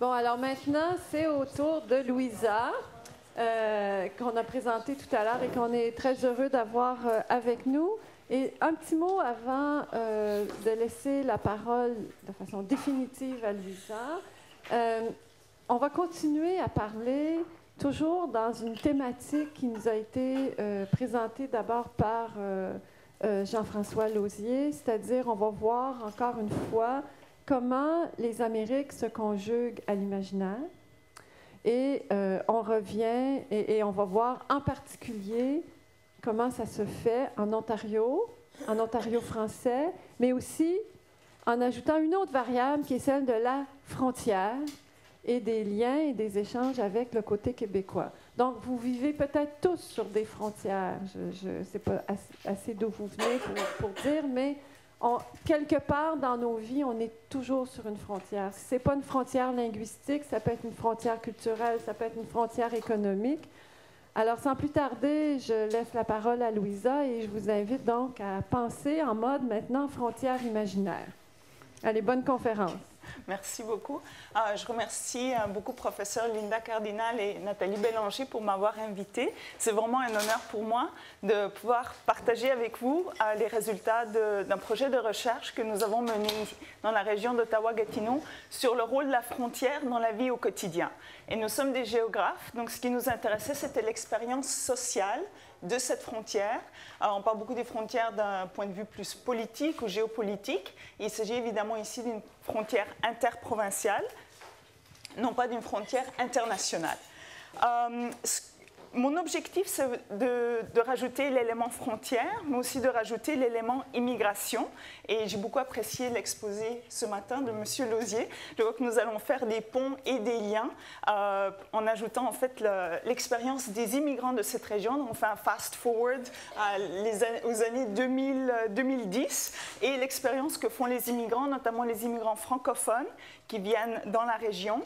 Bon, alors maintenant, c'est au tour de Louisa, qu'on a présenté tout à l'heure et qu'on est très heureux d'avoir avec nous. Et un petit mot avant de laisser la parole de façon définitive à Louisa. On va continuer à parler toujours dans une thématique qui nous a été présentée d'abord par Jean-François Lauzier, c'est-à-dire on va voir encore une fois comment les Amériques se conjuguent à l'imaginaire. Et on revient et on va voir en particulier comment ça se fait en Ontario français, mais aussi en ajoutant une autre variable qui est celle de la frontière et des liens et des échanges avec le côté québécois. Donc, vous vivez peut-être tous sur des frontières. Je ne sais pas assez d'où vous venez pour dire, mais quelque part dans nos vies, on est toujours sur une frontière. Si ce n'est pas une frontière linguistique, ça peut être une frontière culturelle, ça peut être une frontière économique. Alors, sans plus tarder, je laisse la parole à Louisa et je vous invite donc à penser en mode maintenant frontière imaginaire. Allez, bonne conférence. Merci beaucoup. Je remercie beaucoup professeur Linda Cardinal et Nathalie Bélanger pour m'avoir invitée. C'est vraiment un honneur pour moi de pouvoir partager avec vous les résultats d'un projet de recherche que nous avons mené dans la région d'Ottawa-Gatineau sur le rôle de la frontière dans la vie au quotidien. Et nous sommes des géographes, donc ce qui nous intéressait, c'était l'expérience sociale de cette frontière. Alors, on parle beaucoup des frontières d'un point de vue plus politique ou géopolitique. Il s'agit évidemment ici d'une frontière interprovinciale, non pas d'une frontière internationale. Mon objectif, c'est de rajouter l'élément frontière, mais aussi de rajouter l'élément immigration. Et j'ai beaucoup apprécié l'exposé ce matin de M. Lauzier. Je vois que nous allons faire des ponts et des liens en ajoutant en fait l'expérience des immigrants de cette région. Donc, on fait un fast-forward aux années 2010 et l'expérience que font les immigrants, notamment les immigrants francophones qui viennent dans la région,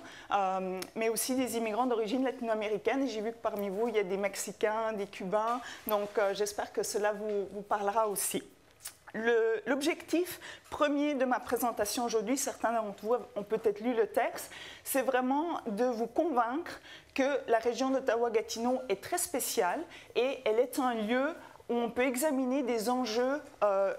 mais aussi des immigrants d'origine latino-américaine. Et j'ai vu que parmi vous, il y a des Mexicains, des Cubains, donc j'espère que cela vous parlera aussi. L'objectif premier de ma présentation aujourd'hui, certains d'entre vous ont peut-être lu le texte, c'est vraiment de vous convaincre que la région d'Ottawa-Gatineau est très spéciale et elle est un lieu où on peut examiner des enjeux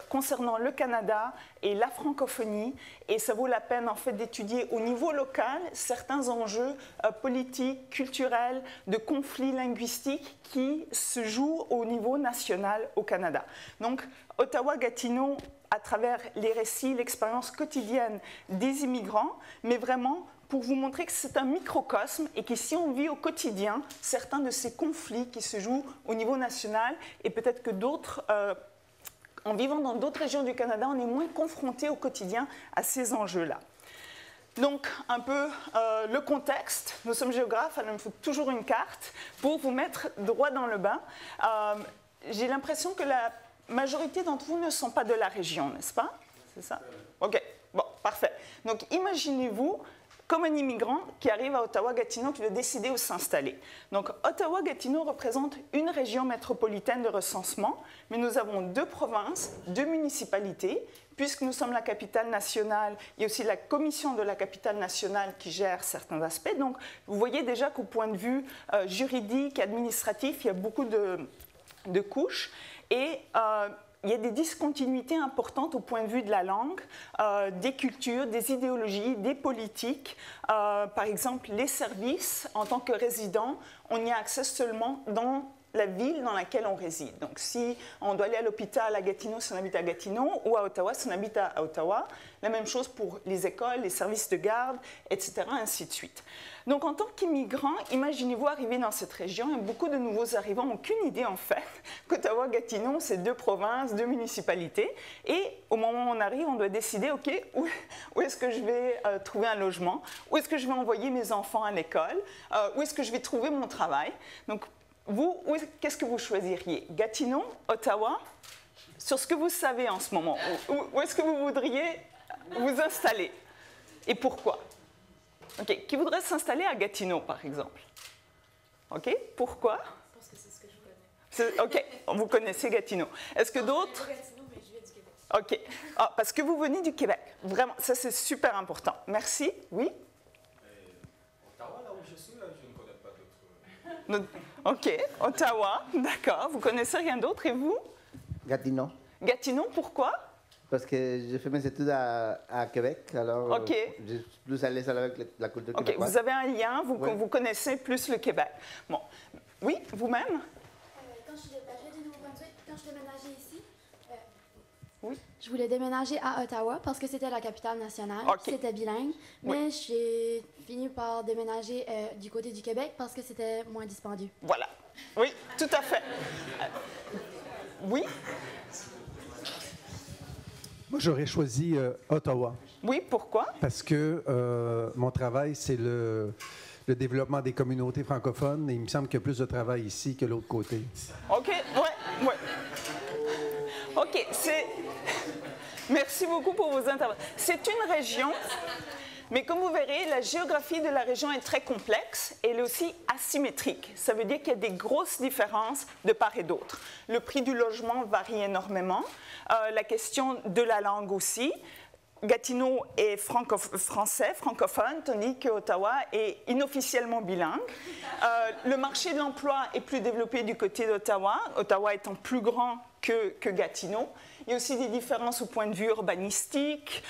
concernant le Canada et la francophonie. Et ça vaut la peine en fait d'étudier au niveau local certains enjeux politiques, culturels, de conflits linguistiques qui se jouent au niveau national au Canada. Donc, Ottawa-Gatineau, à travers les récits, l'expérience quotidienne des immigrants, mais vraiment pour vous montrer que c'est un microcosme et qu'ici on vit au quotidien certains de ces conflits qui se jouent au niveau national et peut-être que d'autres, en vivant dans d'autres régions du Canada, on est moins confronté au quotidien à ces enjeux-là. Donc, un peu le contexte. Nous sommes géographes, alors il me faut toujours une carte pour vous mettre droit dans le bain. J'ai l'impression que la majorité d'entre vous ne sont pas de la région, n'est-ce pas? C'est ça? OK, bon, parfait. Donc, imaginez-vous comme un immigrant qui arrive à Ottawa-Gatineau, qui veut décider où s'installer. Donc, Ottawa-Gatineau représente une région métropolitaine de recensement, mais nous avons 2 provinces, 2 municipalités, puisque nous sommes la capitale nationale, il y a aussi la commission de la capitale nationale qui gère certains aspects. Donc, vous voyez déjà qu'au point de vue juridique, administratif, il y a beaucoup de couches. Et il y a des discontinuités importantes au point de vue de la langue, des cultures, des idéologies, des politiques. Par exemple, les services, en tant que résident, on y a accès seulement dans la ville dans laquelle on réside. Donc, si on doit aller à l'hôpital à Gatineau, si on habite à Gatineau, ou à Ottawa, si on habite à Ottawa. La même chose pour les écoles, les services de garde, etc., ainsi de suite. Donc, en tant qu'immigrant, imaginez-vous arriver dans cette région et beaucoup de nouveaux arrivants n'ont aucune idée, en fait, qu'Ottawa-Gatineau, c'est 2 provinces, 2 municipalités. Et au moment où on arrive, on doit décider, OK, où est-ce que je vais trouver un logement? Où est-ce que je vais envoyer mes enfants à l'école? Où est-ce que je vais trouver mon travail? Donc, vous, qu'est-ce que vous choisiriez? Gatineau, Ottawa? Sur ce que vous savez en ce moment, où est-ce que vous voudriez vous installer? Et pourquoi? OK. Qui voudrait s'installer à Gatineau, par exemple? OK. Pourquoi? Parce que c'est ce que je connais. OK. Vous connaissez Gatineau. Est-ce que d'autres? Gatineau, mais je viens du Québec. OK. Ah, parce que vous venez du Québec. Vraiment, ça c'est super important. Merci. Oui? OK, Ottawa, d'accord. Vous connaissez rien d'autre, et vous? Gatineau. Gatineau, pourquoi? Parce que j'ai fait mes études à Québec, alors OK. je suis plus à l'aise avec la culture OK, québécoise. vous avez un lien, Oui. vous connaissez plus le Québec. Bon, oui, vous-même? Quand je suis du Nouveau-Brunswick, quand je déménageais ici, Oui. je voulais déménager à Ottawa parce que c'était la capitale nationale, OK. c'était bilingue, mais j'ai fini par déménager du côté du Québec parce que c'était moins dispendieux. Voilà. Oui, tout à fait. Oui? Moi, j'aurais choisi Ottawa Oui, pourquoi? parce que mon travail, c'est le développement des communautés francophones et il me semble qu'il y a plus de travail ici que l'autre côté. OK, ouais. OK, Merci beaucoup pour vos interventions. C'est une région, mais comme vous verrez, la géographie de la région est très complexe et elle est aussi asymétrique. Ça veut dire qu'il y a des grosses différences de part et d'autre. Le prix du logement varie énormément. La question de la langue aussi. Gatineau est français, francophone, tandis que Ottawa est inofficiellement bilingue. Le marché de l'emploi est plus développé du côté d'Ottawa, Ottawa étant plus grand que Gatineau. Il y a aussi des différences au point de vue urbanistique,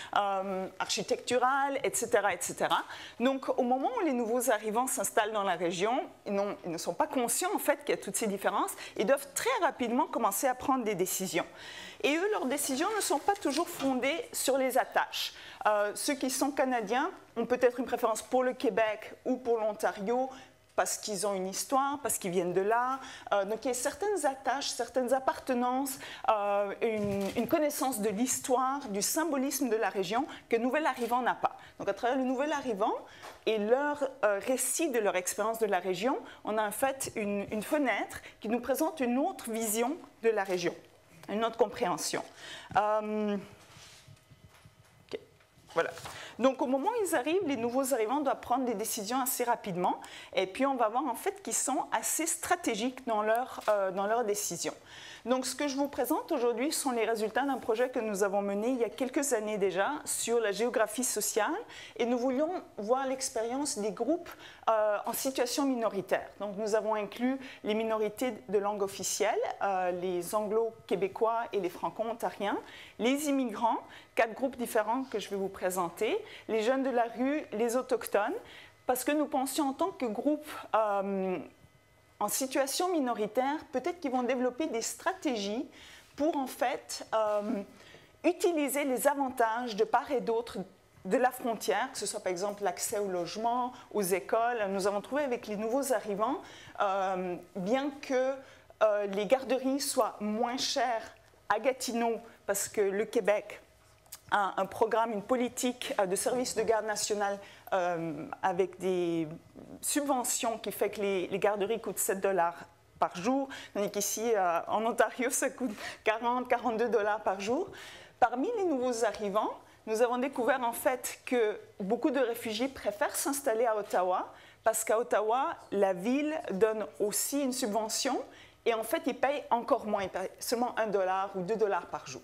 architectural, etc., etc. Donc, au moment où les nouveaux arrivants s'installent dans la région, ils ne sont pas conscients en fait qu'il y a toutes ces différences. Ils doivent très rapidement commencer à prendre des décisions. Et eux, leurs décisions ne sont pas toujours fondées sur les attaches. Ceux qui sont canadiens ont peut-être une préférence pour le Québec ou pour l'Ontario, parce qu'ils ont une histoire, parce qu'ils viennent de là. Donc il y a certaines attaches, certaines appartenances, une connaissance de l'histoire, du symbolisme de la région que le nouvel arrivant n'a pas. Donc à travers le nouvel arrivant et leur récit de leur expérience de la région, on a en fait une fenêtre qui nous présente une autre vision de la région, une autre compréhension. Voilà. Donc, au moment où ils arrivent, les nouveaux arrivants doivent prendre des décisions assez rapidement. Et puis, on va voir en fait qu'ils sont assez stratégiques dans leurs décisions. Donc, ce que je vous présente aujourd'hui sont les résultats d'un projet que nous avons mené il y a quelques années déjà sur la géographie sociale. Et nous voulions voir l'expérience des groupes en situation minoritaire. Donc, nous avons inclus les minorités de langue officielle, les anglo-québécois et les franco-ontariens, les immigrants, 4 groupes différents que je vais vous présenter, les jeunes de la rue, les autochtones, parce que nous pensions en tant que groupe en situation minoritaire, peut-être qu'ils vont développer des stratégies pour en fait utiliser les avantages de part et d'autre de la frontière, que ce soit par exemple l'accès au logement, aux écoles. Nous avons trouvé avec les nouveaux arrivants, bien que les garderies soient moins chères à Gatineau, parce que le Québec a un programme, une politique de service de garde nationale avec des subventions qui fait que les garderies coûtent 7 $ par jour, tandis qu'ici, en Ontario, ça coûte 40-42 $ par jour. Parmi les nouveaux arrivants, nous avons découvert en fait que beaucoup de réfugiés préfèrent s'installer à Ottawa parce qu'à Ottawa, la ville donne aussi une subvention et en fait, ils payent encore moins, ils payent seulement 1 $ ou 2 $ par jour.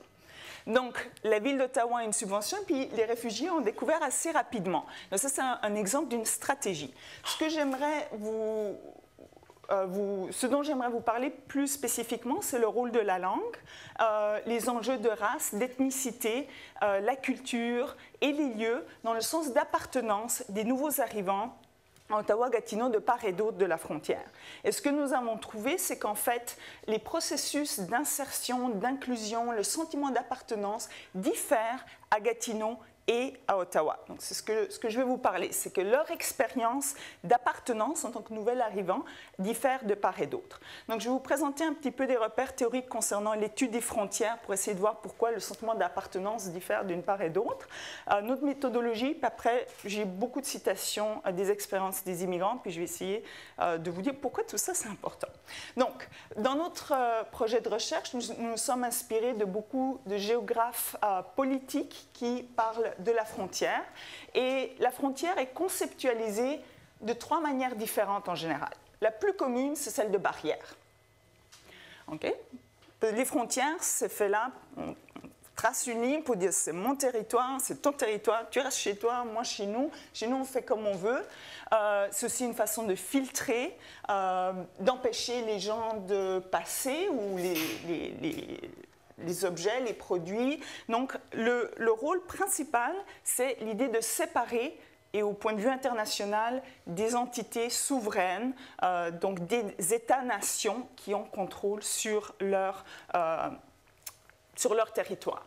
Donc, la ville d'Ottawa a une subvention, puis les réfugiés ont découvert assez rapidement. Donc, ça, c'est un exemple d'une stratégie. Ce que j'aimerais ce dont j'aimerais vous parler plus spécifiquement, c'est le rôle de la langue, les enjeux de race, d'ethnicité, la culture et les lieux dans le sens d'appartenance des nouveaux arrivants à Ottawa-Gatineau de part et d'autre de la frontière. Et ce que nous avons trouvé, c'est qu'en fait, les processus d'insertion, d'inclusion, le sentiment d'appartenance diffèrent à Gatineau et à Ottawa. Donc, c'est ce que je vais vous parler, c'est que leur expérience d'appartenance en tant que nouvel arrivant diffère de part et d'autre. Donc, je vais vous présenter un petit peu des repères théoriques concernant l'étude des frontières pour essayer de voir pourquoi le sentiment d'appartenance diffère d'une part et d'autre. Notre méthodologie, puis après, j'ai beaucoup de citations des expériences des immigrants, puis je vais essayer de vous dire pourquoi tout ça, c'est important. Donc, dans notre projet de recherche, nous nous sommes inspirés de beaucoup de géographes politiques qui parlent de la frontière. Et la frontière est conceptualisée de 3 manières différentes en général. La plus commune, c'est celle de barrière. Okay? Les frontières, c'est fait là, on trace une ligne pour dire c'est mon territoire, c'est ton territoire, tu restes chez toi, moi chez nous. Chez nous, on fait comme on veut. C'est aussi une façon de filtrer, d'empêcher les gens de passer ou les objets, les produits. Donc, le rôle principal, c'est l'idée de séparer, et au point de vue international, des entités souveraines, donc des États-nations qui ont contrôle sur leur territoire.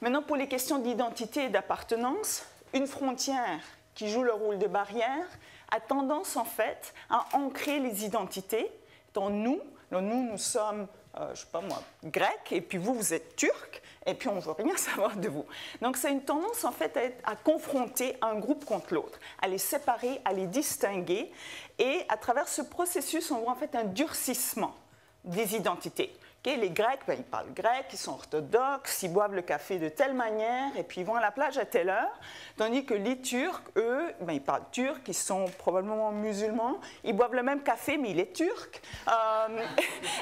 Maintenant, pour les questions d'identité et d'appartenance, une frontière qui joue le rôle de barrière a tendance, en fait, à ancrer les identités dans nous. Nous sommes, je ne sais pas moi, grecs, et puis vous êtes turcs, et puis on ne veut rien savoir de vous. Donc, c'est une tendance, en fait, à confronter un groupe contre l'autre, à les séparer, à les distinguer. Et à travers ce processus, on voit en fait un durcissement des identités. Les Grecs, ils parlent grec, ils sont orthodoxes, ils boivent le café de telle manière, et puis ils vont à la plage à telle heure. Tandis que les Turcs, eux, ils parlent turc, ils sont probablement musulmans, ils boivent le même café, mais il est turc,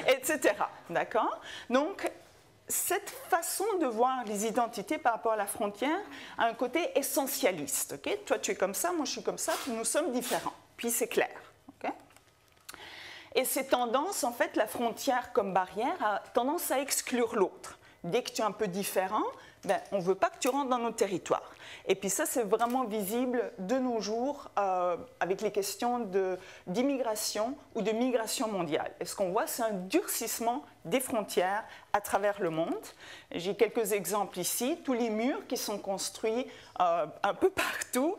etc. D'accord? Donc, cette façon de voir les identités par rapport à la frontière a un côté essentialiste. Okay? Toi, tu es comme ça, moi, je suis comme ça, nous sommes différents. Puis c'est clair. Okay? Et ces tendances, en fait, la frontière comme barrière a tendance à exclure l'autre. Dès que tu es un peu différent, on ne veut pas que tu rentres dans nos territoires. Et puis ça, c'est vraiment visible de nos jours avec les questions d'immigration ou de migration mondiale. Et ce qu'on voit, c'est un durcissement des frontières à travers le monde. J'ai quelques exemples ici. Tous les murs qui sont construits un peu partout,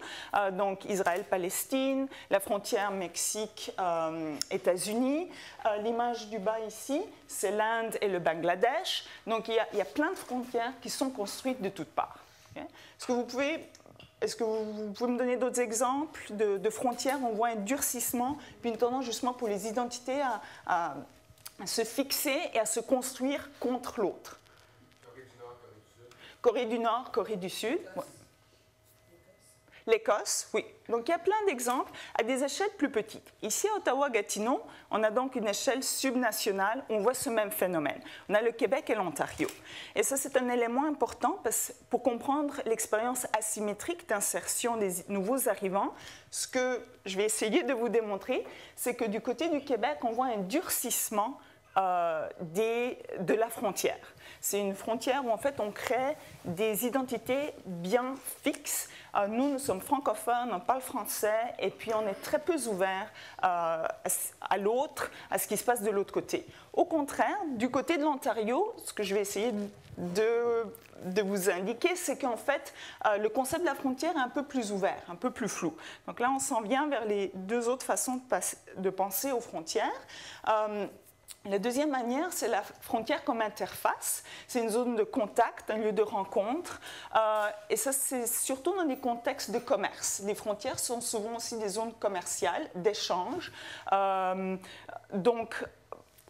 donc Israël-Palestine, la frontière Mexique-États-Unis. L'image du bas ici, c'est l'Inde et le Bangladesh. Donc il y a plein de frontières qui sont construites de toutes parts. Okay? Est-ce que vous pouvez me donner d'autres exemples de frontières où on voit un durcissement, puis une tendance justement pour les identités à se fixer et à se construire contre l'autre? Corée du Nord, Corée du Sud. Ouais. L'Écosse, oui. Donc il y a plein d'exemples à des échelles plus petites. Ici à Ottawa-Gatineau, on a donc une échelle subnationale, on voit ce même phénomène. On a le Québec et l'Ontario. Et ça, c'est un élément important pour comprendre l'expérience asymétrique d'insertion des nouveaux arrivants. Ce que je vais essayer de vous démontrer, c'est que du côté du Québec, on voit un durcissement de la frontière. C'est une frontière où en fait on crée des identités bien fixes. Nous sommes francophones, on parle français et puis on est très peu ouverts à l'autre, à ce qui se passe de l'autre côté. Au contraire, du côté de l'Ontario, ce que je vais essayer de vous indiquer, c'est qu'en fait, le concept de la frontière est un peu plus ouvert, un peu plus flou. Donc là, on s'en vient vers les deux autres façons de penser aux frontières. La deuxième manière, c'est la frontière comme interface. C'est une zone de contact, un lieu de rencontre. Et ça, c'est surtout dans des contextes de commerce. Les frontières sont souvent aussi des zones commerciales, d'échange. Donc,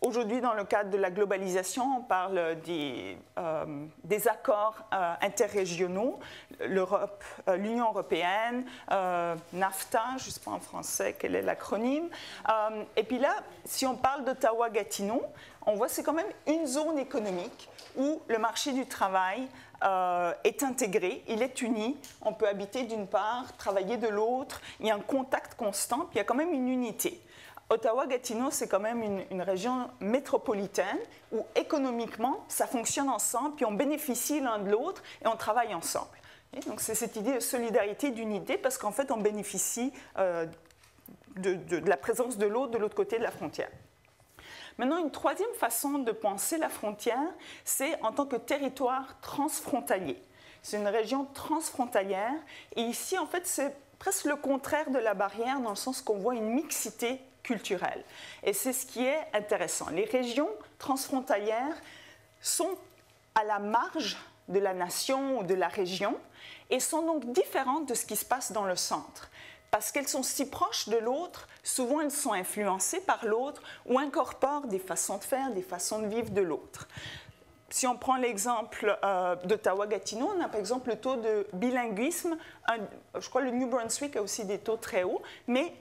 aujourd'hui, dans le cadre de la globalisation, on parle des accords interrégionaux, l'Union européenne, NAFTA, je ne sais pas en français quel est l'acronyme. Et puis là, si on parle d'Ottawa-Gatineau, on voit que c'est quand même une zone économique où le marché du travail est intégré, il est uni, on peut habiter d'une part, travailler de l'autre, il y a un contact constant, puis il y a quand même une unité. Ottawa-Gatineau, c'est quand même une région métropolitaine où économiquement, ça fonctionne ensemble, puis on bénéficie l'un de l'autre et on travaille ensemble. Et donc c'est cette idée de solidarité, d'unité, parce qu'en fait, on bénéficie de la présence de l'autre côté de la frontière. Maintenant, une troisième façon de penser la frontière, c'est en tant que territoire transfrontalier. C'est une région transfrontalière, et ici, en fait, c'est presque le contraire de la barrière, dans le sens qu'on voit une mixité culturelle. Et c'est ce qui est intéressant. Les régions transfrontalières sont à la marge de la nation ou de la région et sont donc différentes de ce qui se passe dans le centre. Parce qu'elles sont si proches de l'autre, souvent elles sont influencées par l'autre ou incorporent des façons de faire, des façons de vivre de l'autre. Si on prend l'exemple d'Ottawa-Gatineau, on a par exemple le taux de bilinguisme. Je crois que le New Brunswick a aussi des taux très hauts, mais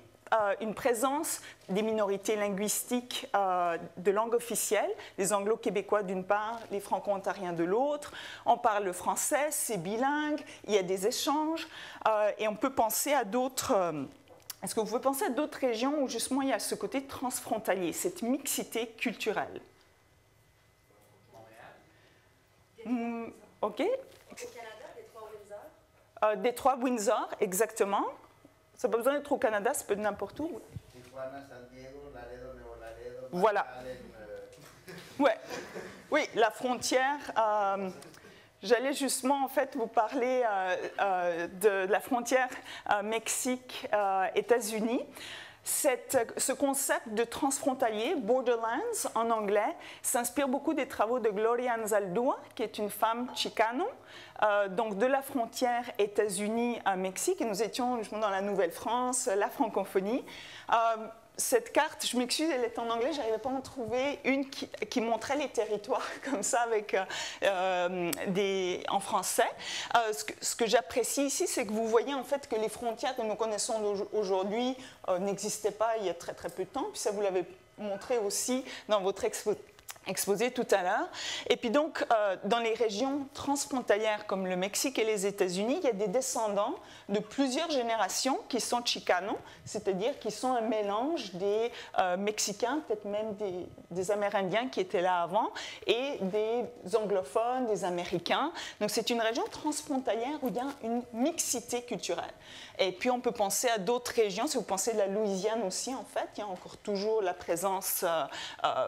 une présence des minorités linguistiques de langue officielle, les anglo-québécois d'une part, les franco-ontariens de l'autre. On parle le français, c'est bilingue, il y a des échanges et on peut penser à d'autres... Est-ce que vous pouvez penser à d'autres régions où justement il y a ce côté transfrontalier, cette mixité culturelle? OK. Au Canada, Détroit-Windsor. Détroit-Windsor, exactement. Ça n'a pas besoin d'être au Canada, ça peut être n'importe où. Tijuana, San Diego, Laredo, Nuevo Laredo. Voilà. Ouais. Oui, la frontière. J'allais justement en fait vous parler de la frontière Mexique-États-Unis. Ce concept de transfrontalier, borderlands en anglais, s'inspire beaucoup des travaux de Gloria Anzaldúa, qui est une femme chicano, donc de la frontière États-Unis-Mexique. Et nous étions dans la Nouvelle-France, la francophonie. Cette carte, je m'excuse, elle est en anglais, je n'arrivais pas à en trouver une qui montrait les territoires comme ça avec, en français. Ce que j'apprécie ici, c'est que vous voyez en fait que les frontières que nous connaissons aujourd'hui n'existaient pas il y a très très peu de temps, puis ça vous l'avez montré aussi dans votre exposé tout à l'heure. Et puis donc, dans les régions transfrontalières comme le Mexique et les États-Unis, il y a des descendants de plusieurs générations qui sont chicanos, c'est-à-dire qui sont un mélange des Mexicains, peut-être même des Amérindiens qui étaient là avant, et des anglophones, des Américains. Donc c'est une région transfrontalière où il y a une mixité culturelle. Et puis on peut penser à d'autres régions, si vous pensez de la Louisiane aussi, en fait, il y a encore toujours la présence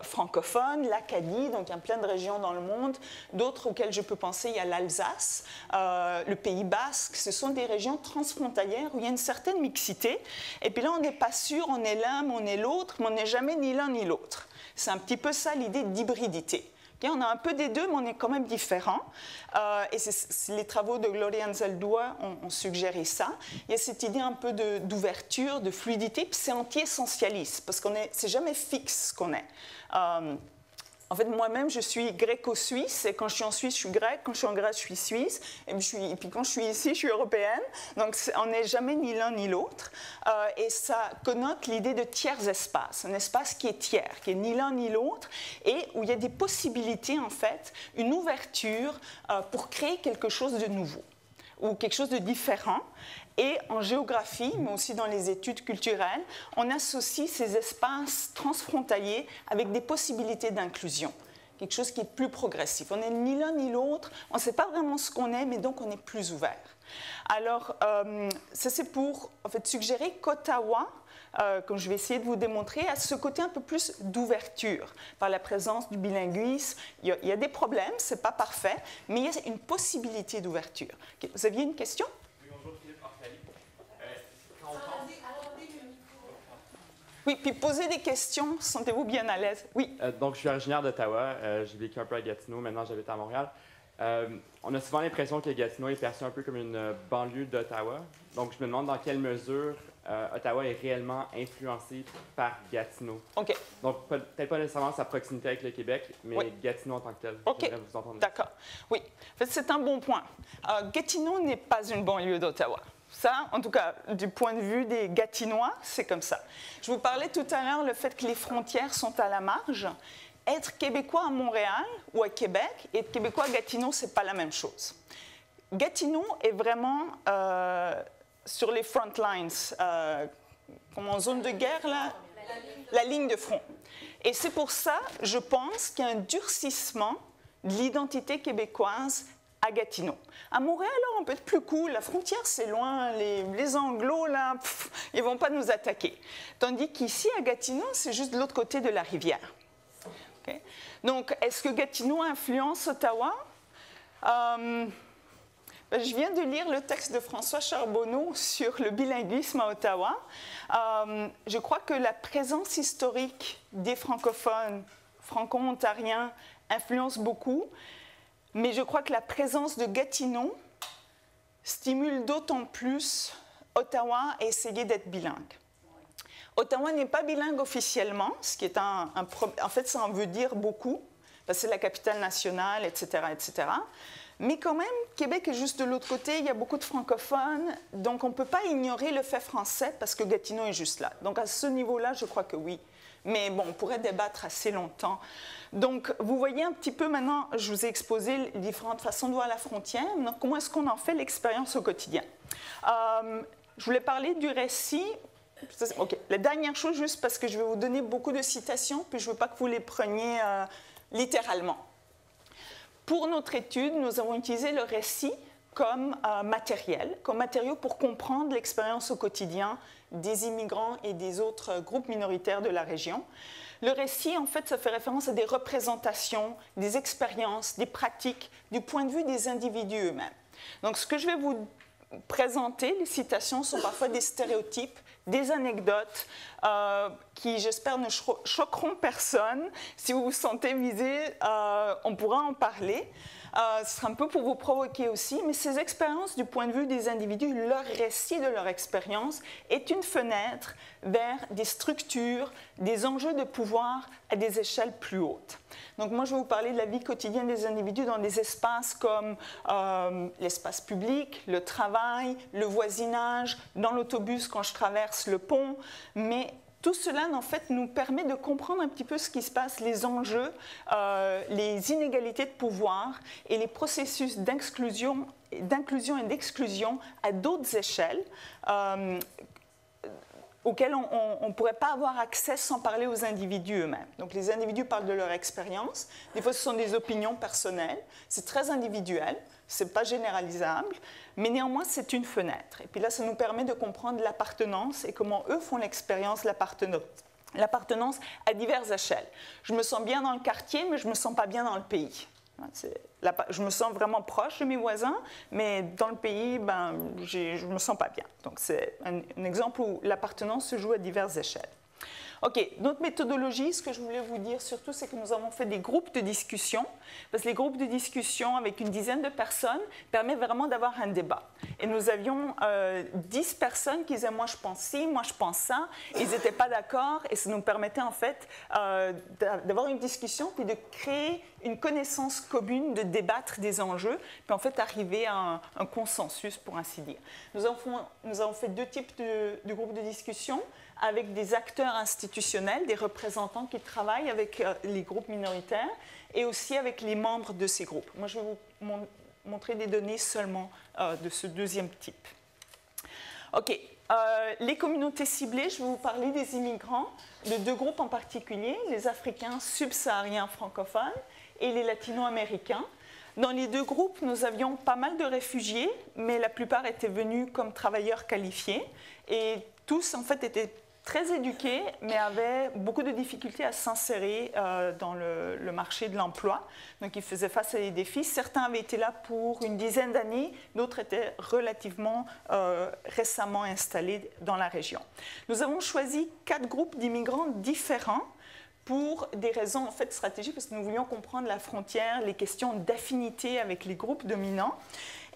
francophone, l'Acadie, donc il y a plein de régions dans le monde. D'autres auxquelles je peux penser, il y a l'Alsace, le Pays Basque. Ce sont des régions transfrontalières où il y a une certaine mixité. Et puis là, on n'est pas sûr, on est l'un, mais on est l'autre, mais on n'est jamais ni l'un ni l'autre. C'est un petit peu ça l'idée d'hybridité. Okay, on a un peu des deux, mais on est quand même différents. Et les travaux de Gloria Anzaldúa ont suggéré ça. Il y a cette idée un peu d'ouverture, de fluidité, puis c'est anti-essentialiste, parce que c'est jamais fixe ce qu'on est. En fait, moi-même, je suis gréco-suisse, et quand je suis en Suisse, je suis grecque, quand je suis en Grèce, je suis suisse, et puis quand je suis ici, je suis européenne. Donc, on n'est jamais ni l'un ni l'autre. Et ça connote l'idée de tiers espace, un espace qui est tiers, qui est ni l'un ni l'autre, et où il y a des possibilités, en fait, une ouverture pour créer quelque chose de nouveau, ou quelque chose de différent. Et en géographie, mais aussi dans les études culturelles, on associe ces espaces transfrontaliers avec des possibilités d'inclusion, quelque chose qui est plus progressif. On n'est ni l'un ni l'autre, on ne sait pas vraiment ce qu'on est, mais donc on est plus ouvert. Alors, ça c'est pour en fait, suggérer qu'Ottawa, comme je vais essayer de vous démontrer, a ce côté un peu plus d'ouverture par la présence du bilinguisme. Il y a des problèmes, ce n'est pas parfait, mais il y a une possibilité d'ouverture. Vous aviez une question? Oui, puis posez des questions, sentez-vous bien à l'aise. Oui. Donc, je suis originaire d'Ottawa. J'ai vécu un peu à Gatineau, maintenant j'habite à Montréal. On a souvent l'impression que Gatineau est perçu un peu comme une banlieue d'Ottawa. Donc, je me demande dans quelle mesure Ottawa est réellement influencé par Gatineau. OK. Donc, peut-être pas nécessairement sa proximité avec le Québec, mais oui. Gatineau en tant que tel. OK. Vous entendre. D'accord. Oui. En fait, c'est un bon point. Gatineau n'est pas une banlieue d'Ottawa. Ça, en tout cas, du point de vue des Gatinois, c'est comme ça. Je vous parlais tout à l'heure le fait que les frontières sont à la marge. Être québécois à Montréal ou à Québec et être québécois à Gatineau, ce n'est pas la même chose. Gatineau est vraiment sur les front lines, comme en zone de guerre, là, la ligne de front. Et c'est pour ça, je pense, qu'il y a un durcissement de l'identité québécoise à Gatineau. À Montréal, là, on peut être plus cool. La frontière, c'est loin. Les Anglos, là, ils ne vont pas nous attaquer. Tandis qu'ici, à Gatineau, c'est juste de l'autre côté de la rivière. Okay? Donc, est-ce que Gatineau influence Ottawa? Je viens de lire le texte de François Charbonneau sur le bilinguisme à Ottawa. Je crois que la présence historique des francophones, franco-ontariens, influence beaucoup. Mais je crois que la présence de Gatineau stimule d'autant plus Ottawa à essayer d'être bilingue. Ottawa n'est pas bilingue officiellement, ce qui est en fait, ça en veut dire beaucoup, parce que c'est la capitale nationale, etc., etc. Mais quand même, Québec est juste de l'autre côté, il y a beaucoup de francophones, donc on ne peut pas ignorer le fait français parce que Gatineau est juste là. Donc à ce niveau-là, je crois que oui. Mais bon, on pourrait débattre assez longtemps. Donc vous voyez un petit peu maintenant, je vous ai exposé les différentes façons de voir la frontière. Donc comment est-ce qu'on en fait l'expérience au quotidien? Je voulais parler du récit. OK, la dernière chose, juste parce que je vais vous donner beaucoup de citations, puis je ne veux pas que vous les preniez littéralement. Pour notre étude, nous avons utilisé le récit comme matériau pour comprendre l'expérience au quotidien des immigrants et des autres groupes minoritaires de la région. Le récit, en fait, ça fait référence à des représentations, des expériences, des pratiques du point de vue des individus eux-mêmes. Donc, ce que je vais vous présenter, les citations sont parfois des stéréotypes, des anecdotes qui, j'espère, ne choqueront personne. Si vous vous sentez visé, on pourra en parler. Ce sera un peu pour vous provoquer aussi, mais ces expériences du point de vue des individus, leur récit de leur expérience est une fenêtre vers des structures, des enjeux de pouvoir à des échelles plus hautes. Donc moi, je vais vous parler de la vie quotidienne des individus dans des espaces comme l'espace public, le travail, le voisinage, dans l'autobus quand je traverse le pont, mais tout cela, en fait, nous permet de comprendre un petit peu ce qui se passe, les enjeux, les inégalités de pouvoir et les processus d'inclusion et d'exclusion à d'autres échelles auxquelles on ne pourrait pas avoir accès sans parler aux individus eux-mêmes. Donc, les individus parlent de leur expérience. Des fois, ce sont des opinions personnelles. C'est très individuel. Ce n'est pas généralisable, mais néanmoins, c'est une fenêtre. Et puis là, ça nous permet de comprendre l'appartenance et comment eux font l'expérience de l'appartenance à diverses échelles. Je me sens bien dans le quartier, mais je ne me sens pas bien dans le pays. Je me sens vraiment proche de mes voisins, mais dans le pays, je ne me sens pas bien. Donc, c'est un exemple où l'appartenance se joue à diverses échelles. OK, notre méthodologie, ce que je voulais vous dire surtout, c'est que nous avons fait des groupes de discussion, parce que les groupes de discussion avec une dizaine de personnes permettent vraiment d'avoir un débat. Et nous avions 10 personnes qui disaient « moi je pense ci, moi je pense ça », ils n'étaient pas d'accord, et ça nous permettait en fait d'avoir une discussion, puis de créer une connaissance commune, de débattre des enjeux, puis en fait arriver à un consensus, pour ainsi dire. Nous avons fait 2 types de groupes de discussion, avec des acteurs institutionnels, des représentants qui travaillent avec les groupes minoritaires et aussi avec les membres de ces groupes. Moi, je vais vous montrer des données seulement de ce deuxième type. OK. Les communautés ciblées, je vais vous parler des immigrants, de 2 groupes en particulier, les Africains subsahariens francophones et les Latino-américains. Dans les 2 groupes, nous avions pas mal de réfugiés, mais la plupart étaient venus comme travailleurs qualifiés et tous, en fait, étaient très éduqués, mais avaient beaucoup de difficultés à s'insérer dans le marché de l'emploi. Donc, ils faisaient face à des défis. Certains avaient été là pour une dizaine d'années, d'autres étaient relativement récemment installés dans la région. Nous avons choisi 4 groupes d'immigrants différents pour des raisons en fait stratégiques, parce que nous voulions comprendre la frontière, les questions d'affinité avec les groupes dominants.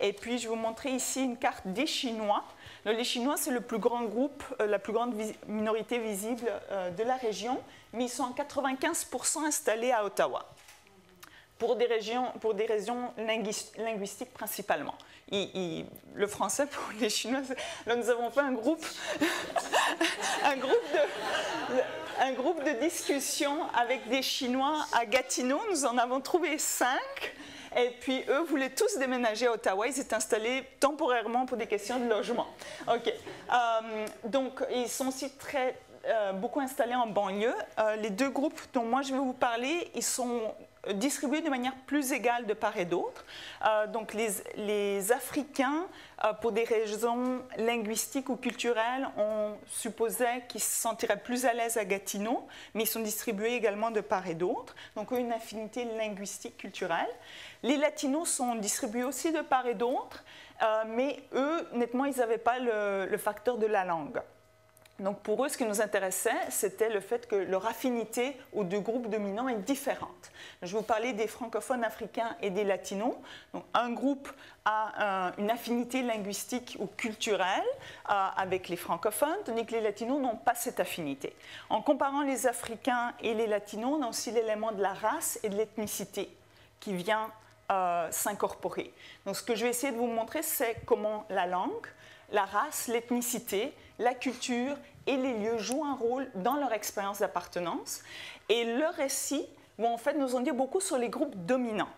Et puis, je vais vous montrer ici une carte des Chinois. Les Chinois, c'est le plus grand groupe, la plus grande minorité visible de la région, mais ils sont en 95% installés à Ottawa, pour des raisons linguistiques principalement. Le français pour les Chinois, là nous avons fait un groupe de discussion avec des Chinois à Gatineau. Nous en avons trouvé 5. Et puis, eux voulaient tous déménager à Ottawa. Ils s'étaient installés temporairement pour des questions de logement. OK. Donc, ils sont aussi beaucoup installés en banlieue. Les 2 groupes dont moi je vais vous parler, ils sont distribués de manière plus égale de part et d'autre. Donc, les Africains, pour des raisons linguistiques ou culturelles, on supposait qu'ils se sentiraient plus à l'aise à Gatineau, mais ils sont distribués également de part et d'autre. Donc, une affinité linguistique, culturelle. Les Latinos sont distribués aussi de part et d'autre, mais eux, nettement, ils n'avaient pas le facteur de la langue. Donc pour eux, ce qui nous intéressait, c'était le fait que leur affinité aux deux groupes dominants est différente. Je vais vous parler des francophones africains et des latinos. Donc un groupe a une affinité linguistique ou culturelle avec les francophones, tandis que les latinos n'ont pas cette affinité. En comparant les Africains et les latinos, on a aussi l'élément de la race et de l'ethnicité qui vient s'incorporer. Donc ce que je vais essayer de vous montrer, c'est comment la langue, la race, l'ethnicité, la culture et les lieux jouent un rôle dans leur expérience d'appartenance. Et leurs récits vont en fait nous en dire beaucoup sur les groupes dominants.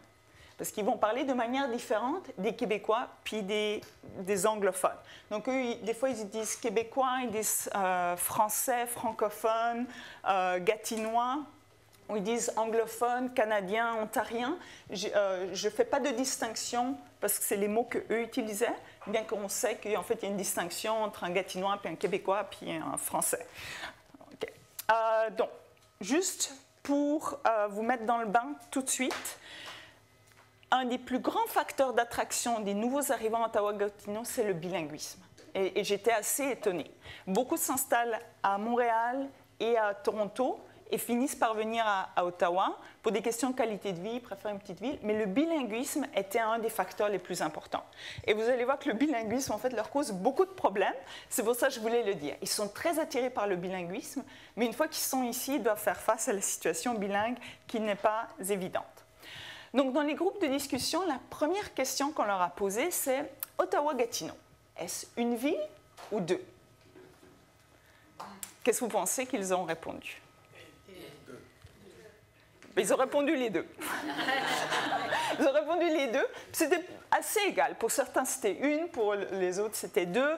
Parce qu'ils vont parler de manière différente des Québécois puis des anglophones. Donc eux, des fois, ils disent Québécois, ils disent Français, francophones, Gatinois, ou ils disent anglophones, Canadiens, Ontariens. Je ne fais pas de distinction parce que c'est les mots qu'eux utilisaient, bien qu'on sait qu'en fait, il y a une distinction entre un Gatinois, puis un Québécois, puis un Français. Okay. Donc, juste pour vous mettre dans le bain tout de suite, un des plus grands facteurs d'attraction des nouveaux arrivants à Ottawa-Gatineau, c'est le bilinguisme. Et j'étais assez étonnée. Beaucoup s'installent à Montréal et à Toronto et finissent par venir à Ottawa pour des questions de qualité de vie, ils préfèrent une petite ville, mais le bilinguisme était un des facteurs les plus importants. Et vous allez voir que le bilinguisme, en fait, leur cause beaucoup de problèmes. C'est pour ça que je voulais le dire. Ils sont très attirés par le bilinguisme, mais une fois qu'ils sont ici, ils doivent faire face à la situation bilingue qui n'est pas évidente. Donc, dans les groupes de discussion, la première question qu'on leur a posée, c'est Ottawa-Gatineau. Est-ce une ville ou deux? Qu'est-ce que vous pensez qu'ils ont répondu? Ils ont répondu les deux. Ils ont répondu les deux. C'était assez égal. Pour certains, c'était une, pour les autres, c'était deux.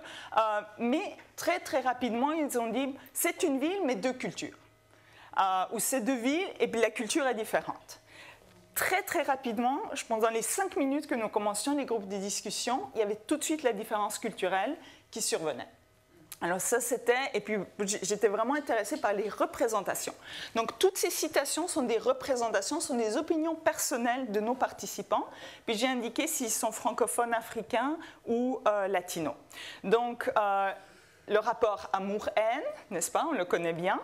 Mais très, très rapidement, ils ont dit c'est une ville, mais deux cultures. Ou c'est deux villes, et puis la culture est différente. Très, très rapidement, je pense dans les 5 minutes que nous commencions les groupes de discussion, il y avait tout de suite la différence culturelle qui survenait. Alors ça, c'était, et puis j'étais vraiment intéressée par les représentations. Donc toutes ces citations sont des représentations, sont des opinions personnelles de nos participants, puis j'ai indiqué s'ils sont francophones, africains ou latinos. Donc le rapport amour-haine, n'est-ce pas? On le connaît bien.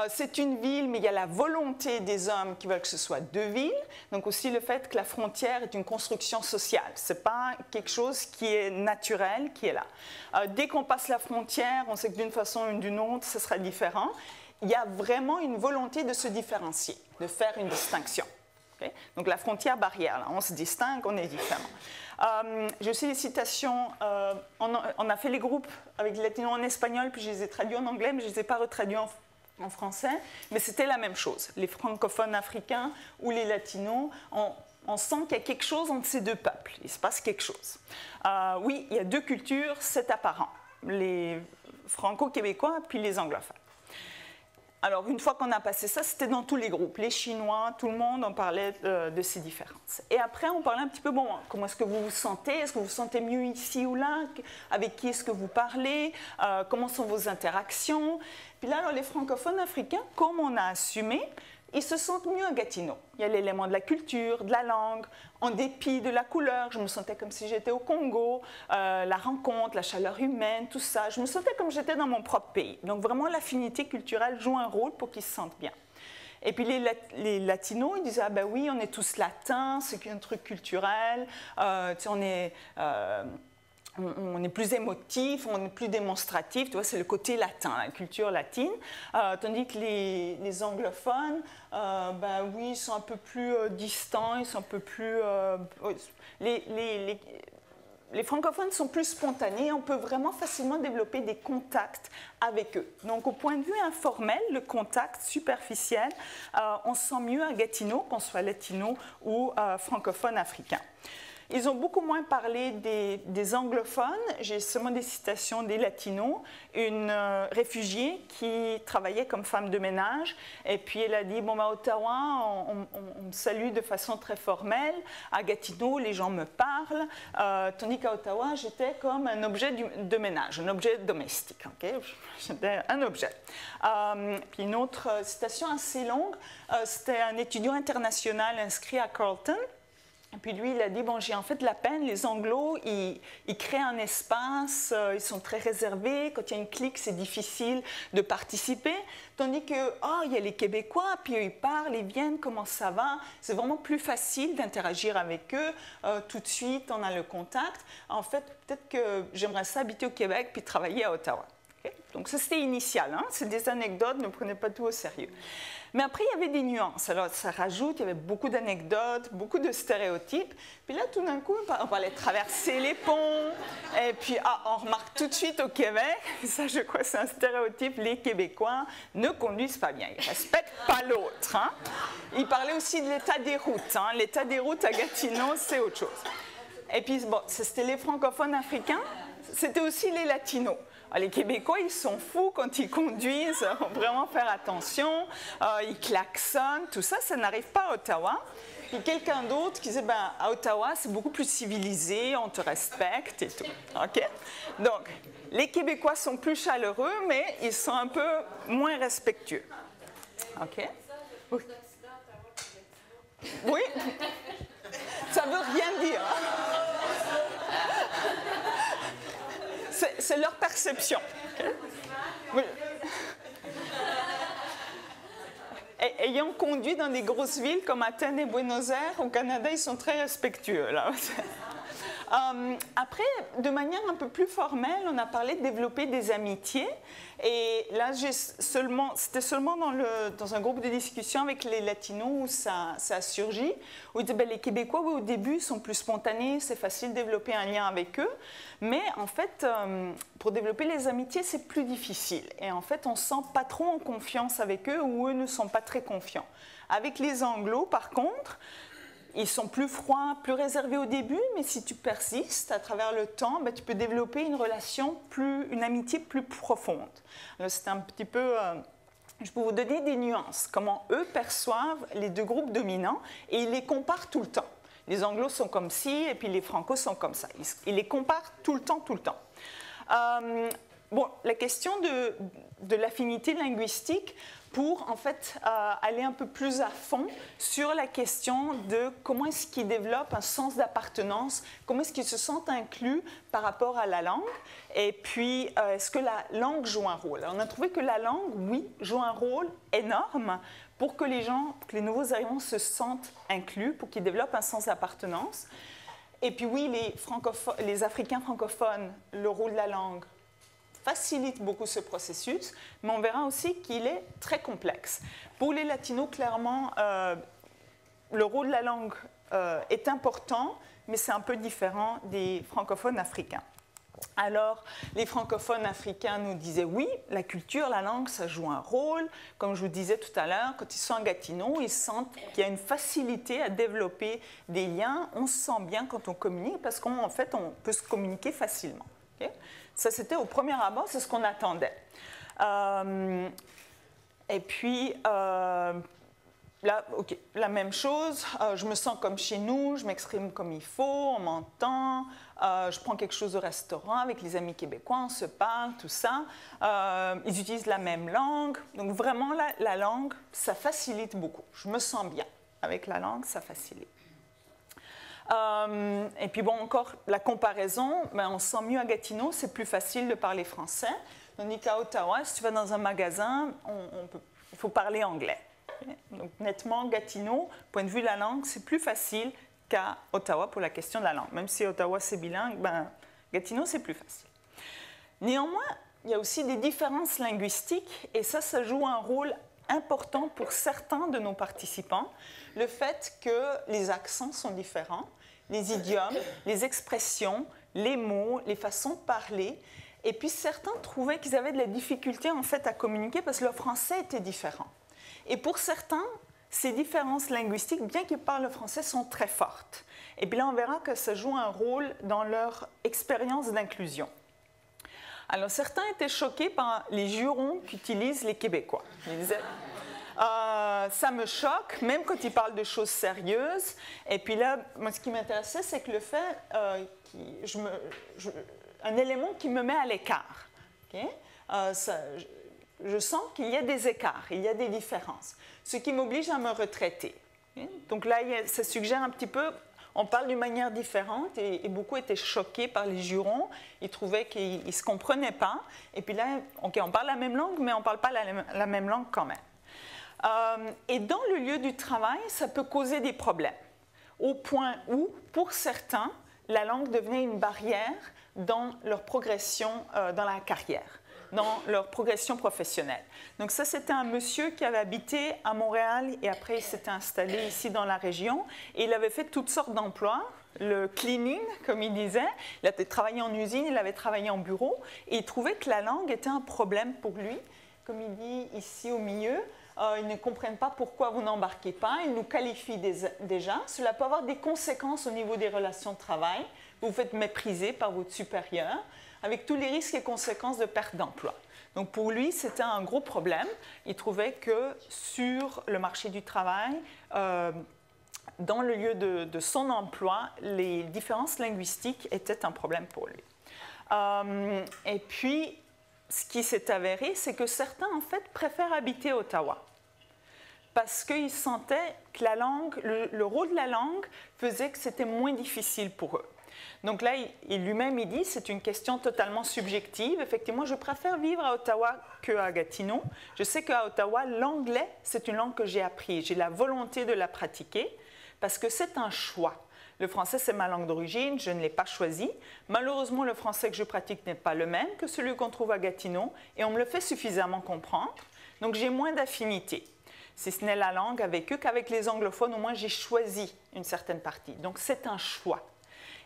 C'est une ville, mais il y a la volonté des hommes qui veulent que ce soit deux villes. Donc aussi le fait que la frontière est une construction sociale. Ce n'est pas quelque chose qui est naturel, qui est là. Dès qu'on passe la frontière, on sait que d'une façon ou d'une autre, ce sera différent. Il y a vraiment une volonté de se différencier, de faire une distinction. Okay? Donc la frontière barrière, là, on se distingue, on est différent. J'ai aussi des citations, on a fait les groupes avec les latinos en espagnol, puis je les ai traduits en anglais, mais je ne les ai pas retraduits en français, mais c'était la même chose. Les francophones africains ou les latinos, on sent qu'il y a quelque chose entre ces deux peuples, il se passe quelque chose. Oui, il y a deux cultures, c'est apparent, les franco-québécois puis les anglophones. Alors, une fois qu'on a passé ça, c'était dans tous les groupes. Les Chinois, tout le monde en parlait de ces différences. Et après, on parlait un petit peu, bon, comment est-ce que vous vous sentez? Est-ce que vous vous sentez mieux ici ou là? Avec qui est-ce que vous parlez? Comment sont vos interactions? Puis là, alors, les francophones africains, comme on a assumé, ils se sentent mieux à Gatineau. Il y a l'élément de la culture, de la langue, en dépit de la couleur. Je me sentais comme si j'étais au Congo, la rencontre, la chaleur humaine, tout ça. Je me sentais comme j'étais dans mon propre pays. Donc vraiment, l'affinité culturelle joue un rôle pour qu'ils se sentent bien. Et puis les latinos, ils disaient, ah ben oui, on est tous latins, c'est un truc culturel, on est plus émotif, on est plus démonstratif, tu vois, c'est le côté latin, la culture latine. Tandis que les anglophones, ben oui, ils sont un peu plus distants, ils sont un peu plus... les francophones sont plus spontanés, on peut vraiment facilement développer des contacts avec eux. Donc au point de vue informel, le contact superficiel, on se sent mieux à Gatineau, qu'on soit latino ou francophone africain. Ils ont beaucoup moins parlé des anglophones. J'ai seulement des citations des latinos. Une réfugiée qui travaillait comme femme de ménage. Et puis elle a dit, bon, à Ottawa, on me salue de façon très formelle. À Gatineau, les gens me parlent. Tandis qu'à Ottawa, j'étais comme un objet de ménage, un objet domestique. Okay? J'étais un objet. Puis une autre citation assez longue, c'était un étudiant international inscrit à Carleton. Et puis lui, il a dit, bon, j'ai en fait de la peine, les Anglos, ils créent un espace, ils sont très réservés, quand il y a une clique, c'est difficile de participer, tandis que, oh, il y a les Québécois, puis ils parlent, ils viennent, comment ça va, c'est vraiment plus facile d'interagir avec eux, tout de suite, on a le contact. En fait, peut-être que j'aimerais ça habiter au Québec, puis travailler à Ottawa. Okay? Donc ça, c'était initial, hein? C'est des anecdotes, ne prenez pas tout au sérieux. Mais après, il y avait des nuances. Alors, ça rajoute, il y avait beaucoup d'anecdotes, beaucoup de stéréotypes. Puis là, tout d'un coup, on parlait de traverser les ponts. Et puis, on remarque tout de suite au Québec, ça, je crois que c'est un stéréotype, les Québécois ne conduisent pas bien. Ils ne respectent pas l'autre. Hein. Il parlait aussi de l'état des routes. Hein. L'état des routes à Gatineau, c'est autre chose. Et puis, bon, c'était les francophones africains. C'était aussi les latinos. Les Québécois, ils sont fous quand ils conduisent, il faut vraiment faire attention, ils klaxonnent, tout ça, ça n'arrive pas à Ottawa. Puis quelqu'un d'autre qui disait, ben, à Ottawa, c'est beaucoup plus civilisé, on te respecte et tout. Okay? Donc, les Québécois sont plus chaleureux, mais ils sont un peu moins respectueux. OK? Oui. Oui. Ça ne veut rien dire. C'est leur perception. Oui. Ayant conduit dans des grosses villes comme Athènes et Buenos Aires, au Canada, ils sont très respectueux. Là. Après, de manière un peu plus formelle, on a parlé de développer des amitiés. Et là, c'était seulement dans un groupe de discussion avec les Latinos où ça a surgi. Où ils disaient, ben, les Québécois, oui, au début, sont plus spontanés, c'est facile de développer un lien avec eux. Mais en fait, pour développer les amitiés, c'est plus difficile. Et en fait, on ne se sent pas trop en confiance avec eux ou eux ne sont pas très confiants. Avec les Anglos, par contre, ils sont plus froids, plus réservés au début, mais si tu persistes à travers le temps, ben, tu peux développer une relation, une amitié plus profonde. C'est un petit peu... je peux vous donner des nuances, comment eux perçoivent les deux groupes dominants, et ils les comparent tout le temps. Les Anglos sont comme ci, et puis les Francos sont comme ça. Ils les comparent tout le temps, tout le temps. Bon, la question de l'affinité linguistique, pour en fait aller un peu plus à fond sur la question de comment est-ce qu'ils développent un sens d'appartenance, comment est-ce qu'ils se sentent inclus par rapport à la langue, et puis est-ce que la langue joue un rôle. Alors, on a trouvé que la langue, oui, joue un rôle énorme pour que les nouveaux arrivants se sentent inclus, pour qu'ils développent un sens d'appartenance. Et puis oui, les Africains francophones, le rôle de la langue facilite beaucoup ce processus, mais on verra aussi qu'il est très complexe. Pour les Latinos, clairement, le rôle de la langue est important, mais c'est un peu différent des francophones africains. Alors, les francophones africains nous disaient oui, la culture, la langue, ça joue un rôle. Comme je vous disais tout à l'heure, quand ils sont à Gatineau, ils sentent qu'il y a une facilité à développer des liens. On se sent bien quand on communique parce qu'en fait, on peut se communiquer facilement. Okay? Ça, c'était au premier abord, c'est ce qu'on attendait. Et puis, là, okay, la même chose, je me sens comme chez nous, je m'exprime comme il faut, on m'entend, je prends quelque chose au restaurant avec les amis québécois, on se parle, tout ça. Ils utilisent la même langue. Donc, vraiment, la langue, ça facilite beaucoup. Je me sens bien. Avec la langue, ça facilite. Et puis bon, encore la comparaison, ben, on se sent mieux à Gatineau, c'est plus facile de parler français. Tandis qu'à Ottawa, si tu vas dans un magasin, il faut parler anglais. Donc nettement, Gatineau, point de vue de la langue, c'est plus facile qu'à Ottawa pour la question de la langue. Même si Ottawa c'est bilingue, ben, Gatineau c'est plus facile. Néanmoins, il y a aussi des différences linguistiques et ça joue un rôle important pour certains de nos participants. Le fait que les accents sont différents, les idiomes, les expressions, les mots, les façons de parler. Et puis certains trouvaient qu'ils avaient de la difficulté en fait à communiquer parce que leur français était différent. Et pour certains, ces différences linguistiques, bien qu'ils parlent le français, sont très fortes. Et puis là, on verra que ça joue un rôle dans leur expérience d'inclusion. Alors certains étaient choqués par les jurons qu'utilisent les Québécois. Ils disaient... ça me choque, même quand ils parlent de choses sérieuses. Et puis là, moi, ce qui m'intéressait, c'est que le fait, un élément qui me met à l'écart. Okay? Je sens qu'il y a des écarts, il y a des différences, ce qui m'oblige à me retraiter. Okay? Donc là, ça suggère un petit peu, on parle d'une manière différente et beaucoup étaient choqués par les jurons. Ils trouvaient qu'ils ne se comprenaient pas. Et puis là, OK, on parle la même langue, mais on ne parle pas la même langue quand même. Et dans le lieu du travail, ça peut causer des problèmes, au point où, pour certains, la langue devenait une barrière dans leur progression dans la carrière, dans leur progression professionnelle. Donc ça, c'était un monsieur qui avait habité à Montréal et après il s'était installé ici dans la région et il avait fait toutes sortes d'emplois, le cleaning, comme il disait. Il avait travaillé en usine, il avait travaillé en bureau et il trouvait que la langue était un problème pour lui. Comme il dit ici au milieu, ils ne comprennent pas pourquoi vous n'embarquez pas, ils nous qualifient déjà. Cela peut avoir des conséquences au niveau des relations de travail. Vous vous faites mépriser par votre supérieur, avec tous les risques et conséquences de perte d'emploi. Donc pour lui, c'était un gros problème. Il trouvait que sur le marché du travail, dans le lieu de son emploi, les différences linguistiques étaient un problème pour lui. Et puis, ce qui s'est avéré, c'est que certains, en fait, préfèrent habiter à Ottawa parce qu'ils sentaient que la langue, le rôle de la langue faisait que c'était moins difficile pour eux. Donc là, lui-même, il dit, c'est une question totalement subjective. Effectivement, je préfère vivre à Ottawa qu'à Gatineau. Je sais qu'à Ottawa, l'anglais, c'est une langue que j'ai appris. J'ai la volonté de la pratiquer parce que c'est un choix. Le français, c'est ma langue d'origine, je ne l'ai pas choisi. Malheureusement, le français que je pratique n'est pas le même que celui qu'on trouve à Gatineau et on me le fait suffisamment comprendre. Donc, j'ai moins d'affinité. Si ce n'est la langue avec eux qu'avec les anglophones, au moins, j'ai choisi une certaine partie. Donc, c'est un choix.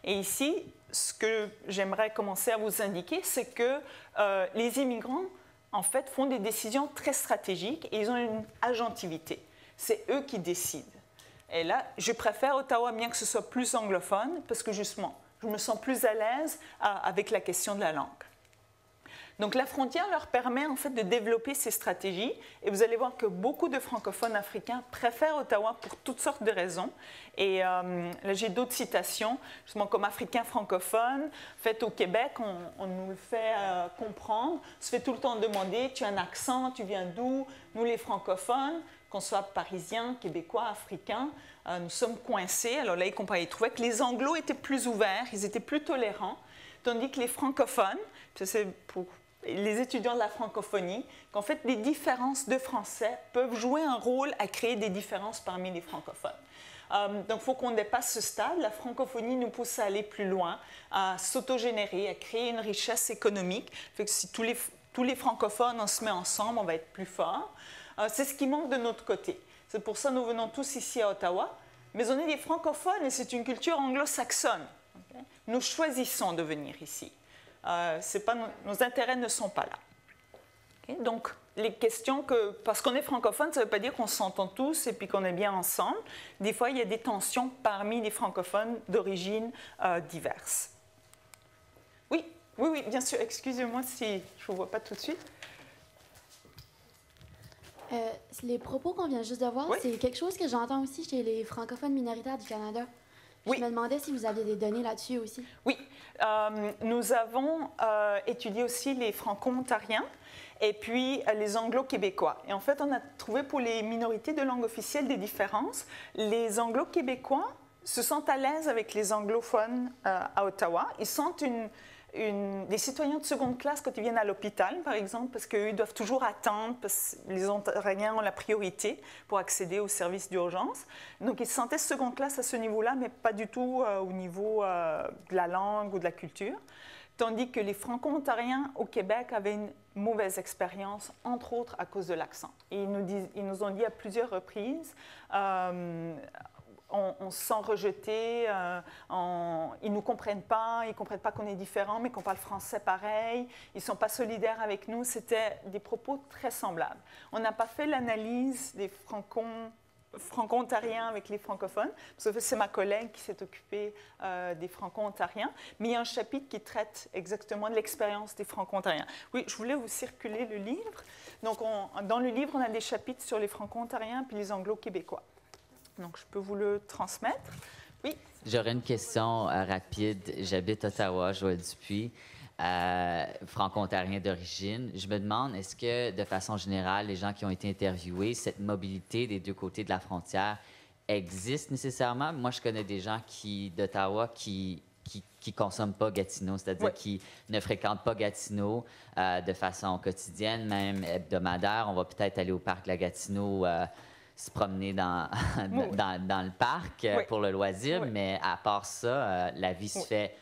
Et ici, ce que j'aimerais commencer à vous indiquer, c'est que les immigrants, en fait, font des décisions très stratégiques et ils ont une agentivité. C'est eux qui décident. Et là, je préfère Ottawa, bien que ce soit plus anglophone, parce que justement, je me sens plus à l'aise avec la question de la langue. Donc la frontière leur permet en fait de développer ces stratégies et vous allez voir que beaucoup de francophones africains préfèrent Ottawa pour toutes sortes de raisons. Et là j'ai d'autres citations, justement comme africains francophones, en fait au Québec on nous le fait comprendre, on se fait tout le temps demander tu as un accent, tu viens d'où? Nous les francophones, qu'on soit parisiens, québécois, africains, nous sommes coincés. Alors là ils trouvaient que les anglos étaient plus ouverts, ils étaient plus tolérants, tandis que les francophones, c'est pour les étudiants de la francophonie, qu'en fait, les différences de français peuvent jouer un rôle à créer des différences parmi les francophones. Donc, il faut qu'on dépasse ce stade. La francophonie nous pousse à aller plus loin, à s'autogénérer, à créer une richesse économique. Fait que si tous les francophones, on se met ensemble, on va être plus forts. C'est ce qui manque de notre côté. C'est pour ça que nous venons tous ici à Ottawa. Mais on est des francophones et c'est une culture anglo-saxonne. Okay? Nous choisissons de venir ici. Nos intérêts ne sont pas là. Okay? Donc, les questions parce qu'on est francophone, ça ne veut pas dire qu'on s'entend tous et puis qu'on est bien ensemble. Des fois, il y a des tensions parmi les francophones d'origine diverses. Oui, bien sûr. Excusez-moi si je ne vous vois pas tout de suite. Les propos qu'on vient juste de voir, c'est quelque chose que j'entends aussi chez les francophones minoritaires du Canada. Je me demandais si vous aviez des données là-dessus aussi. Oui, nous avons étudié aussi les franco-ontariens et puis les anglo-québécois. Et en fait, on a trouvé pour les minorités de langue officielle des différences. Les anglo-québécois se sentent à l'aise avec les anglophones à Ottawa. Ils sentent des citoyens de seconde classe quand ils viennent à l'hôpital, par exemple, parce qu'eux doivent toujours attendre, parce que les Ontariens ont la priorité pour accéder aux services d'urgence. Donc, ils se sentaient seconde classe à ce niveau-là, mais pas du tout au niveau de la langue ou de la culture. Tandis que les Franco-Ontariens au Québec avaient une mauvaise expérience, entre autres à cause de l'accent. Et ils nous ont dit à plusieurs reprises on se sent rejeté, ils ne nous comprennent pas, ils ne comprennent pas qu'on est différent, mais qu'on parle français pareil, ils ne sont pas solidaires avec nous. C'était des propos très semblables. On n'a pas fait l'analyse des franco-ontariens avec les francophones, parce que c'est ma collègue qui s'est occupée des franco-ontariens, mais il y a un chapitre qui traite exactement de l'expérience des franco-ontariens. Oui, je voulais vous circuler le livre. Donc, dans le livre, on a des chapitres sur les franco-ontariens puis les anglo-québécois. Donc, je peux vous le transmettre. Oui? J'aurais une question rapide. J'habite Ottawa, Joël Dupuis, franco-ontarien d'origine. Je me demande, est-ce que, de façon générale, les gens qui ont été interviewés, cette mobilité des deux côtés de la frontière existe nécessairement. Moi, je connais des gens d'Ottawa qui consomment pas Gatineau, c'est-à-dire qui ne fréquentent pas Gatineau de façon quotidienne, même hebdomadaire. On va peut-être aller au parc de la Gatineau se promener dans le parc pour le loisir, mais à part ça, la vie se fait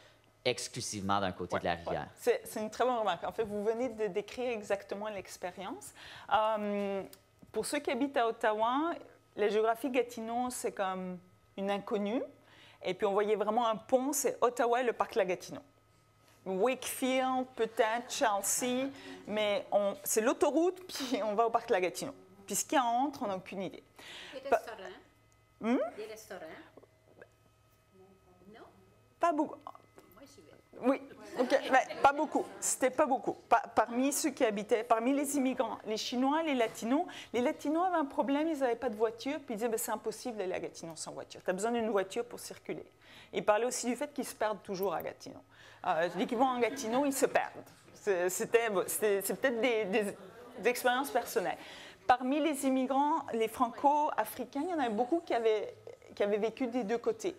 exclusivement d'un côté de la rivière. C'est une très bonne remarque. En fait, vous venez de décrire exactement l'expérience. Pour ceux qui habitent à Ottawa, la géographie Gatineau, c'est comme une inconnue. Et puis, on voyait vraiment un pont, c'est Ottawa et le parc La Gatineau. Wakefield, peut-être, Chelsea, mais c'est l'autoroute, puis on va au parc La Gatineau. Puis ce qu'il y a entre, on n'a aucune idée. Des restaurants? Des restaurants? Non? Pas beaucoup. Moi, j'y vais. Oui, OK. Mais pas beaucoup. C'était pas beaucoup. Parmi ceux qui habitaient, parmi les immigrants, les Chinois, les Latinos avaient un problème, ils n'avaient pas de voiture, puis ils disaient, c'est impossible d'aller à Gatineau sans voiture. Tu as besoin d'une voiture pour circuler. Ils parlaient aussi du fait qu'ils se perdent toujours à Gatineau. Dès qu'ils vont à Gatineau, ils se perdent. C'est peut-être des expériences personnelles. Parmi les immigrants, les franco-africains, il y en avait beaucoup qui avaient vécu des deux côtés.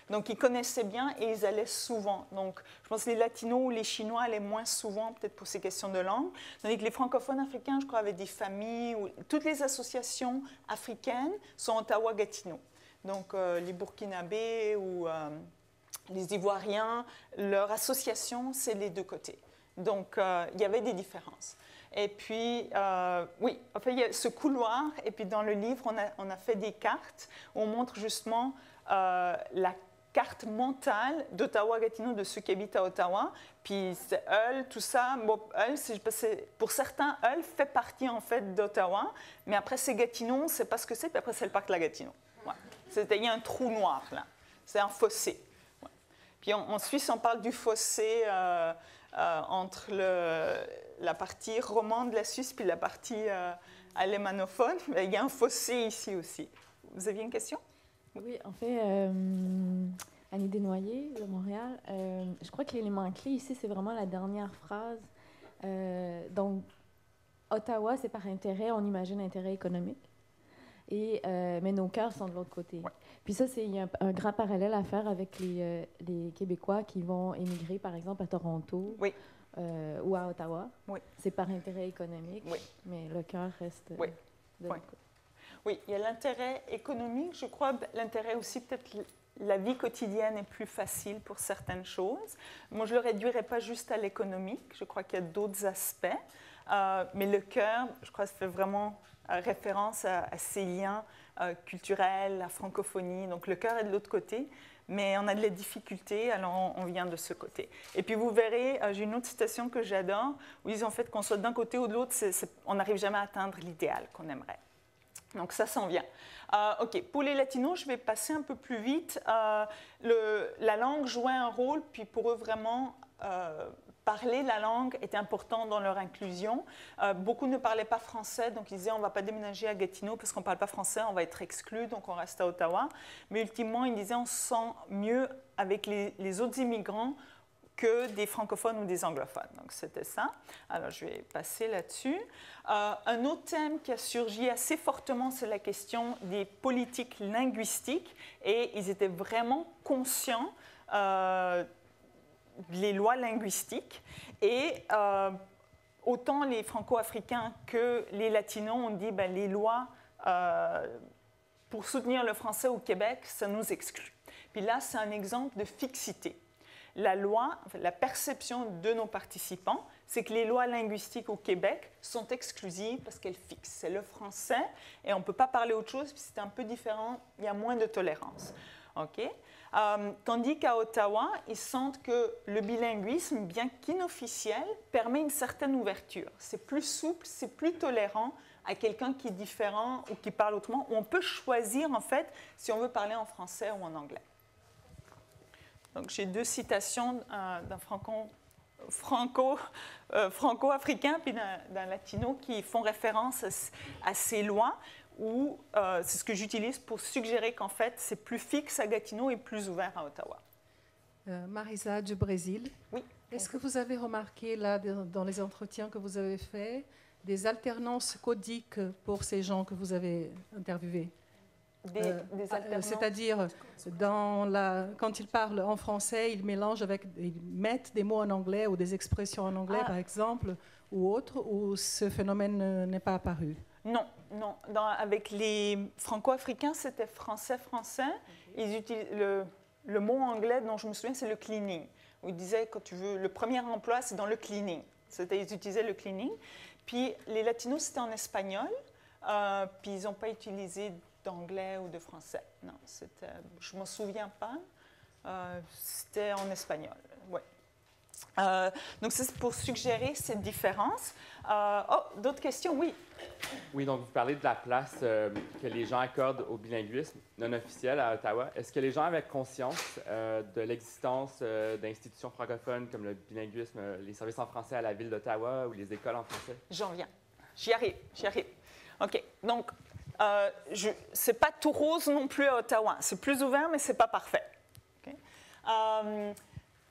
Donc, ils connaissaient bien et ils allaient souvent. Donc, je pense que les Latinos ou les Chinois allaient moins souvent, peut-être pour ces questions de langue. Tandis que les francophones africains, je crois, avaient des familles. Toutes les associations africaines sont Ottawa-Gatineau. Donc, les Burkinabés ou les Ivoiriens, leur association, c'est les deux côtés. Donc, il y avait des différences. Et puis, oui, enfin, il y a ce couloir. Et puis, dans le livre, on a fait des cartes où on montre justement la carte mentale d'Ottawa-Gatineau, de ceux qui habitent à Ottawa. Puis, c'est Hull, tout ça. Bon, Hull, pour certains, Hull fait partie, en fait, d'Ottawa. Mais après, c'est Gatineau, on ne sait pas ce que c'est. Puis après, c'est le parc de la Gatineau. Ouais. Il y a un trou noir, là. C'est un fossé. Ouais. Puis, en Suisse, on parle du fossé entre la partie romande de la Suisse puis la partie alémanophone. Il y a un fossé ici aussi. Vous aviez une question? Oui, en fait, Annie Desnoyers de Montréal, je crois que l'élément clé ici, c'est vraiment la dernière phrase. Donc, Ottawa, c'est par intérêt, on imagine intérêt économique, mais nos cœurs sont de l'autre côté. Ouais. Puis ça, il y a un grand parallèle à faire avec les Québécois qui vont émigrer, par exemple, à Toronto. Oui. Ou à Ottawa. Oui. C'est par intérêt économique, oui. mais le cœur reste de l'autre côté. Oui, il y a l'intérêt économique. Je crois l'intérêt aussi, peut-être la vie quotidienne est plus facile pour certaines choses. Moi, je ne le réduirais pas juste à l'économique. Je crois qu'il y a d'autres aspects. Mais le cœur, je crois, ça fait vraiment référence à ces liens culturels, la francophonie. Donc, le cœur est de l'autre côté. Mais on a de la difficulté, alors on vient de ce côté. Et puis vous verrez, j'ai une autre citation que j'adore, où ils disent en fait qu'on soit d'un côté ou de l'autre, on n'arrive jamais à atteindre l'idéal qu'on aimerait. Donc ça s'en vient. OK, pour les Latinos, je vais passer un peu plus vite. La langue jouait un rôle, puis pour eux vraiment, parler la langue était important dans leur inclusion. Beaucoup ne parlaient pas français, donc ils disaient on ne va pas déménager à Gatineau parce qu'on ne parle pas français, on va être exclus, donc on reste à Ottawa. Mais ultimement, ils disaient on se sent mieux avec les autres immigrants que des francophones ou des anglophones. Donc c'était ça. Alors je vais passer là-dessus. Un autre thème qui a surgi assez fortement, c'est la question des politiques linguistiques, et ils étaient vraiment conscients les lois linguistiques. Et autant les franco-africains que les latinos ont dit les lois pour soutenir le français au Québec, ça nous exclut. Puis là, c'est un exemple de fixité. La loi, la perception de nos participants, c'est que les lois linguistiques au Québec sont exclusives parce qu'elles fixent. C'est le français et on ne peut pas parler autre chose, puis c'est un peu différent, il y a moins de tolérance. Okay? Tandis qu'à Ottawa, ils sentent que le bilinguisme, bien qu'inofficiel, permet une certaine ouverture. C'est plus souple, c'est plus tolérant à quelqu'un qui est différent ou qui parle autrement, où on peut choisir, en fait, si on veut parler en français ou en anglais. Donc, j'ai deux citations d'un franco-africain puis d'un latino qui font référence à ces lois, où c'est ce que j'utilise pour suggérer qu'en fait, c'est plus fixe à Gatineau et plus ouvert à Ottawa. Marisa du Brésil. Oui. Est-ce que vous avez remarqué, là, dans les entretiens que vous avez faits, des alternances codiques pour ces gens que vous avez interviewés? C'est-à-dire, quand ils parlent en français, ils mettent des mots en anglais ou des expressions en anglais, par exemple, ou autre, ou ce phénomène n'est pas apparu? Non, non. Avec les franco-africains, c'était français-français. Ils utilisent le mot anglais dont je me souviens, c'est le cleaning. Où ils disaient, quand tu veux, le premier emploi, c'est dans le cleaning. Ils utilisaient le cleaning. Puis les latinos, c'était en espagnol. Puis ils n'ont pas utilisé d'anglais ou de français. Non, je ne m'en souviens pas. C'était en espagnol, oui. Donc, c'est pour suggérer cette différence. D'autres questions? Oui. Oui, donc vous parlez de la place que les gens accordent au bilinguisme non officiel à Ottawa. Est-ce que les gens avaient conscience de l'existence d'institutions francophones comme le bilinguisme, les services en français à la ville d'Ottawa ou les écoles en français? J'en viens. J'y arrive. OK. Donc, c'est pas tout rose non plus à Ottawa. C'est plus ouvert, mais c'est pas parfait. Okay?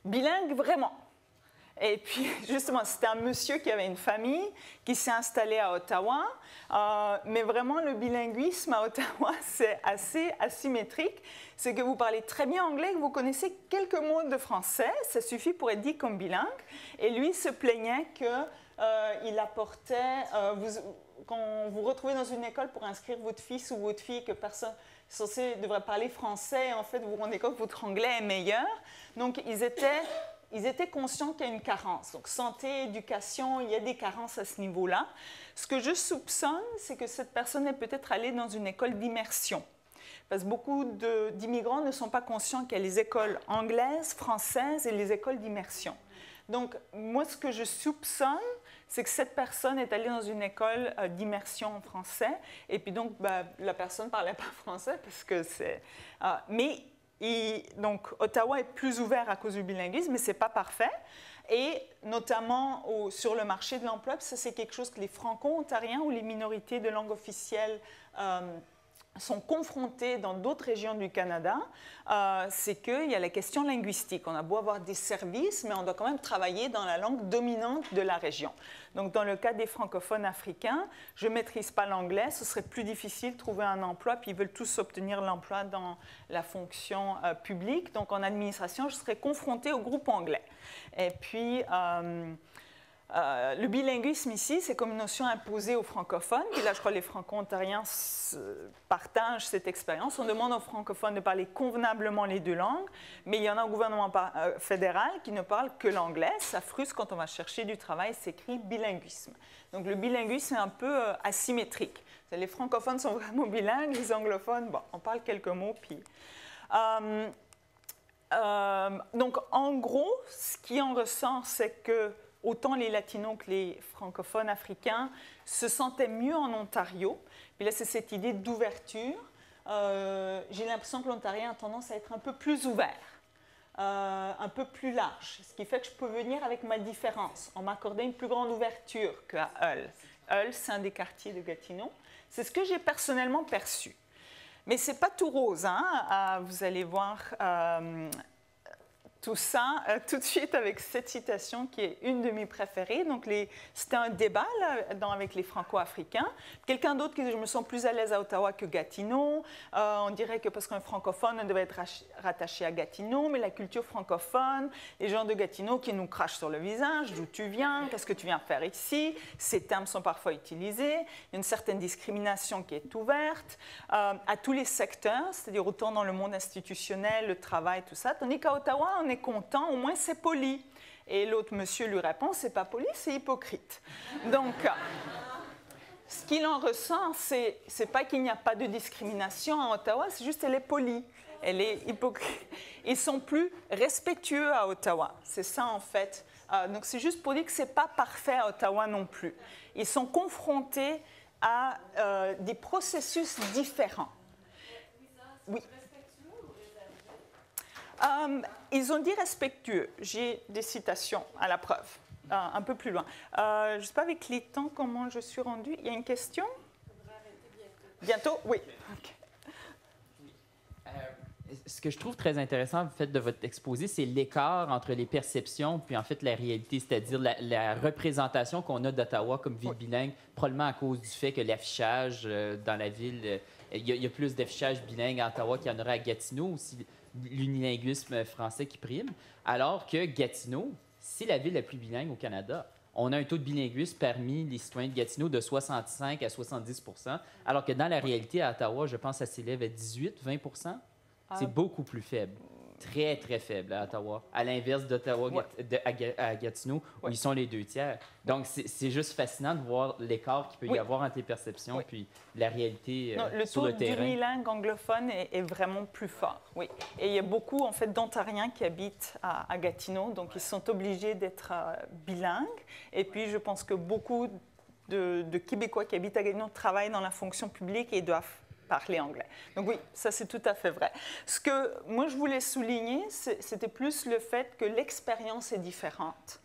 Bilingue, vraiment. Et puis, justement, c'était un monsieur qui avait une famille qui s'est installé à Ottawa. Mais vraiment, le bilinguisme à Ottawa, c'est assez asymétrique. C'est que vous parlez très bien anglais, que vous connaissez quelques mots de français. Ça suffit pour être dit comme bilingue. Et lui se plaignait qu'il apportait... quand vous retrouvez dans une école pour inscrire votre fils ou votre fille, que personne censé devrait parler français, en fait, vous vous rendez compte que votre anglais est meilleur. Donc, ils étaient conscients qu'il y a une carence. Donc, santé, éducation, il y a des carences à ce niveau-là. Ce que je soupçonne, c'est que cette personne est peut-être allée dans une école d'immersion. Parce que beaucoup d'immigrants ne sont pas conscients qu'il y a les écoles anglaises, françaises et les écoles d'immersion. Donc, moi, ce que je soupçonne, c'est que cette personne est allée dans une école d'immersion en français. Et puis donc, la personne ne parlait pas français parce que c'est... donc, Ottawa est plus ouvert à cause du bilinguisme, mais ce n'est pas parfait. Et notamment sur le marché de l'emploi, ça c'est quelque chose que les franco-ontariens ou les minorités de langue officielle sont confrontés dans d'autres régions du Canada, c'est qu'il y a la question linguistique. On a beau avoir des services, mais on doit quand même travailler dans la langue dominante de la région. Donc, dans le cas des francophones africains, je ne maîtrise pas l'anglais, ce serait plus difficile de trouver un emploi, puis ils veulent tous obtenir l'emploi dans la fonction publique. Donc, en administration, je serais confrontée au groupe anglais. Et puis... le bilinguisme ici, c'est comme une notion imposée aux francophones. Puis là, je crois que les franco-ontariens partagent cette expérience. On demande aux francophones de parler convenablement les deux langues, mais il y en a au gouvernement fédéral qui ne parle que l'anglais. Ça frustre quand on va chercher du travail, c'est écrit bilinguisme. Donc le bilinguisme est un peu asymétrique. Les francophones sont vraiment bilingues, les anglophones, bon, on parle quelques mots, puis... donc en gros, ce qui en ressort, c'est que autant les latinos que les francophones africains se sentaient mieux en Ontario. Puis là, c'est cette idée d'ouverture. J'ai l'impression que l'Ontarien a tendance à être un peu plus ouvert, un peu plus large, ce qui fait que je peux venir avec ma différence. On m'accordait une plus grande ouverture qu'à Hull. Hull, c'est un des quartiers de Gatineau. C'est ce que j'ai personnellement perçu. Mais ce n'est pas tout rose, hein? Vous allez voir... tout ça, tout de suite avec cette citation qui est une de mes préférées. Donc, c'était un débat là, avec les Franco-Africains. Quelqu'un d'autre qui dit « Je me sens plus à l'aise à Ottawa que Gatineau. On dirait que parce qu'un francophone, on devait être rattaché à Gatineau, mais la culture francophone, les gens de Gatineau qui nous crachent sur le visage, d'où tu viens, qu'est-ce que tu viens faire ici ?» Ces termes sont parfois utilisés. Il y a une certaine discrimination qui est ouverte à tous les secteurs, c'est-à-dire autant dans le monde institutionnel, le travail, tout ça. Tandis qu'à Ottawa, on est content, au moins c'est poli. Et l'autre monsieur lui répond, c'est pas poli, c'est hypocrite. Donc, ce qu'il en ressent, c'est pas qu'il n'y a pas de discrimination à Ottawa, c'est juste qu'elle est polie, elle est hypocrite. Ils sont plus respectueux à Ottawa, c'est ça en fait. Donc c'est juste pour dire que c'est pas parfait à Ottawa non plus. Ils sont confrontés à des processus différents. Oui. Ils ont dit respectueux. J'ai des citations à la preuve, un peu plus loin. Je ne sais pas avec les temps comment je suis rendue. Il y a une question? Bientôt, oui. Okay. Ce que je trouve très intéressant, en fait, de votre exposé, c'est l'écart entre les perceptions puis en fait la réalité, c'est-à-dire la représentation qu'on a d'Ottawa comme ville bilingue, probablement à cause du fait que l'affichage dans la ville, il y a plus d'affichage bilingue à Ottawa qu'il y en aurait à Gatineau, aussi l'unilinguisme français qui prime, alors que Gatineau, c'est la ville la plus bilingue au Canada. On a un taux de bilinguisme parmi les citoyens de Gatineau de 65 à 70 %, alors que dans la réalité, à Ottawa, je pense que ça s'élève à 18-20 %. C'est beaucoup plus faible. Très, très faible à Ottawa. À l'inverse d'Ottawa à Gatineau, où ils sont les 2/3. Donc, c'est juste fascinant de voir l'écart qu'il peut y avoir entre les perceptions puis la réalité sur le terrain. Le taux d'unilingue anglophone est vraiment plus fort, oui. Et il y a beaucoup, en fait, d'Ontariens qui habitent à Gatineau, donc ils sont obligés d'être bilingues. Et puis, je pense que beaucoup de Québécois qui habitent à Gatineau travaillent dans la fonction publique et doivent parler anglais. Donc oui, ça c'est tout à fait vrai. Ce que moi je voulais souligner, c'était plus le fait que l'expérience est différente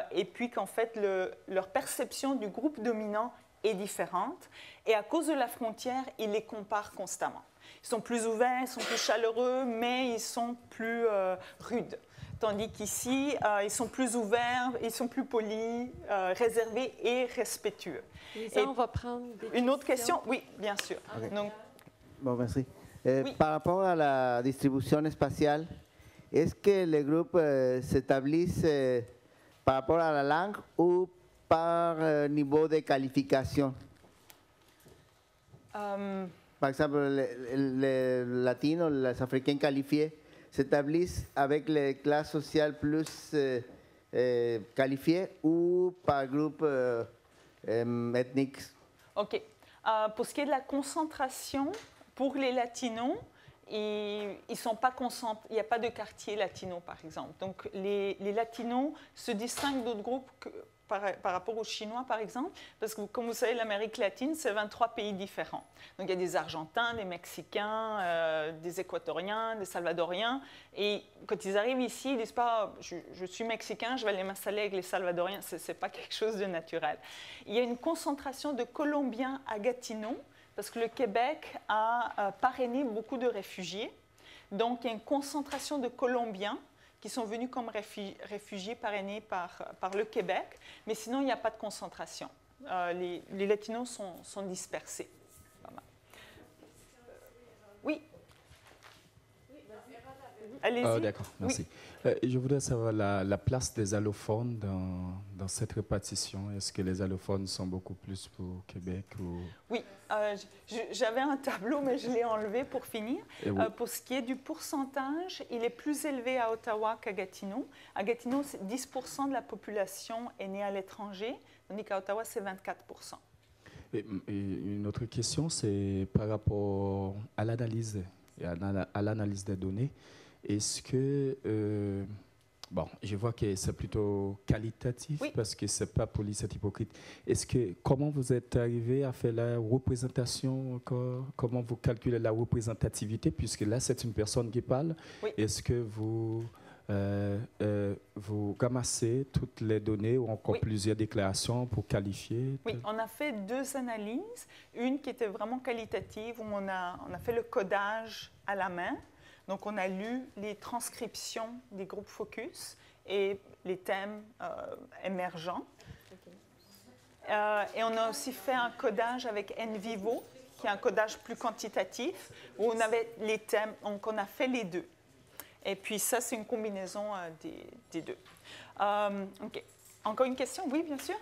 et puis qu'en fait leur perception du groupe dominant est différente et à cause de la frontière, ils les comparent constamment. Ils sont plus ouverts, ils sont plus chaleureux, mais ils sont plus rudes. Tandis qu'ici, ils sont plus ouverts, ils sont plus polis, réservés et respectueux. Et on va prendre une autre question? Oui, bien sûr. Okay. Donc, bon, merci. Oui. Par rapport à la distribution spatiale, est-ce que les groupes s'établissent par rapport à la langue ou par niveau de qualification? Par exemple, les latinos, les africains qualifiés, s'établissent avec les classes sociales plus qualifiées ou par groupe ethnique? OK. Pour ce qui est de la concentration, pour les latinos, ils sont pas concentrés. Il n'y a pas de quartier latino, par exemple. Donc, les latinos se distinguent d'autres groupes par rapport aux Chinois, par exemple, parce que, comme vous savez, l'Amérique latine, c'est 23 pays différents. Donc, il y a des Argentins, des Mexicains, des Équatoriens, des Salvadoriens. Et quand ils arrivent ici, ils ne disent pas « je suis Mexicain, je vais aller m'installer avec les Salvadoriens ». Ce n'est pas quelque chose de naturel. Il y a une concentration de Colombiens à Gatineau, parce que le Québec a parrainé beaucoup de réfugiés. Donc, il y a une concentration de Colombiens qui sont venus comme réfugiés parrainés par le Québec, mais sinon, il n'y a pas de concentration. Les Latinos sont dispersés. Oui. Allez-y. D'accord, merci. Oui. Je voudrais savoir la place des allophones dans cette répartition. Est-ce que les allophones sont beaucoup plus pour Québec ou... Oui, j'avais un tableau, mais je l'ai enlevé pour finir. Oui. Pour ce qui est du pourcentage, il est plus élevé à Ottawa qu'à Gatineau. À Gatineau, 10% de la population est née à l'étranger, tandis qu'à Ottawa, c'est 24%. Et une autre question, c'est par rapport à l'analyse des données. Est-ce que, bon, je vois que c'est plutôt qualitatif, oui, parce que c'est pas poli, c'est hypocrite. Est-ce que, comment vous êtes arrivé à faire la représentation encore? Comment vous calculez la représentativité, puisque là c'est une personne qui parle? Oui. Est-ce que vous ramassez toutes les données ou encore, oui, plusieurs déclarations pour qualifier? Oui, on a fait 2 analyses. Une qui était vraiment qualitative, où on a fait le codage à la main. Donc, on a lu les transcriptions des groupes focus et les thèmes émergents. Okay. Et on a aussi fait un codage avec NVivo, qui est un codage plus quantitatif, où on avait les thèmes. Donc, on a fait les 2. Et puis, ça, c'est une combinaison des 2. OK. Encore une question? Oui, bien sûr.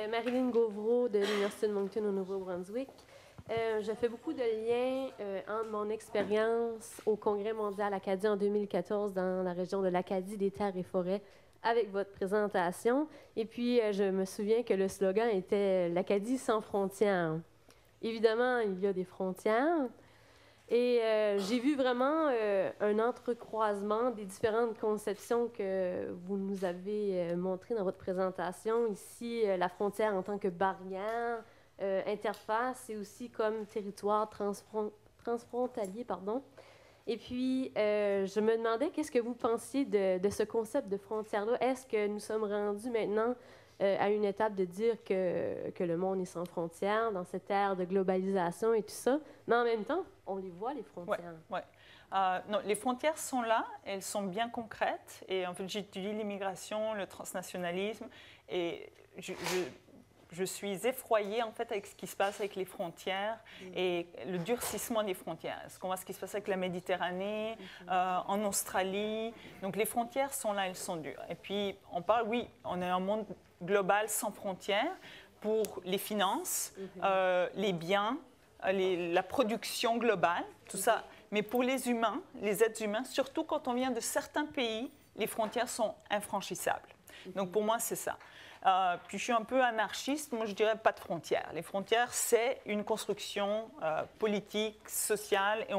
Marilyn Gauvreau de l'Université de Moncton au Nouveau-Brunswick. Je fais beaucoup de liens entre mon expérience au Congrès mondial Acadie en 2014 dans la région de l'Acadie des terres et forêts avec votre présentation. Et puis, je me souviens que le slogan était « l'Acadie sans frontières ». Évidemment, il y a des frontières. Et j'ai vu vraiment un entrecroisement des différentes conceptions que vous nous avez montrées dans votre présentation. Ici, la frontière en tant que barrière, interface et aussi comme territoire transfrontalier, pardon. Et puis, je me demandais qu'est-ce que vous pensiez de ce concept de frontière-là. Est-ce que nous sommes rendus maintenant à une étape de dire que le monde est sans frontières dans cette ère de globalisation et tout ça, mais en même temps, on les voit, les frontières. Oui. Non, les frontières sont là, elles sont bien concrètes. Et en fait, j'étudie l'immigration, le transnationalisme, et je suis effroyée en fait avec ce qui se passe avec les frontières et le durcissement des frontières. Est-ce qu'on voit ce qui se passe avec la Méditerranée, en Australie? Donc les frontières sont là, elles sont dures. Et puis on parle, oui, on est un monde global sans frontières pour les finances, les biens, la production globale, tout ça. Mais pour les humains, les êtres humains, surtout quand on vient de certains pays, les frontières sont infranchissables. Donc pour moi, c'est ça. Puis je suis un peu anarchiste, moi je dirais pas de frontières. Les frontières, c'est une construction politique, sociale, et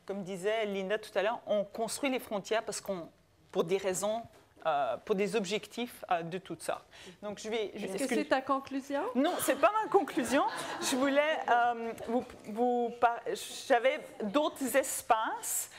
comme disait Linda tout à l'heure, on construit les frontières pour des raisons, pour des objectifs de toutes sortes. Donc Est-ce que c'est ta conclusion? Non, c'est pas ma conclusion. Je voulais j'avais d'autres espaces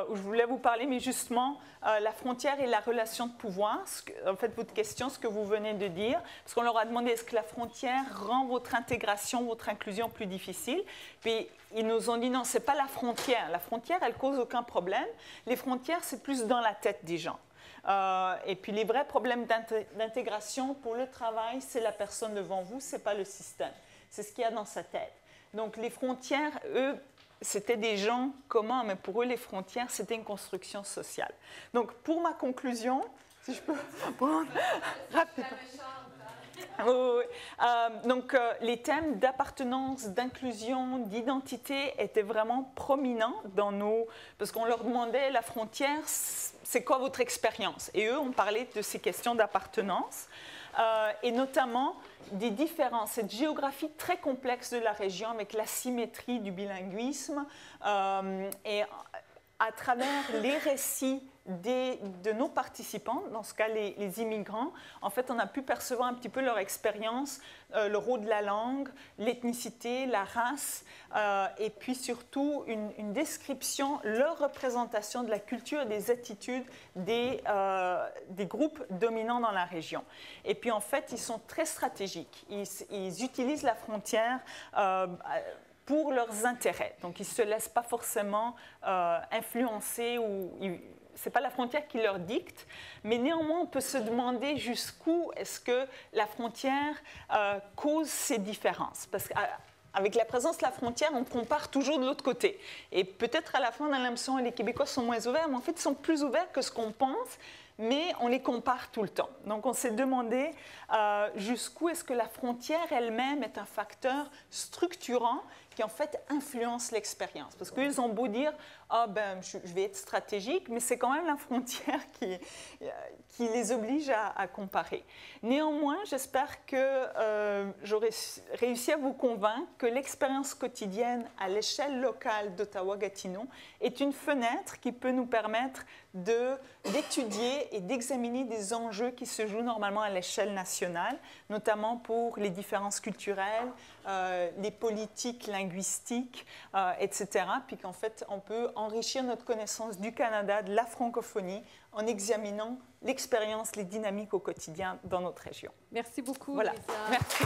où je voulais vous parler, mais justement, la frontière et la relation de pouvoir, en fait, votre question, ce que vous venez de dire, parce qu'on leur a demandé est-ce que la frontière rend votre intégration, votre inclusion plus difficile? Puis ils nous ont dit non, c'est pas la frontière. La frontière, elle cause aucun problème. Les frontières, c'est plus dans la tête des gens. Et puis les vrais problèmes d'intégration pour le travail, c'est la personne devant vous, c'est pas le système. C'est ce qu'il y a dans sa tête. Donc les frontières, eux, c'était des gens communs, mais pour eux, les frontières, c'était une construction sociale. Donc pour ma conclusion, si je peux prendre rapidement. Donc, les thèmes d'appartenance, d'inclusion, d'identité étaient vraiment prominents dans nos... Parce qu'on leur demandait, la frontière, c'est quoi votre expérience? Et eux, on parlait de ces questions d'appartenance, et notamment des différences, cette géographie très complexe de la région avec l'asymétrie du bilinguisme, et à travers les récits de nos participants, dans ce cas les immigrants, en fait, on a pu percevoir un petit peu leur expérience, le rôle de la langue, l'ethnicité, la race, et puis surtout une description, leur représentation de la culture et des attitudes des groupes dominants dans la région. Et puis en fait, ils sont très stratégiques. Ils utilisent la frontière pour leurs intérêts. Donc, ils ne se laissent pas forcément influencer ou... Ce n'est pas la frontière qui leur dicte, mais néanmoins, on peut se demander jusqu'où est-ce que la frontière cause ces différences. Parce qu'avec la présence de la frontière, on compare toujours de l'autre côté. Et peut-être à la fin, on a l'impression que les Québécois sont moins ouverts, mais en fait, ils sont plus ouverts que ce qu'on pense, mais on les compare tout le temps. Donc, on s'est demandé jusqu'où est-ce que la frontière elle-même est un facteur structurant qui en fait influence l'expérience. Parce qu'ils ont beau dire « Ah ben, je vais être stratégique », mais c'est quand même la frontière qui les oblige à comparer. Néanmoins, j'espère que j'aurai réussi à vous convaincre que l'expérience quotidienne à l'échelle locale d'Ottawa-Gatineau est une fenêtre qui peut nous permettre d'étudier et d'examiner des enjeux qui se jouent normalement à l'échelle nationale, notamment pour les différences culturelles, les politiques linguistiques, etc. Puis qu'en fait, on peut enrichir notre connaissance du Canada, de la francophonie, en examinant l'expérience, les dynamiques au quotidien dans notre région. Merci beaucoup, voilà. Lisa. Merci.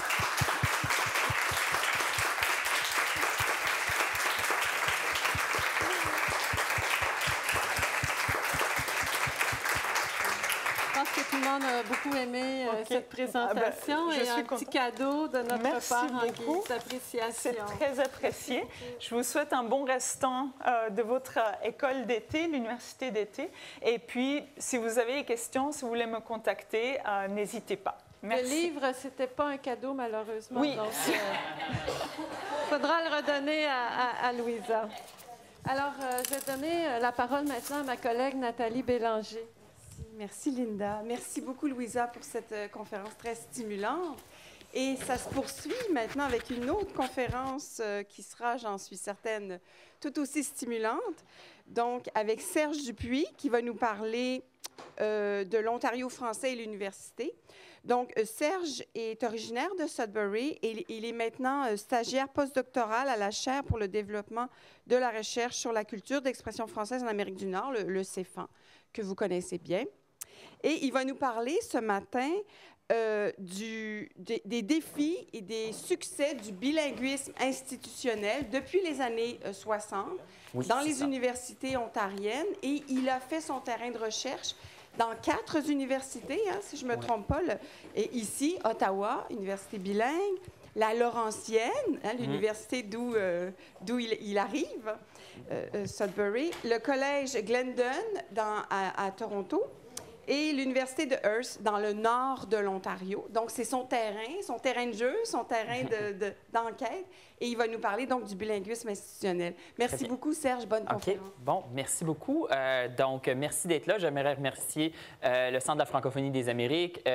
Je pense que tout le monde a beaucoup aimé cette présentation et un petit cadeau de notre part en guise d'appréciation. C'est très apprécié. Je vous souhaite un bon restant de votre école d'été, l'université d'été. Et puis, si vous avez des questions, si vous voulez me contacter, n'hésitez pas. Merci. Le livre, ce n'était pas un cadeau, malheureusement. Oui. Donc, il faudra le redonner à Louisa. Alors, je vais donner la parole maintenant à ma collègue Nathalie Bélanger. Merci Linda. Merci beaucoup Louisa pour cette conférence très stimulante. Et ça se poursuit maintenant avec une autre conférence qui sera, j'en suis certaine, tout aussi stimulante. Donc avec Serge Dupuis qui va nous parler de l'Ontario français et l'université. Donc Serge est originaire de Sudbury et il est maintenant stagiaire postdoctoral à la chaire pour le développement de la recherche sur la culture d'expression française en Amérique du Nord, le CEFAN, que vous connaissez bien. Et il va nous parler ce matin des défis et des succès du bilinguisme institutionnel depuis les années 60 dans les universités ontariennes. Et il a fait son terrain de recherche dans 4 universités, hein, si je ne me trompe pas. Et ici, Ottawa, université bilingue, la Laurentienne, hein, l'université d'où il arrive, Sudbury, le collège Glendon à Toronto, et l'université de Hearst dans le nord de l'Ontario. Donc, c'est son terrain de jeu, son terrain d'enquête. Et il va nous parler donc du bilinguisme institutionnel. Merci beaucoup, Serge. Bonne conférence. Bon, merci beaucoup. Donc, merci d'être là. J'aimerais remercier le Centre de la francophonie des Amériques,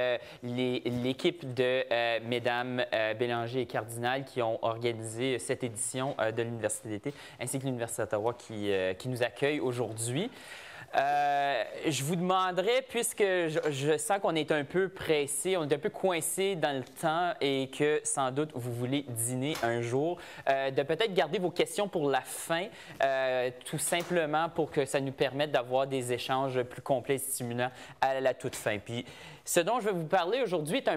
l'équipe de Mesdames Bélanger et Cardinal qui ont organisé cette édition de l'Université d'été, ainsi que l'Université d'Ottawa qui nous accueille aujourd'hui. Je vous demanderais, puisque je sens qu'on est un peu pressé, on est un peu coincé dans le temps et que sans doute vous voulez dîner un jour, de peut-être garder vos questions pour la fin, tout simplement pour que ça nous permette d'avoir des échanges plus complets et stimulants à la toute fin. Puis, ce dont je vais vous parler aujourd'hui est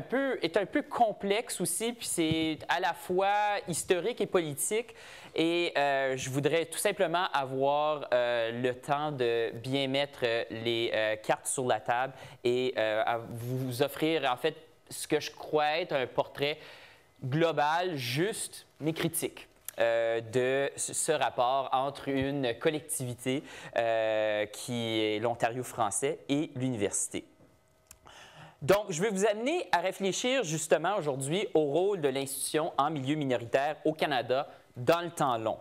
un peu complexe aussi, puis c'est à la fois historique et politique. Et je voudrais tout simplement avoir le temps de bien mettre les cartes sur la table et à vous offrir en fait ce que je crois être un portrait global, juste, mais critique. De ce rapport entre une collectivité qui est l'Ontario français et l'université. Donc, je vais vous amener à réfléchir justement aujourd'hui au rôle de l'institution en milieu minoritaire au Canada dans le temps long.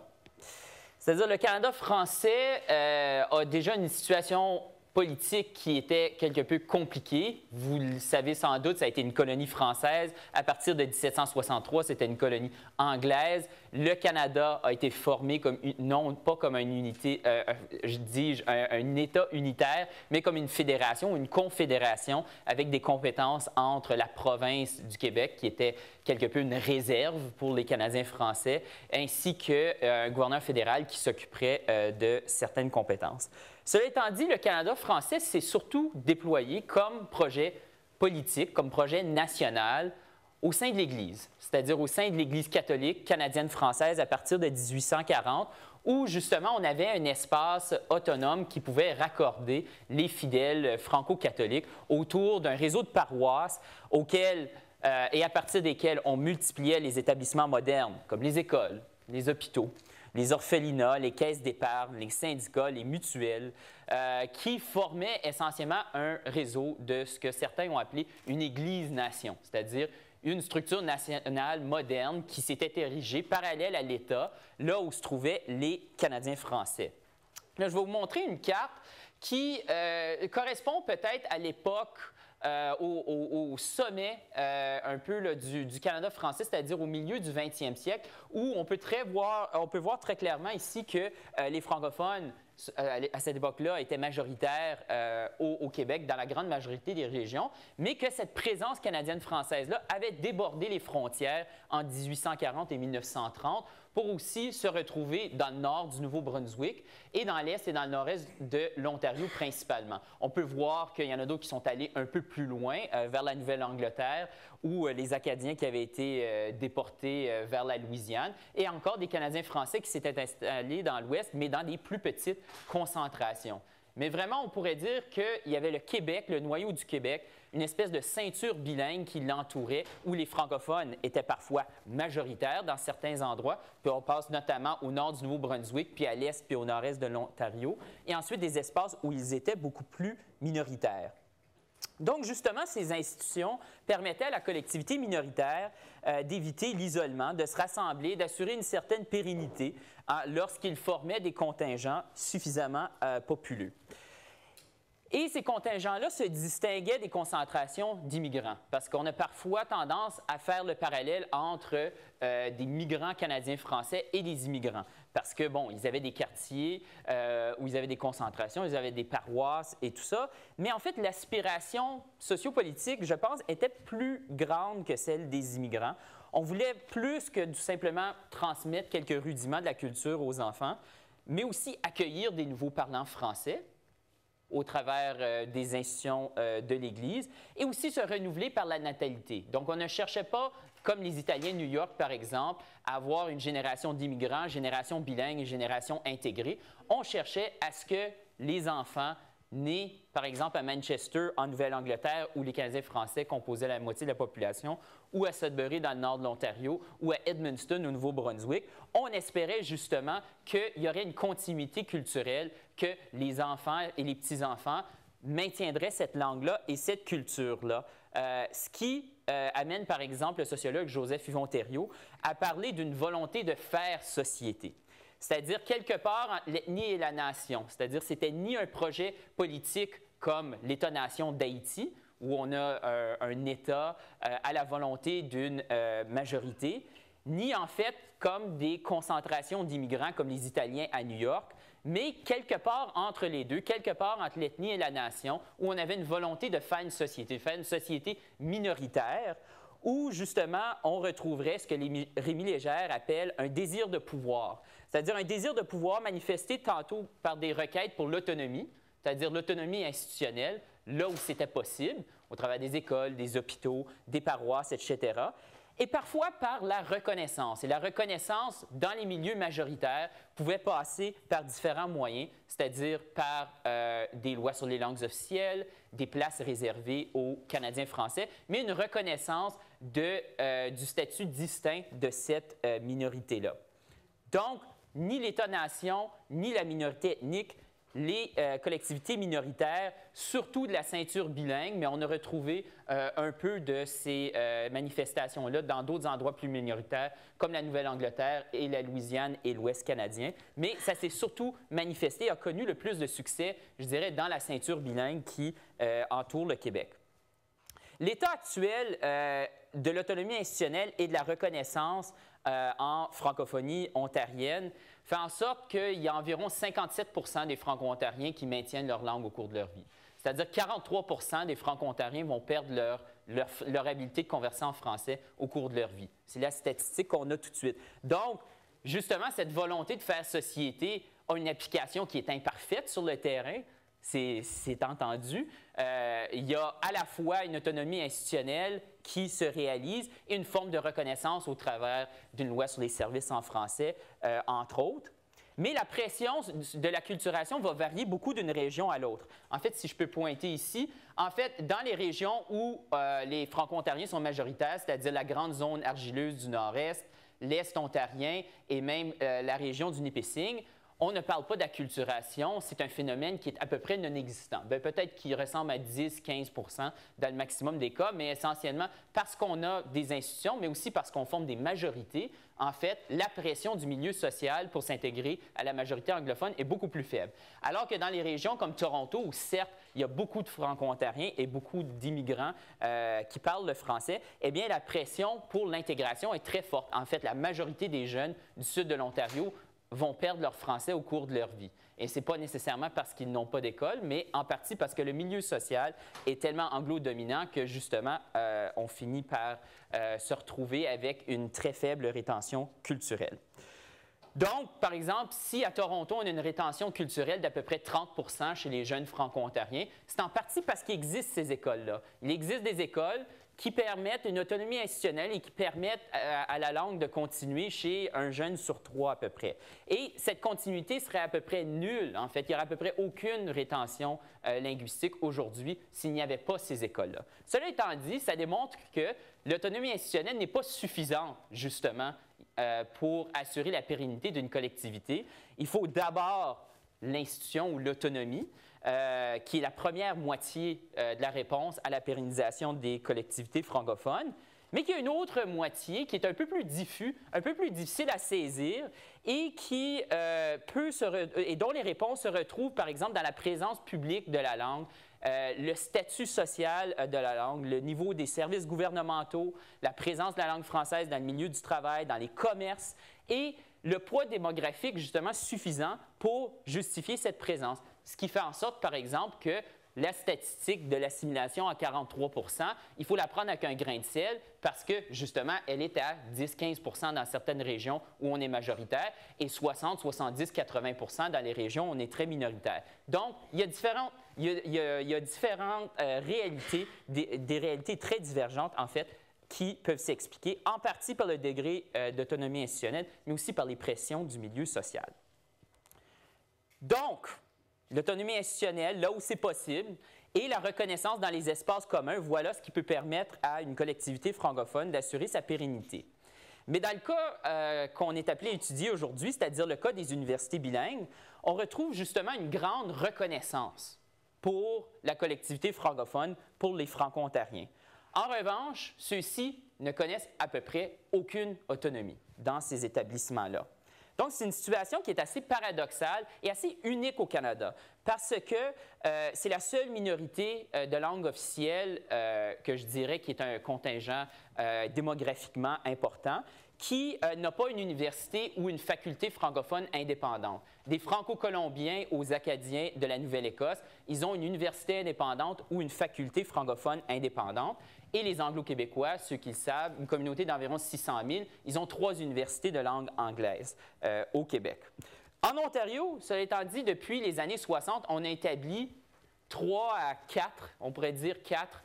C'est-à-dire, le Canada français a déjà une situation politique qui était quelque peu compliquée. Vous le savez sans doute, ça a été une colonie française. À partir de 1763, c'était une colonie anglaise. Le Canada a été formé comme, non pas comme une unité, un État unitaire, mais comme une fédération, une confédération avec des compétences entre la province du Québec, qui était quelque peu une réserve pour les Canadiens français, ainsi qu'un gouverneur fédéral qui s'occuperait de certaines compétences. Cela étant dit, le Canada français s'est surtout déployé comme projet politique, comme projet national au sein de l'Église, c'est-à-dire au sein de l'Église catholique canadienne-française à partir de 1840, où justement on avait un espace autonome qui pouvait raccorder les fidèles franco-catholiques autour d'un réseau de paroisses auxquelles et à partir desquels on multipliait les établissements modernes, comme les écoles, les hôpitaux, les orphelinats, les caisses d'épargne, les syndicats, les mutuelles, qui formaient essentiellement un réseau de ce que certains ont appelé une Église-nation, c'est-à-dire une structure nationale moderne qui s'était érigée parallèle à l'État, là où se trouvaient les Canadiens français. Là, je vais vous montrer une carte qui correspond peut-être à l'époque au sommet un peu là, du Canada français, c'est-à-dire au milieu du 20e siècle, où on peut voir très clairement ici que les francophones, à cette époque-là, étaient majoritaires au Québec, dans la grande majorité des régions, mais que cette présence canadienne-française-là avait débordé les frontières en 1840 et 1930 pour aussi se retrouver dans le nord du Nouveau-Brunswick et dans l'est et dans le nord-est de l'Ontario principalement. On peut voir qu'il y en a d'autres qui sont allés un peu plus loin, vers la Nouvelle-Angleterre, ou les Acadiens qui avaient été déportés vers la Louisiane, et encore des Canadiens français qui s'étaient installés dans l'ouest, mais dans des plus petites concentrations. Mais vraiment, on pourrait dire qu'il y avait le Québec, le noyau du Québec, une espèce de ceinture bilingue qui l'entourait, où les francophones étaient parfois majoritaires dans certains endroits. Puis on passe notamment au nord du Nouveau-Brunswick, puis à l'est, puis au nord-est de l'Ontario. Et ensuite, des espaces où ils étaient beaucoup plus minoritaires. Donc, justement, ces institutions permettaient à la collectivité minoritaire d'éviter l'isolement, de se rassembler, d'assurer une certaine pérennité lorsqu'ils formaient des contingents suffisamment populeux. Et ces contingents-là se distinguaient des concentrations d'immigrants, parce qu'on a parfois tendance à faire le parallèle entre des migrants canadiens-français et des immigrants, parce que, bon, ils avaient des quartiers où ils avaient des concentrations, ils avaient des paroisses et tout ça, mais en fait, l'aspiration sociopolitique, je pense, était plus grande que celle des immigrants. On voulait plus que tout simplement transmettre quelques rudiments de la culture aux enfants, mais aussi accueillir des nouveaux parlants français, au travers des institutions de l'Église, et aussi se renouveler par la natalité. Donc, on ne cherchait pas, comme les Italiens de New York, par exemple, à avoir une génération d'immigrants, génération bilingue et génération intégrée. On cherchait à ce que les enfants nés, par exemple, à Manchester, en Nouvelle-Angleterre, où les Canadiens français composaient la moitié de la population, ou à Sudbury, dans le nord de l'Ontario, ou à Edmundston, au Nouveau-Brunswick, on espérait justement qu'il y aurait une continuité culturelle, que les enfants et les petits-enfants maintiendraient cette langue-là et cette culture-là. Ce qui amène, par exemple, le sociologue Joseph Yvon-Thériault à parler d'une volonté de faire société. C'est-à-dire, quelque part, l'ethnie et la nation. C'est-à-dire, c'était ni un projet politique comme l'État-nation d'Haïti, où on a un État à la volonté d'une majorité, ni en fait comme des concentrations d'immigrants comme les Italiens à New York, mais quelque part entre les deux, quelque part entre l'ethnie et la nation, où on avait une volonté de faire une société minoritaire, où justement on retrouverait ce que Rémi Légère appelle un désir de pouvoir, c'est-à-dire un désir de pouvoir manifesté tantôt par des requêtes pour l'autonomie, c'est-à-dire l'autonomie institutionnelle, là où c'était possible, au travers des écoles, des hôpitaux, des paroisses, etc., et parfois par la reconnaissance. Et la reconnaissance dans les milieux majoritaires pouvait passer par différents moyens, c'est-à-dire par des lois sur les langues officielles, des places réservées aux Canadiens français, mais une reconnaissance du statut distinct de cette minorité-là. Donc, ni l'État-nation, ni la minorité ethnique, les collectivités minoritaires, surtout de la ceinture bilingue, mais on a retrouvé un peu de ces manifestations-là dans d'autres endroits plus minoritaires, comme la Nouvelle-Angleterre et la Louisiane et l'Ouest canadien. Mais ça s'est surtout manifesté, a connu le plus de succès, je dirais, dans la ceinture bilingue qui entoure le Québec. L'état actuel de l'autonomie institutionnelle et de la reconnaissance en francophonie ontarienne fait en sorte qu'il y a environ 57 % des Franco-ontariens qui maintiennent leur langue au cours de leur vie. C'est-à-dire que 43 % des Franco-ontariens vont perdre leur habileté de converser en français au cours de leur vie. C'est la statistique qu'on a tout de suite. Donc, justement, cette volonté de faire société a une application qui est imparfaite sur le terrain. C'est entendu. Il y a à la fois une autonomie institutionnelle qui se réalise et une forme de reconnaissance au travers d'une loi sur les services en français, entre autres. Mais la pression de l'acculturation va varier beaucoup d'une région à l'autre. En fait, si je peux pointer ici, en fait, dans les régions où les Franco-ontariens sont majoritaires, c'est-à-dire la grande zone argileuse du Nord-Est, l'Est ontarien et même la région du Nipissing, on ne parle pas d'acculturation, c'est un phénomène qui est à peu près non existant. Peut-être qu'il ressemble à 10-15 % dans le maximum des cas, mais essentiellement parce qu'on a des institutions, mais aussi parce qu'on forme des majorités. En fait, la pression du milieu social pour s'intégrer à la majorité anglophone est beaucoup plus faible. Alors que dans les régions comme Toronto, où certes, il y a beaucoup de Franco-ontariens et beaucoup d'immigrants qui parlent le français, eh bien, la pression pour l'intégration est très forte. En fait, la majorité des jeunes du sud de l'Ontario vont perdre leur français au cours de leur vie. Et ce n'est pas nécessairement parce qu'ils n'ont pas d'école, mais en partie parce que le milieu social est tellement anglo-dominant que, justement, on finit par se retrouver avec une très faible rétention culturelle. Donc, par exemple, si à Toronto, on a une rétention culturelle d'à peu près 30 % chez les jeunes franco-ontariens, c'est en partie parce qu'il existe ces écoles-là. Il existe des écoles qui permettent une autonomie institutionnelle et qui permettent à la langue de continuer chez un jeune sur 3 à peu près. Et cette continuité serait à peu près nulle. En fait, il n'y aurait à peu près aucune rétention linguistique aujourd'hui s'il n'y avait pas ces écoles-là. Cela étant dit, ça démontre que l'autonomie institutionnelle n'est pas suffisante, justement, pour assurer la pérennité d'une collectivité. Il faut d'abord l'institution ou l'autonomie, qui est la première moitié de la réponse à la pérennisation des collectivités francophones, mais qu'il y a une autre moitié qui est un peu plus diffuse, un peu plus difficile à saisir et qui et dont les réponses se retrouvent, par exemple, dans la présence publique de la langue, le statut social de la langue, le niveau des services gouvernementaux, la présence de la langue française dans le milieu du travail, dans les commerces et le poids démographique, justement, suffisant pour justifier cette présence. Ce qui fait en sorte, par exemple, que la statistique de l'assimilation à 43 %, il faut la prendre avec un grain de sel parce que, justement, elle est à 10-15 % dans certaines régions où on est majoritaire et 60, 70, 80 % dans les régions où on est très minoritaire. Donc, il y a différentes il y a différentes réalités, des réalités très divergentes, en fait, qui peuvent s'expliquer en partie par le degré d'autonomie institutionnelle, mais aussi par les pressions du milieu social. Donc, l'autonomie institutionnelle, là où c'est possible, et la reconnaissance dans les espaces communs, voilà ce qui peut permettre à une collectivité francophone d'assurer sa pérennité. Mais dans le cas qu'on est appelé à étudier aujourd'hui, c'est-à-dire le cas des universités bilingues, on retrouve justement une grande reconnaissance pour la collectivité francophone, pour les Franco-ontariens. En revanche, ceux-ci ne connaissent à peu près aucune autonomie dans ces établissements-là. Donc, c'est une situation qui est assez paradoxale et assez unique au Canada parce que c'est la seule minorité de langue officielle que je dirais qui est un contingent démographiquement important qui n'a pas une université ou une faculté francophone indépendante. Des Franco-Colombiens aux Acadiens de la Nouvelle-Écosse, ils ont une université indépendante ou une faculté francophone indépendante. Et les Anglo-Québécois, ceux qui le savent, une communauté d'environ 600 000, ils ont 3 universités de langue anglaise au Québec. En Ontario, cela étant dit, depuis les années 60, on a établi 3 à 4, on pourrait dire 4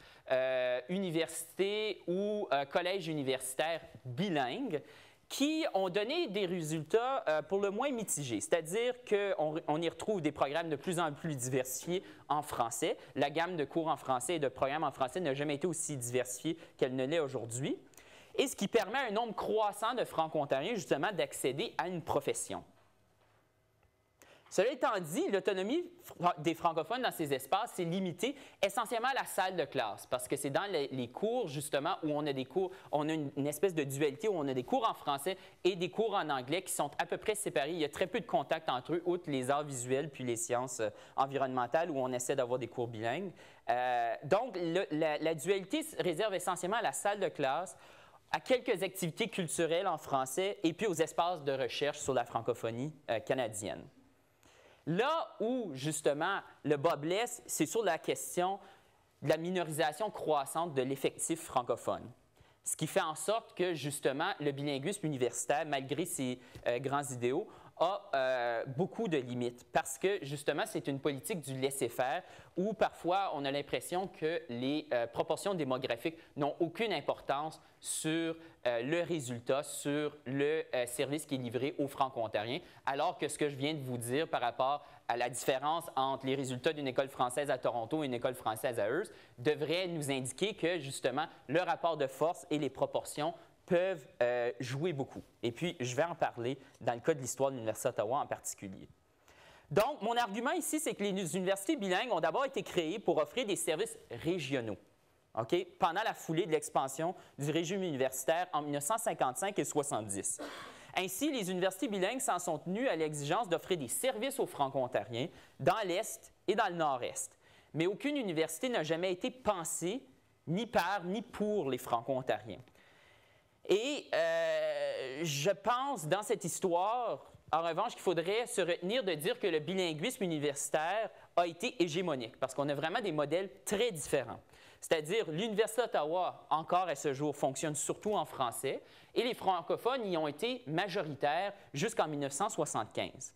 universités ou collèges universitaires bilingues qui ont donné des résultats pour le moins mitigés. C'est-à-dire qu'on y retrouve des programmes de plus en plus diversifiés en français. La gamme de cours en français et de programmes en français n'a jamais été aussi diversifiée qu'elle ne l'est aujourd'hui. Et ce qui permet à un nombre croissant de Franco-ontariens, justement, d'accéder à une profession. Cela étant dit, l'autonomie des francophones dans ces espaces, c'est limité essentiellement à la salle de classe, parce que c'est dans les cours, justement, où on a des cours, on a une espèce de dualité où on a des cours en français et des cours en anglais qui sont à peu près séparés. Il y a très peu de contact entre eux, outre les arts visuels puis les sciences environnementales, où on essaie d'avoir des cours bilingues. Donc, la dualité se réserve essentiellement à la salle de classe, à quelques activités culturelles en français et puis aux espaces de recherche sur la francophonie canadienne. Là où, justement, le bas blesse, c'est sur la question de la minorisation croissante de l'effectif francophone. Ce qui fait en sorte que, justement, le bilinguisme universitaire, malgré ses grands idéaux, a beaucoup de limites parce que, justement, c'est une politique du laisser-faire où, parfois, on a l'impression que les proportions démographiques n'ont aucune importance sur le résultat, sur le service qui est livré aux Franco-ontariens, alors que ce que je viens de vous dire par rapport à la différence entre les résultats d'une école française à Toronto et une école française à Hearst devrait nous indiquer que, justement, le rapport de force et les proportions peuvent jouer beaucoup. Et puis, je vais en parler dans le cas de l'histoire de l'Université d'Ottawa en particulier. Donc, mon argument ici, c'est que les universités bilingues ont d'abord été créées pour offrir des services régionaux, OK, pendant la foulée de l'expansion du régime universitaire en 1955 et 1970. Ainsi, les universités bilingues s'en sont tenues à l'exigence d'offrir des services aux Franco-ontariens dans l'Est et dans le Nord-Est. Mais aucune université n'a jamais été pensée ni par ni pour les Franco-ontariens. Et je pense, dans cette histoire, en revanche, qu'il faudrait se retenir de dire que le bilinguisme universitaire a été hégémonique, parce qu'on a vraiment des modèles très différents. C'est-à-dire, l'Université d'Ottawa, encore à ce jour, fonctionne surtout en français, et les francophones y ont été majoritaires jusqu'en 1975.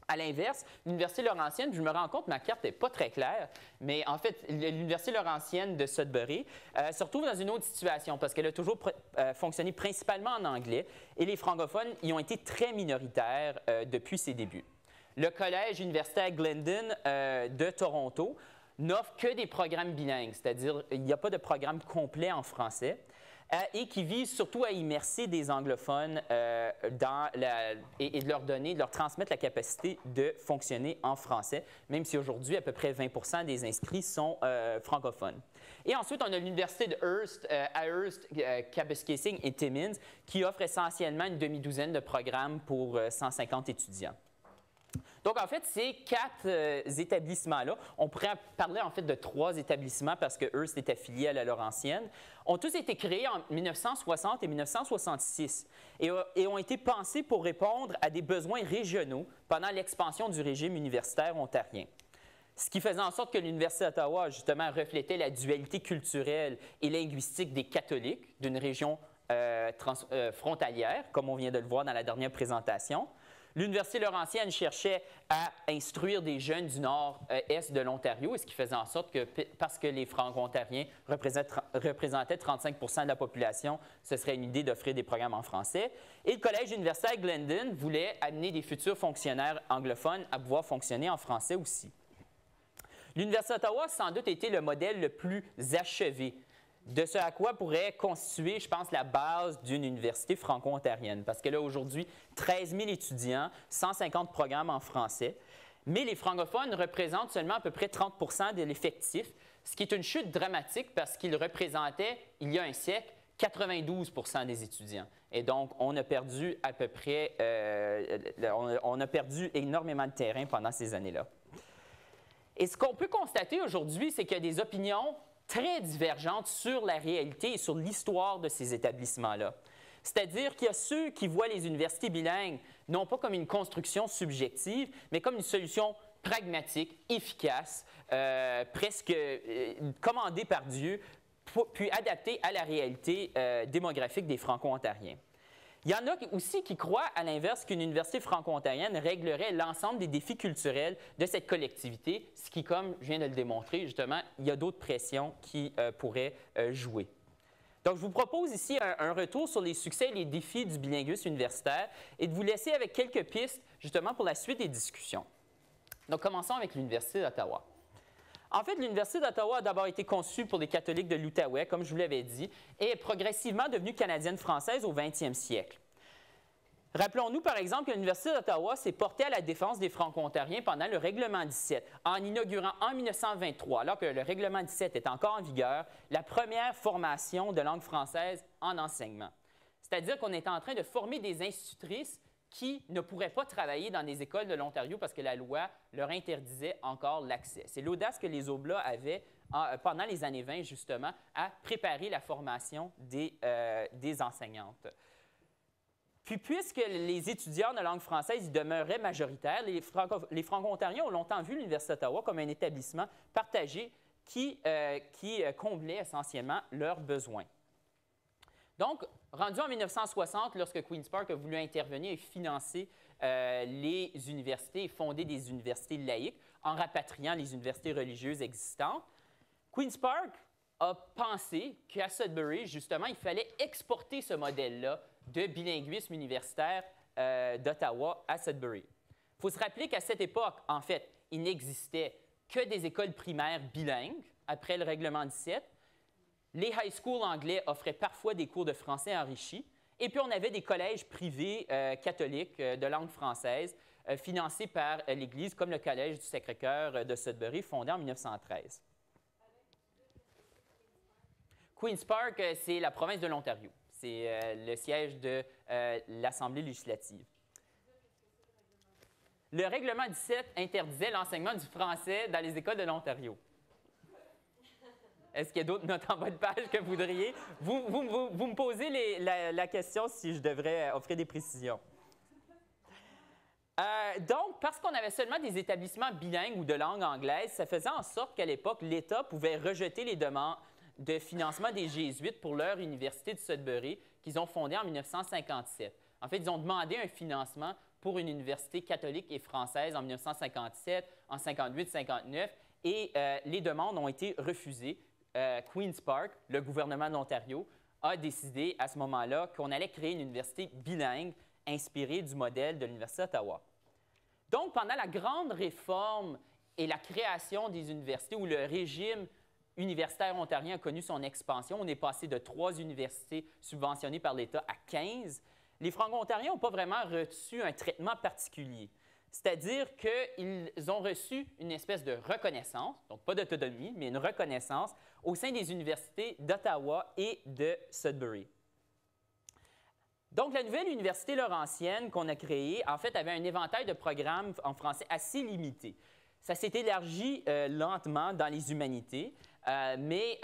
À l'inverse, l'Université Laurentienne, je me rends compte, ma carte n'est pas très claire, mais en fait, l'Université Laurentienne de Sudbury se retrouve dans une autre situation parce qu'elle a toujours fonctionné principalement en anglais et les francophones y ont été très minoritaires depuis ses débuts. Le Collège universitaire Glendon de Toronto n'offre que des programmes bilingues, c'est-à-dire il n'y a pas de programme complet en français. Et qui vise surtout à immerser des anglophones et de leur donner, de leur transmettre la capacité de fonctionner en français, même si aujourd'hui, à peu près 20% des inscrits sont francophones. Et ensuite, on a l'Université de Hearst, à Hearst, Kapuskasing et Timmins, qui offre essentiellement une demi-douzaine de programmes pour 150 étudiants. Donc, en fait, ces 4 établissements-là, on pourrait parler en fait de 3 établissements parce que Hearst est affilié à la Laurentienne, ont tous été créés en 1960 et 1966 et ont été pensés pour répondre à des besoins régionaux pendant l'expansion du régime universitaire ontarien. Ce qui faisait en sorte que l'Université d'Ottawa, justement, reflétait la dualité culturelle et linguistique des catholiques d'une région frontalière, comme on vient de le voir dans la dernière présentation. L'Université Laurentienne cherchait à instruire des jeunes du nord-est de l'Ontario, et ce qui faisait en sorte que, parce que les Franco-Ontariens représentaient 35 de la population, ce serait une idée d'offrir des programmes en français. Et le Collège universitaire Glendon voulait amener des futurs fonctionnaires anglophones à pouvoir fonctionner en français aussi. L'Université d'Ottawa a sans doute été le modèle le plus achevé de ce à quoi pourrait constituer, je pense, la base d'une université franco-ontarienne. Parce qu'elle a aujourd'hui 13 000 étudiants, 150 programmes en français, mais les francophones représentent seulement à peu près 30 de l'effectif, ce qui est une chute dramatique parce qu'ils représentaient, il y a un siècle, 92 des étudiants. Et donc, on a perdu à peu près, on a perdu énormément de terrain pendant ces années-là. Et ce qu'on peut constater aujourd'hui, c'est qu'il y a des opinions très divergentes sur la réalité et sur l'histoire de ces établissements-là. C'est-à-dire qu'il y a ceux qui voient les universités bilingues non pas comme une construction subjective, mais comme une solution pragmatique, efficace, presque commandée par Dieu, puis adaptée à la réalité démographique des Franco-Ontariens. Il y en a aussi qui croient, à l'inverse, qu'une université franco-ontarienne réglerait l'ensemble des défis culturels de cette collectivité, ce qui, comme je viens de le démontrer, justement, il y a d'autres pressions qui pourraient jouer. Donc, je vous propose ici un retour sur les succès et les défis du bilinguisme universitaire et de vous laisser avec quelques pistes, justement, pour la suite des discussions. Donc, commençons avec l'Université d'Ottawa. En fait, l'Université d'Ottawa a d'abord été conçue pour les catholiques de l'Outaouais, comme je vous l'avais dit, et est progressivement devenue canadienne-française au 20e siècle. Rappelons-nous, par exemple, que l'Université d'Ottawa s'est portée à la défense des Franco-Ontariens pendant le Règlement 17, en inaugurant en 1923, alors que le Règlement 17 est encore en vigueur, la première formation de langue française en enseignement. C'est-à-dire qu'on est en train de former des institutrices qui ne pourraient pas travailler dans des écoles de l'Ontario parce que la loi leur interdisait encore l'accès. C'est l'audace que les Oblats avaient pendant les années 20, justement, à préparer la formation des enseignantes. Puis, puisque les étudiants de langue française y demeuraient majoritaires, les Franco-Ontariens ont longtemps vu l'Université d'Ottawa comme un établissement partagé qui comblait essentiellement leurs besoins. Donc, rendu en 1960, lorsque Queen's Park a voulu intervenir et financer les universités et fonder des universités laïques en rapatriant les universités religieuses existantes, Queen's Park a pensé qu'à Sudbury, justement, il fallait exporter ce modèle-là de bilinguisme universitaire d'Ottawa à Sudbury. Il faut se rappeler qu'à cette époque, en fait, il n'existait que des écoles primaires bilingues après le Règlement 17. Les high schools anglais offraient parfois des cours de français enrichis. Et puis, on avait des collèges privés catholiques de langue française financés par l'Église, comme le Collège du Sacré-Cœur de Sudbury, fondé en 1913. Queen's Park, c'est la province de l'Ontario. C'est le siège de l'Assemblée législative. Le Règlement 17 interdisait l'enseignement du français dans les écoles de l'Ontario. Est-ce qu'il y a d'autres notes en bas de page que vous voudriez? Vous me posez la question si je devrais offrir des précisions. Donc, parce qu'on avait seulement des établissements bilingues ou de langue anglaise, ça faisait en sorte qu'à l'époque, l'État pouvait rejeter les demandes de financement des Jésuites pour leur université de Sudbury qu'ils ont fondée en 1957. En fait, ils ont demandé un financement pour une université catholique et française en 1957, en 58-59, et les demandes ont été refusées. Queen's Park, le gouvernement de l'Ontario, a décidé à ce moment-là qu'on allait créer une université bilingue inspirée du modèle de l'Université d'Ottawa. Donc, pendant la grande réforme et la création des universités, où le régime universitaire ontarien a connu son expansion, on est passé de 3 universités subventionnées par l'État à 15, les Franco-Ontariens n'ont pas vraiment reçu un traitement particulier. C'est-à-dire qu'ils ont reçu une espèce de reconnaissance, donc pas d'autonomie, mais une reconnaissance au sein des universités d'Ottawa et de Sudbury. Donc, la nouvelle Université Laurentienne qu'on a créée, en fait, avait un éventail de programmes en français assez limité. Ça s'est élargi lentement dans les humanités, mais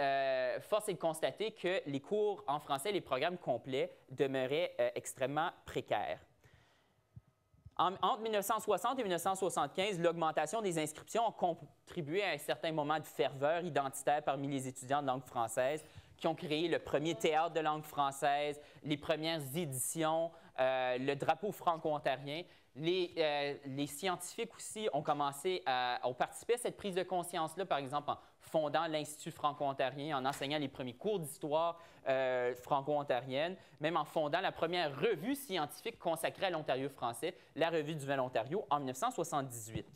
force est de constater que les cours en français, les programmes complets, demeuraient extrêmement précaires. Entre 1960 et 1975, l'augmentation des inscriptions a contribué à un certain moment de ferveur identitaire parmi les étudiants de langue française qui ont créé le premier théâtre de langue française, les premières éditions, le drapeau franco-ontarien. Les scientifiques aussi ont participé à cette prise de conscience-là, par exemple en fondant l'Institut franco-ontarien, en enseignant les premiers cours d'histoire franco-ontarienne, même en fondant la première revue scientifique consacrée à l'Ontario français, la Revue du Nouvel-Ontario, en 1978.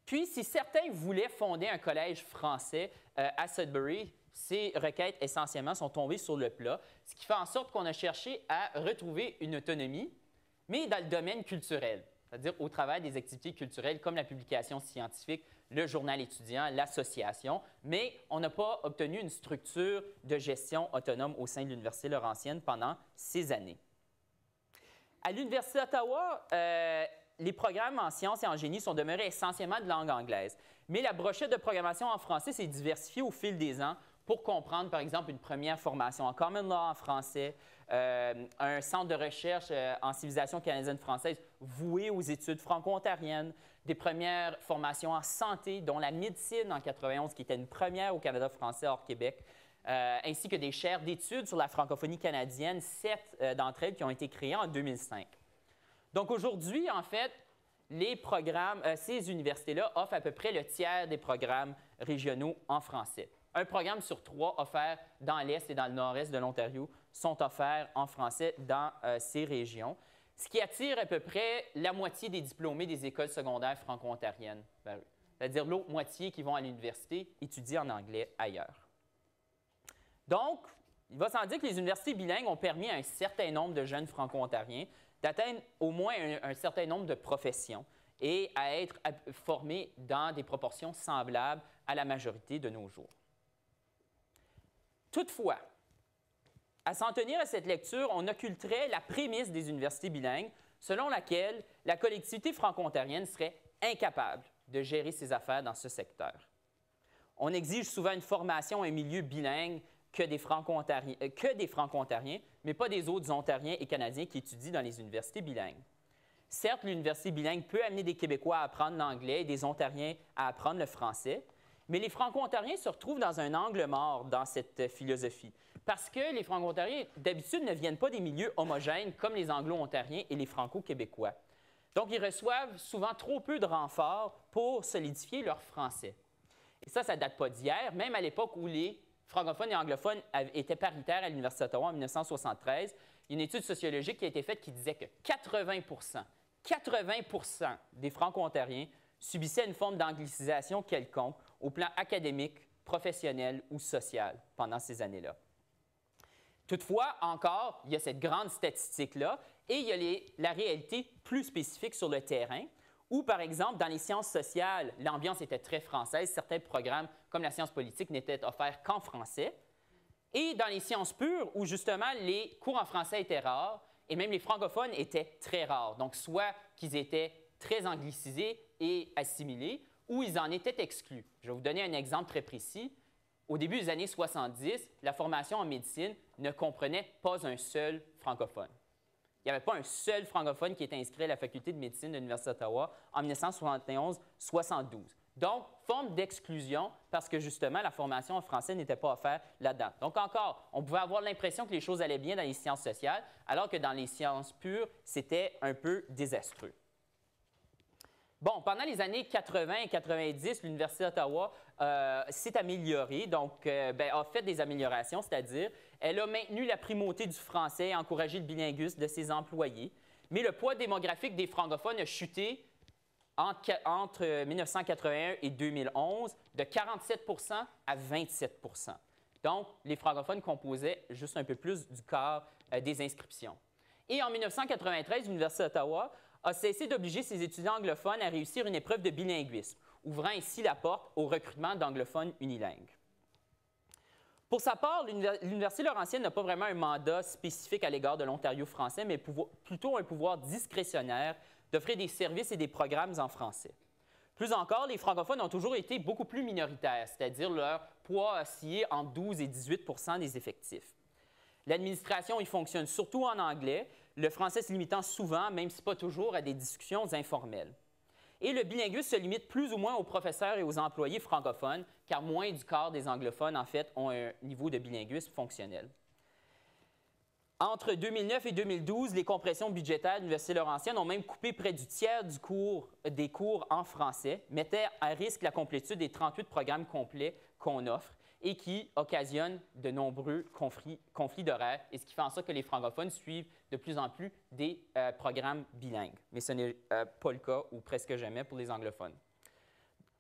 Puis, si certains voulaient fonder un collège français à Sudbury, ces requêtes essentiellement sont tombées sur le plat, ce qui fait en sorte qu'on a cherché à retrouver une autonomie, mais dans le domaine culturel, c'est-à-dire au travers des activités culturelles comme la publication scientifique, le journal étudiant, l'association, mais on n'a pas obtenu une structure de gestion autonome au sein de l'Université Laurentienne pendant ces années. À l'Université d'Ottawa, les programmes en sciences et en génie sont demeurés essentiellement de langue anglaise, mais la brochette de programmation en français s'est diversifiée au fil des ans pour comprendre, par exemple, une première formation en common law en français, un centre de recherche en civilisation canadienne-française voué aux études franco-ontariennes, des premières formations en santé, dont la médecine en 91, qui était une première au Canada français hors Québec, ainsi que des chaires d'études sur la francophonie canadienne, 7 d'entre elles qui ont été créées en 2005. Donc aujourd'hui, en fait, les programmes, ces universités-là offrent à peu près le tiers des programmes régionaux en français. Un programme sur 3 offerts dans l'Est et dans le Nord-Est de l'Ontario sont offerts en français dans ces régions, ce qui attire à peu près la moitié des diplômés des écoles secondaires franco-ontariennes vers eux. C'est-à-dire l'autre moitié qui vont à l'université étudient en anglais ailleurs. Donc, il va sans dire que les universités bilingues ont permis à un certain nombre de jeunes franco-ontariens d'atteindre au moins un certain nombre de professions et à être formés dans des proportions semblables à la majorité de nos jours. Toutefois, à s'en tenir à cette lecture, on occulterait la prémisse des universités bilingues selon laquelle la collectivité franco-ontarienne serait incapable de gérer ses affaires dans ce secteur. On exige souvent une formation et un milieu bilingue que des Franco-Ontariens, mais pas des autres Ontariens et Canadiens qui étudient dans les universités bilingues. Certes, l'université bilingue peut amener des Québécois à apprendre l'anglais et des Ontariens à apprendre le français, mais les Franco-Ontariens se retrouvent dans un angle mort dans cette philosophie, parce que les Franco-Ontariens, d'habitude, ne viennent pas des milieux homogènes comme les Anglo-Ontariens et les Franco-Québécois. Donc, ils reçoivent souvent trop peu de renforts pour solidifier leur français. Et ça ne date pas d'hier, même à l'époque où les francophones et anglophones étaient paritaires à l'Université d'Ottawa en 1973. Il y a une étude sociologique qui a été faite qui disait que 80 des Franco-Ontariens subissaient une forme d'anglicisation quelconque au plan académique, professionnel ou social pendant ces années-là. Toutefois, encore, il y a cette grande statistique-là et il y a la réalité plus spécifique sur le terrain où, par exemple, dans les sciences sociales, l'ambiance était très française. Certains programmes, comme la science politique, n'étaient offerts qu'en français. Et dans les sciences pures, où justement les cours en français étaient rares et même les francophones étaient très rares. Donc, soit qu'ils étaient très anglicisés et assimilés, ou ils en étaient exclus. Je vais vous donner un exemple très précis. Au début des années 70, la formation en médecine ne comprenait pas un seul francophone. Il n'y avait pas un seul francophone qui était inscrit à la faculté de médecine de l'Université d'Ottawa en 1971-72. Donc, forme d'exclusion parce que, justement, la formation en français n'était pas offerte là-dedans. Donc, encore, on pouvait avoir l'impression que les choses allaient bien dans les sciences sociales, alors que dans les sciences pures, c'était un peu désastreux. Bon, pendant les années 80 et 90, l'Université d'Ottawa s'est améliorée, donc a fait des améliorations, c'est-à-dire elle a maintenu la primauté du français et encouragé le bilinguisme de ses employés, mais le poids démographique des francophones a chuté entre 1981 et 2011 de 47 % à 27 %. Donc, les francophones composaient juste un peu plus du quart des inscriptions. Et en 1993, l'Université d'Ottawa a cessé d'obliger ses étudiants anglophones à réussir une épreuve de bilinguisme, ouvrant ainsi la porte au recrutement d'anglophones unilingues. Pour sa part, l'Université Laurentienne n'a pas vraiment un mandat spécifique à l'égard de l'Ontario français, mais plutôt un pouvoir discrétionnaire d'offrir des services et des programmes en français. Plus encore, les francophones ont toujours été beaucoup plus minoritaires, c'est-à-dire leur poids oscillait entre 12 et 18 % des effectifs. L'administration y fonctionne surtout en anglais, le français se limitant souvent, même si pas toujours, à des discussions informelles. Et le bilinguisme se limite plus ou moins aux professeurs et aux employés francophones, car moins du quart des anglophones, en fait, ont un niveau de bilinguisme fonctionnel. Entre 2009 et 2012, les compressions budgétaires de l'Université Laurentienne ont même coupé près du tiers des cours en français, mettant à risque la complétude des 38 programmes complets qu'on offre et qui occasionnent de nombreux conflits d'horaires, et ce qui fait en sorte que les francophones suivent de plus en plus des programmes bilingues. Mais ce n'est pas le cas, ou presque jamais, pour les anglophones.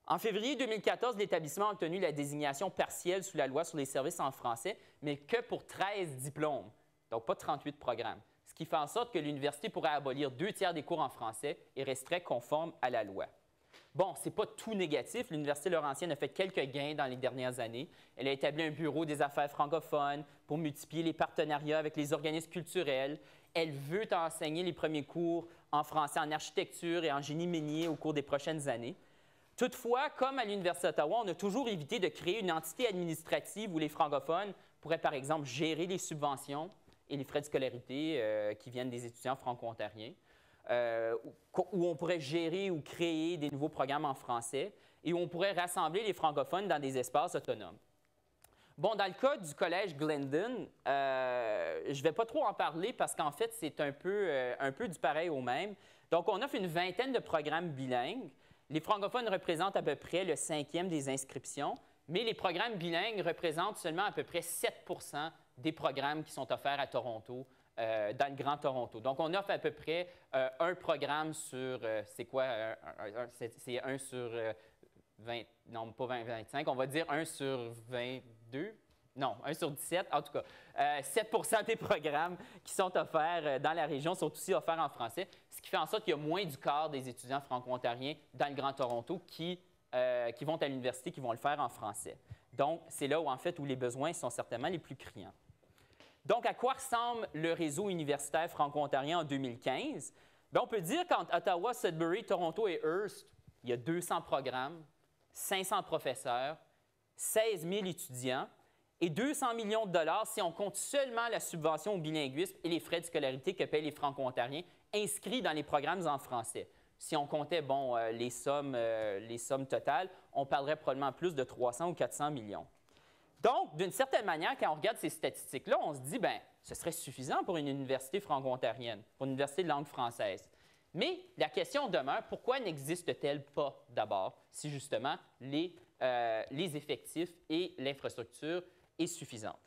En février 2014, l'établissement a obtenu la désignation partielle sous la loi sur les services en français, mais que pour 13 diplômes. Donc, pas 38 programmes, ce qui fait en sorte que l'université pourrait abolir 2 tiers des cours en français et resterait conforme à la loi. Bon, ce n'est pas tout négatif. L'Université Laurentienne a fait quelques gains dans les dernières années. Elle a établi un bureau des affaires francophones pour multiplier les partenariats avec les organismes culturels. Elle veut enseigner les premiers cours en français en architecture et en génie minier au cours des prochaines années. Toutefois, comme à l'Université d'Ottawa, on a toujours évité de créer une entité administrative où les francophones pourraient, par exemple, gérer les subventions et les frais de scolarité qui viennent des étudiants franco-ontariens, où on pourrait gérer ou créer des nouveaux programmes en français et où on pourrait rassembler les francophones dans des espaces autonomes. Bon, dans le cas du collège Glendon, je ne vais pas trop en parler parce qu'en fait, c'est un peu du pareil au même. Donc, on offre une vingtaine de programmes bilingues. Les francophones représentent à peu près le 5e des inscriptions, mais les programmes bilingues représentent seulement à peu près 7 des programmes qui sont offerts à Toronto, dans le Grand Toronto. Donc, on offre à peu près un programme sur, c'est quoi? C'est 1 sur 20, non, pas 20, 25, on va dire 1 sur 22, non, 1 sur 17, en tout cas. 7 des programmes qui sont offerts dans la région sont aussi offerts en français, ce qui fait en sorte qu'il y a moins du quart des étudiants franco-ontariens dans le Grand Toronto qui vont à l'université, qui vont le faire en français. Donc, c'est là où, en fait, où les besoins sont certainement les plus criants. Donc, à quoi ressemble le réseau universitaire franco-ontarien en 2015? Bien, on peut dire qu'entre Ottawa, Sudbury, Toronto et Hearst, il y a 200 programmes, 500 professeurs, 16 000 étudiants et 200 millions de dollars si on compte seulement la subvention au bilinguisme et les frais de scolarité que paient les franco-ontariens inscrits dans les programmes en français. Si on comptait bon, les sommes totales, on parlerait probablement plus de 300 ou 400 millions. Donc, d'une certaine manière, quand on regarde ces statistiques-là, on se dit, bien, ce serait suffisant pour une université franco-ontarienne, pour une université de langue française. Mais la question demeure, pourquoi n'existe-t-elle pas d'abord si justement les effectifs et l'infrastructure est suffisante?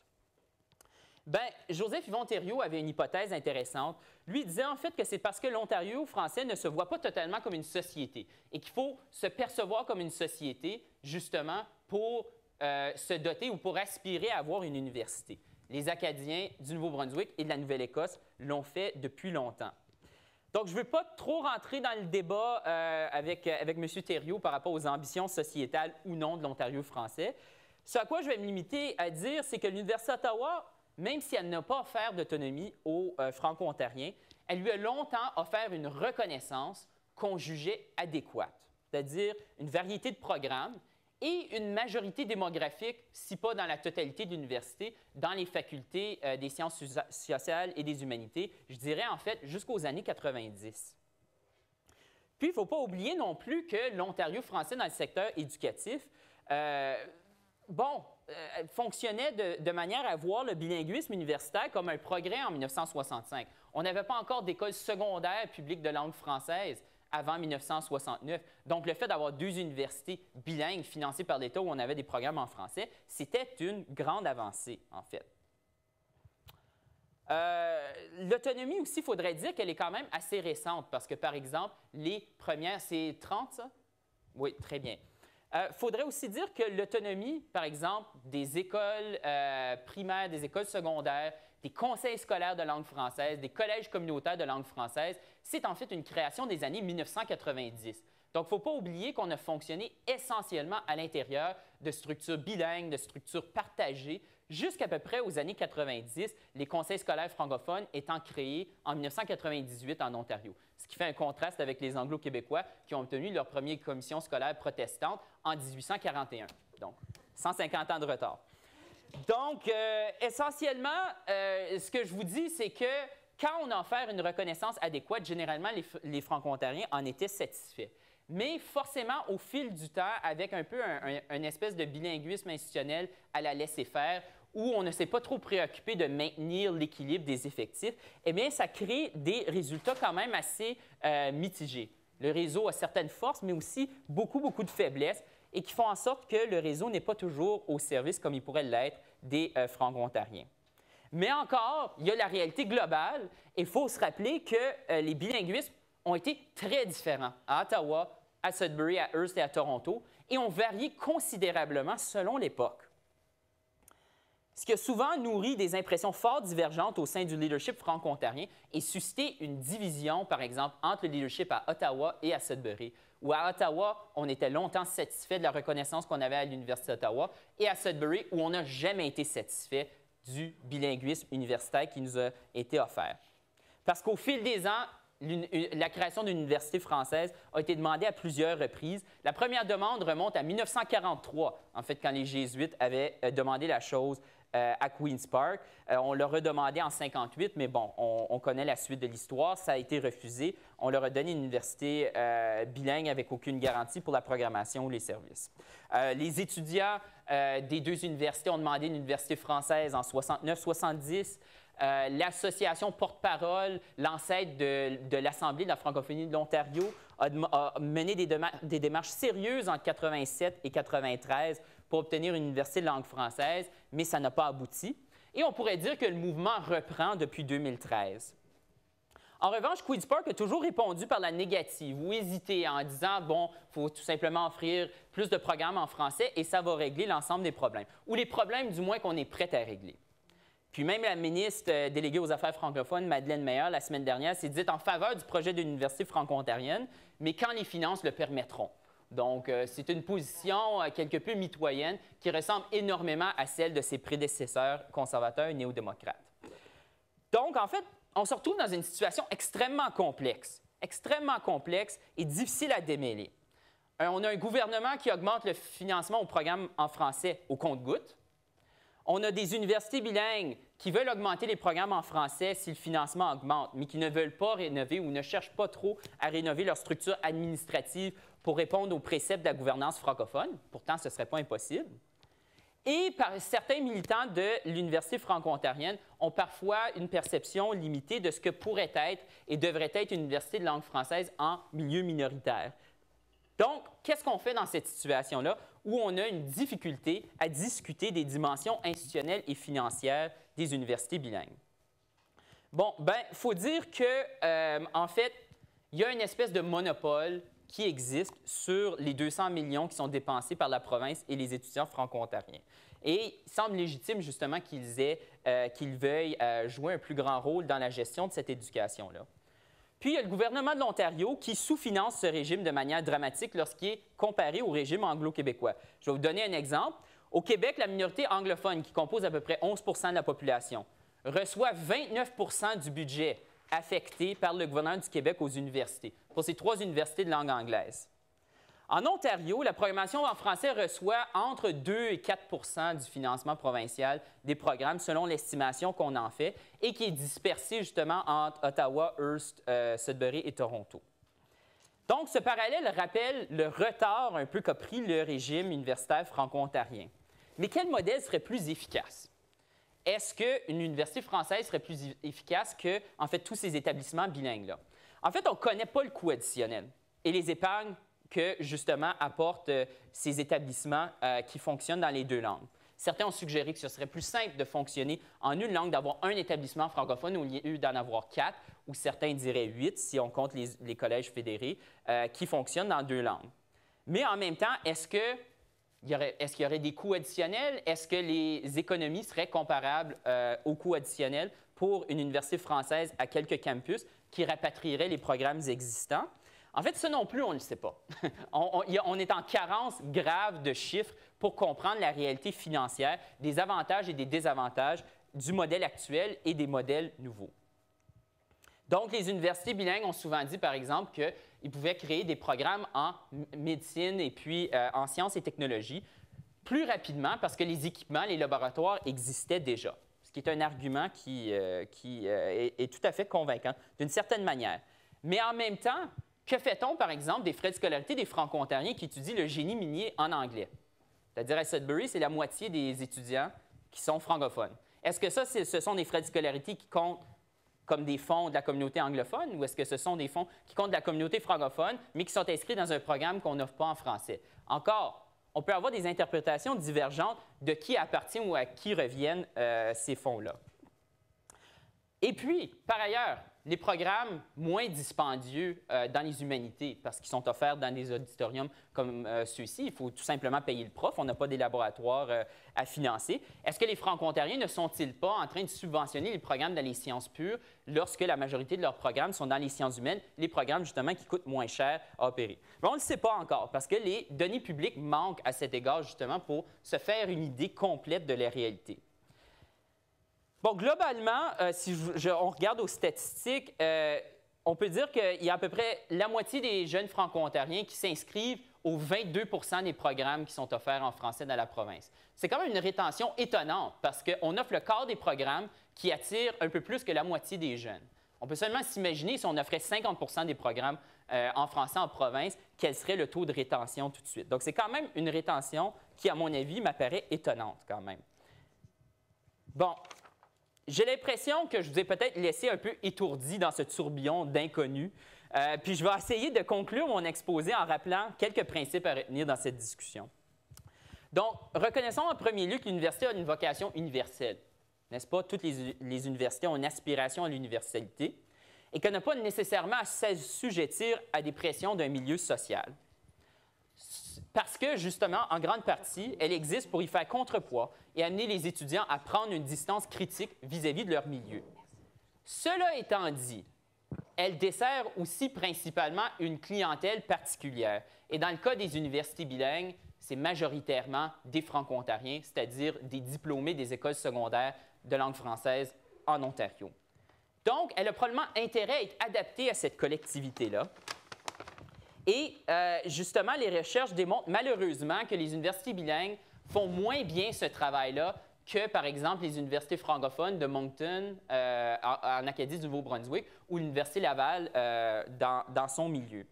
Bien, Joseph Yvon Thériault avait une hypothèse intéressante. Lui disait en fait que c'est parce que l'Ontario français ne se voit pas totalement comme une société et qu'il faut se percevoir comme une société justement pour se doter ou pour aspirer à avoir une université. Les Acadiens du Nouveau-Brunswick et de la Nouvelle-Écosse l'ont fait depuis longtemps. Donc, je ne veux pas trop rentrer dans le débat avec M. Thériault par rapport aux ambitions sociétales ou non de l'Ontario français. Ce à quoi je vais me limiter à dire, c'est que l'Université d'Ottawa, même si elle n'a pas offert d'autonomie aux Franco-Ontariens, elle lui a longtemps offert une reconnaissance qu'on jugeait adéquate, c'est-à-dire une variété de programmes et une majorité démographique, si pas dans la totalité de l'université, dans les facultés des sciences sociales et des humanités, je dirais en fait jusqu'aux années 90. Puis, il ne faut pas oublier non plus que l'Ontario français dans le secteur éducatif, fonctionnait de manière à voir le bilinguisme universitaire comme un progrès en 1965. On n'avait pas encore d'école secondaire publique de langue française avant 1969. Donc, le fait d'avoir 2 universités bilingues financées par l'État où on avait des programmes en français, c'était une grande avancée, en fait. L'autonomie aussi, il faudrait dire qu'elle est quand même assez récente parce que, par exemple, les premières... C'est 30, ça? Oui, très bien. Il faudrait aussi dire que l'autonomie, par exemple, des écoles primaires, des écoles secondaires, des conseils scolaires de langue française, des collèges communautaires de langue française, c'est en fait une création des années 1990. Donc, il ne faut pas oublier qu'on a fonctionné essentiellement à l'intérieur de structures bilingues, de structures partagées, jusqu'à peu près aux années 90, les conseils scolaires francophones étant créés en 1998 en Ontario. Ce qui fait un contraste avec les Anglo-Québécois qui ont obtenu leur première commission scolaire protestante en 1841. Donc, 150 ans de retard. Donc, essentiellement, ce que je vous dis, c'est que quand on a offert une reconnaissance adéquate, généralement, les Franco-Ontariens en étaient satisfaits. Mais forcément, au fil du temps, avec un peu une espèce de bilinguisme institutionnel à la laisser-faire, où on ne s'est pas trop préoccupé de maintenir l'équilibre des effectifs, eh bien, ça crée des résultats quand même assez mitigés. Le réseau a certaines forces, mais aussi beaucoup de faiblesses et qui font en sorte que le réseau n'est pas toujours au service, comme il pourrait l'être, des Franco-ontariens. Mais encore, il y a la réalité globale et il faut se rappeler que les bilinguismes ont été très différents à Ottawa, à Sudbury, à Hearst et à Toronto et ont varié considérablement selon l'époque. Ce qui a souvent nourri des impressions fort divergentes au sein du leadership franco-ontarien et suscité une division, par exemple, entre le leadership à Ottawa et à Sudbury, où à Ottawa, on était longtemps satisfait de la reconnaissance qu'on avait à l'Université d'Ottawa, et à Sudbury, où on n'a jamais été satisfait du bilinguisme universitaire qui nous a été offert. Parce qu'au fil des ans, la création d'une université française a été demandée à plusieurs reprises. La première demande remonte à 1943, en fait, quand les Jésuites avaient demandé la chose à Queen's Park. On leur a demandé en 1958, mais bon, on connaît la suite de l'histoire. Ça a été refusé. On leur a donné une université bilingue avec aucune garantie pour la programmation ou les services. Les étudiants des deux universités ont demandé une université française en 69-70. L'association Porte-Parole, l'ancêtre de l'Assemblée de la francophonie de l'Ontario, a mené des démarches sérieuses entre 87 et 93 pour obtenir une université de langue française, mais ça n'a pas abouti. Et on pourrait dire que le mouvement reprend depuis 2013. En revanche, Queen's Park a toujours répondu par la négative ou hésité en disant, bon, il faut tout simplement offrir plus de programmes en français et ça va régler l'ensemble des problèmes, ou les problèmes du moins qu'on est prêt à régler. Puis même la ministre déléguée aux Affaires francophones, Madeleine Meilleur, la semaine dernière, s'est dite en faveur du projet d'une université franco-ontarienne, mais quand les finances le permettront. Donc, c'est une position quelque peu mitoyenne qui ressemble énormément à celle de ses prédécesseurs conservateurs et néo-démocrates. Donc, en fait, on se retrouve dans une situation extrêmement complexe et difficile à démêler. On a un gouvernement qui augmente le financement au programme en français au compte-gouttes. On a des universités bilingues qui veulent augmenter les programmes en français si le financement augmente, mais qui ne veulent pas rénover ou ne cherchent pas trop à rénover leur structure administrative pour répondre aux préceptes de la gouvernance francophone. Pourtant, ce ne serait pas impossible. Et certains militants de l'Université franco-ontarienne ont parfois une perception limitée de ce que pourrait être et devrait être une université de langue française en milieu minoritaire. Donc, qu'est-ce qu'on fait dans cette situation-là où on a une difficulté à discuter des dimensions institutionnelles et financières des universités bilingues? Bon, bien, il faut dire que, en fait, il y a une espèce de monopole qui existe sur les 200 millions qui sont dépensés par la province et les étudiants franco-ontariens. Et il semble légitime, justement, qu'ils veuillent jouer un plus grand rôle dans la gestion de cette éducation-là. Puis, il y a le gouvernement de l'Ontario qui sous-finance ce régime de manière dramatique lorsqu'il est comparé au régime anglo-québécois. Je vais vous donner un exemple. Au Québec, la minorité anglophone, qui compose à peu près 11 % de la population, reçoit 29 % du budget affecté par le gouvernement du Québec aux universités, pour ces 3 universités de langue anglaise. En Ontario, la programmation en français reçoit entre 2 et 4 % du financement provincial des programmes, selon l'estimation qu'on en fait, et qui est dispersée justement entre Ottawa, Hearst, Sudbury et Toronto. Donc, ce parallèle rappelle le retard un peu qu'a pris le régime universitaire franco-ontarien. Mais quel modèle serait plus efficace? Est-ce qu'une université française serait plus efficace que, en fait, tous ces établissements bilingues-là? En fait, on ne connaît pas le coût additionnel et les épargnes que, justement, apportent ces établissements qui fonctionnent dans les 2 langues. Certains ont suggéré que ce serait plus simple de fonctionner en une langue, d'avoir un établissement francophone au lieu d'en avoir 4, ou certains diraient 8 si on compte les collèges fédérés qui fonctionnent dans 2 langues. Mais en même temps, est-ce qu'il y aurait des coûts additionnels? Est-ce que les économies seraient comparables aux coûts additionnels pour une université française à quelques campus qui rapatrierait les programmes existants? En fait, ça non plus, on ne le sait pas. On est en carence grave de chiffres pour comprendre la réalité financière, des avantages et des désavantages du modèle actuel et des modèles nouveaux. Donc, les universités bilingues ont souvent dit, par exemple, qu'ils pouvaient créer des programmes en médecine et puis en sciences et technologies plus rapidement parce que les équipements, les laboratoires existaient déjà, ce qui est un argument qui est tout à fait convaincant d'une certaine manière. Mais en même temps, que fait-on, par exemple, des frais de scolarité des franco-ontariens qui étudient le génie minier en anglais? C'est-à-dire, à Sudbury, c'est la moitié des étudiants qui qui sont francophones. Est-ce que ça, ce sont des frais de scolarité qui comptent comme des fonds de la communauté anglophone ou est-ce que ce sont des fonds qui comptent de la communauté francophone, mais qui sont inscrits dans un programme qu'on n'offre pas en français? Encore, on peut avoir des interprétations divergentes de qui appartient ou à qui reviennent ces fonds-là. Et puis, par ailleurs, les programmes moins dispendieux dans les humanités, parce qu'ils sont offerts dans des auditoriums comme ceux-ci, il faut tout simplement payer le prof, on n'a pas des laboratoires à financer. Est-ce que les Franco-Ontariens ne sont-ils pas en train de subventionner les programmes dans les sciences pures lorsque la majorité de leurs programmes sont dans les sciences humaines, les programmes justement qui coûtent moins cher à opérer? Mais on ne le sait pas encore, parce que les données publiques manquent à cet égard justement pour se faire une idée complète de la réalité. Bon, globalement, si on regarde aux statistiques, on peut dire qu'il y a à peu près la moitié des jeunes franco-ontariens qui s'inscrivent aux 22 % des programmes qui sont offerts en français dans la province. C'est quand même une rétention étonnante parce qu'on offre le quart des programmes qui attirent un peu plus que la moitié des jeunes. On peut seulement s'imaginer si on offrait 50 % des programmes en français en province, quel serait le taux de rétention tout de suite. Donc, c'est quand même une rétention qui, à mon avis, m'apparaît étonnante quand même. Bon. J'ai l'impression que je vous ai peut-être laissé un peu étourdi dans ce tourbillon d'inconnus. Puis je vais essayer de conclure mon exposé en rappelant quelques principes à retenir dans cette discussion. Donc, reconnaissons en premier lieu que l'université a une vocation universelle. N'est-ce pas? Toutes les universités ont une aspiration à l'universalité et qu'elle n'a pas nécessairement à s'assujettir à des pressions d'un milieu social. Parce que, justement, en grande partie, elle existe pour y faire contrepoids et amener les étudiants à prendre une distance critique vis-à-vis de leur milieu. Cela étant dit, elle dessert aussi principalement une clientèle particulière. Et dans le cas des universités bilingues, c'est majoritairement des Franco-Ontariens, c'est-à-dire des diplômés des écoles secondaires de langue française en Ontario. Donc, elle a probablement intérêt à être adaptée à cette collectivité-là. Et justement, les recherches démontrent malheureusement que les universités bilingues font moins bien ce travail-là que, par exemple, les universités francophones de Moncton, en Acadie du Nouveau-Brunswick, ou l'Université Laval dans son milieu.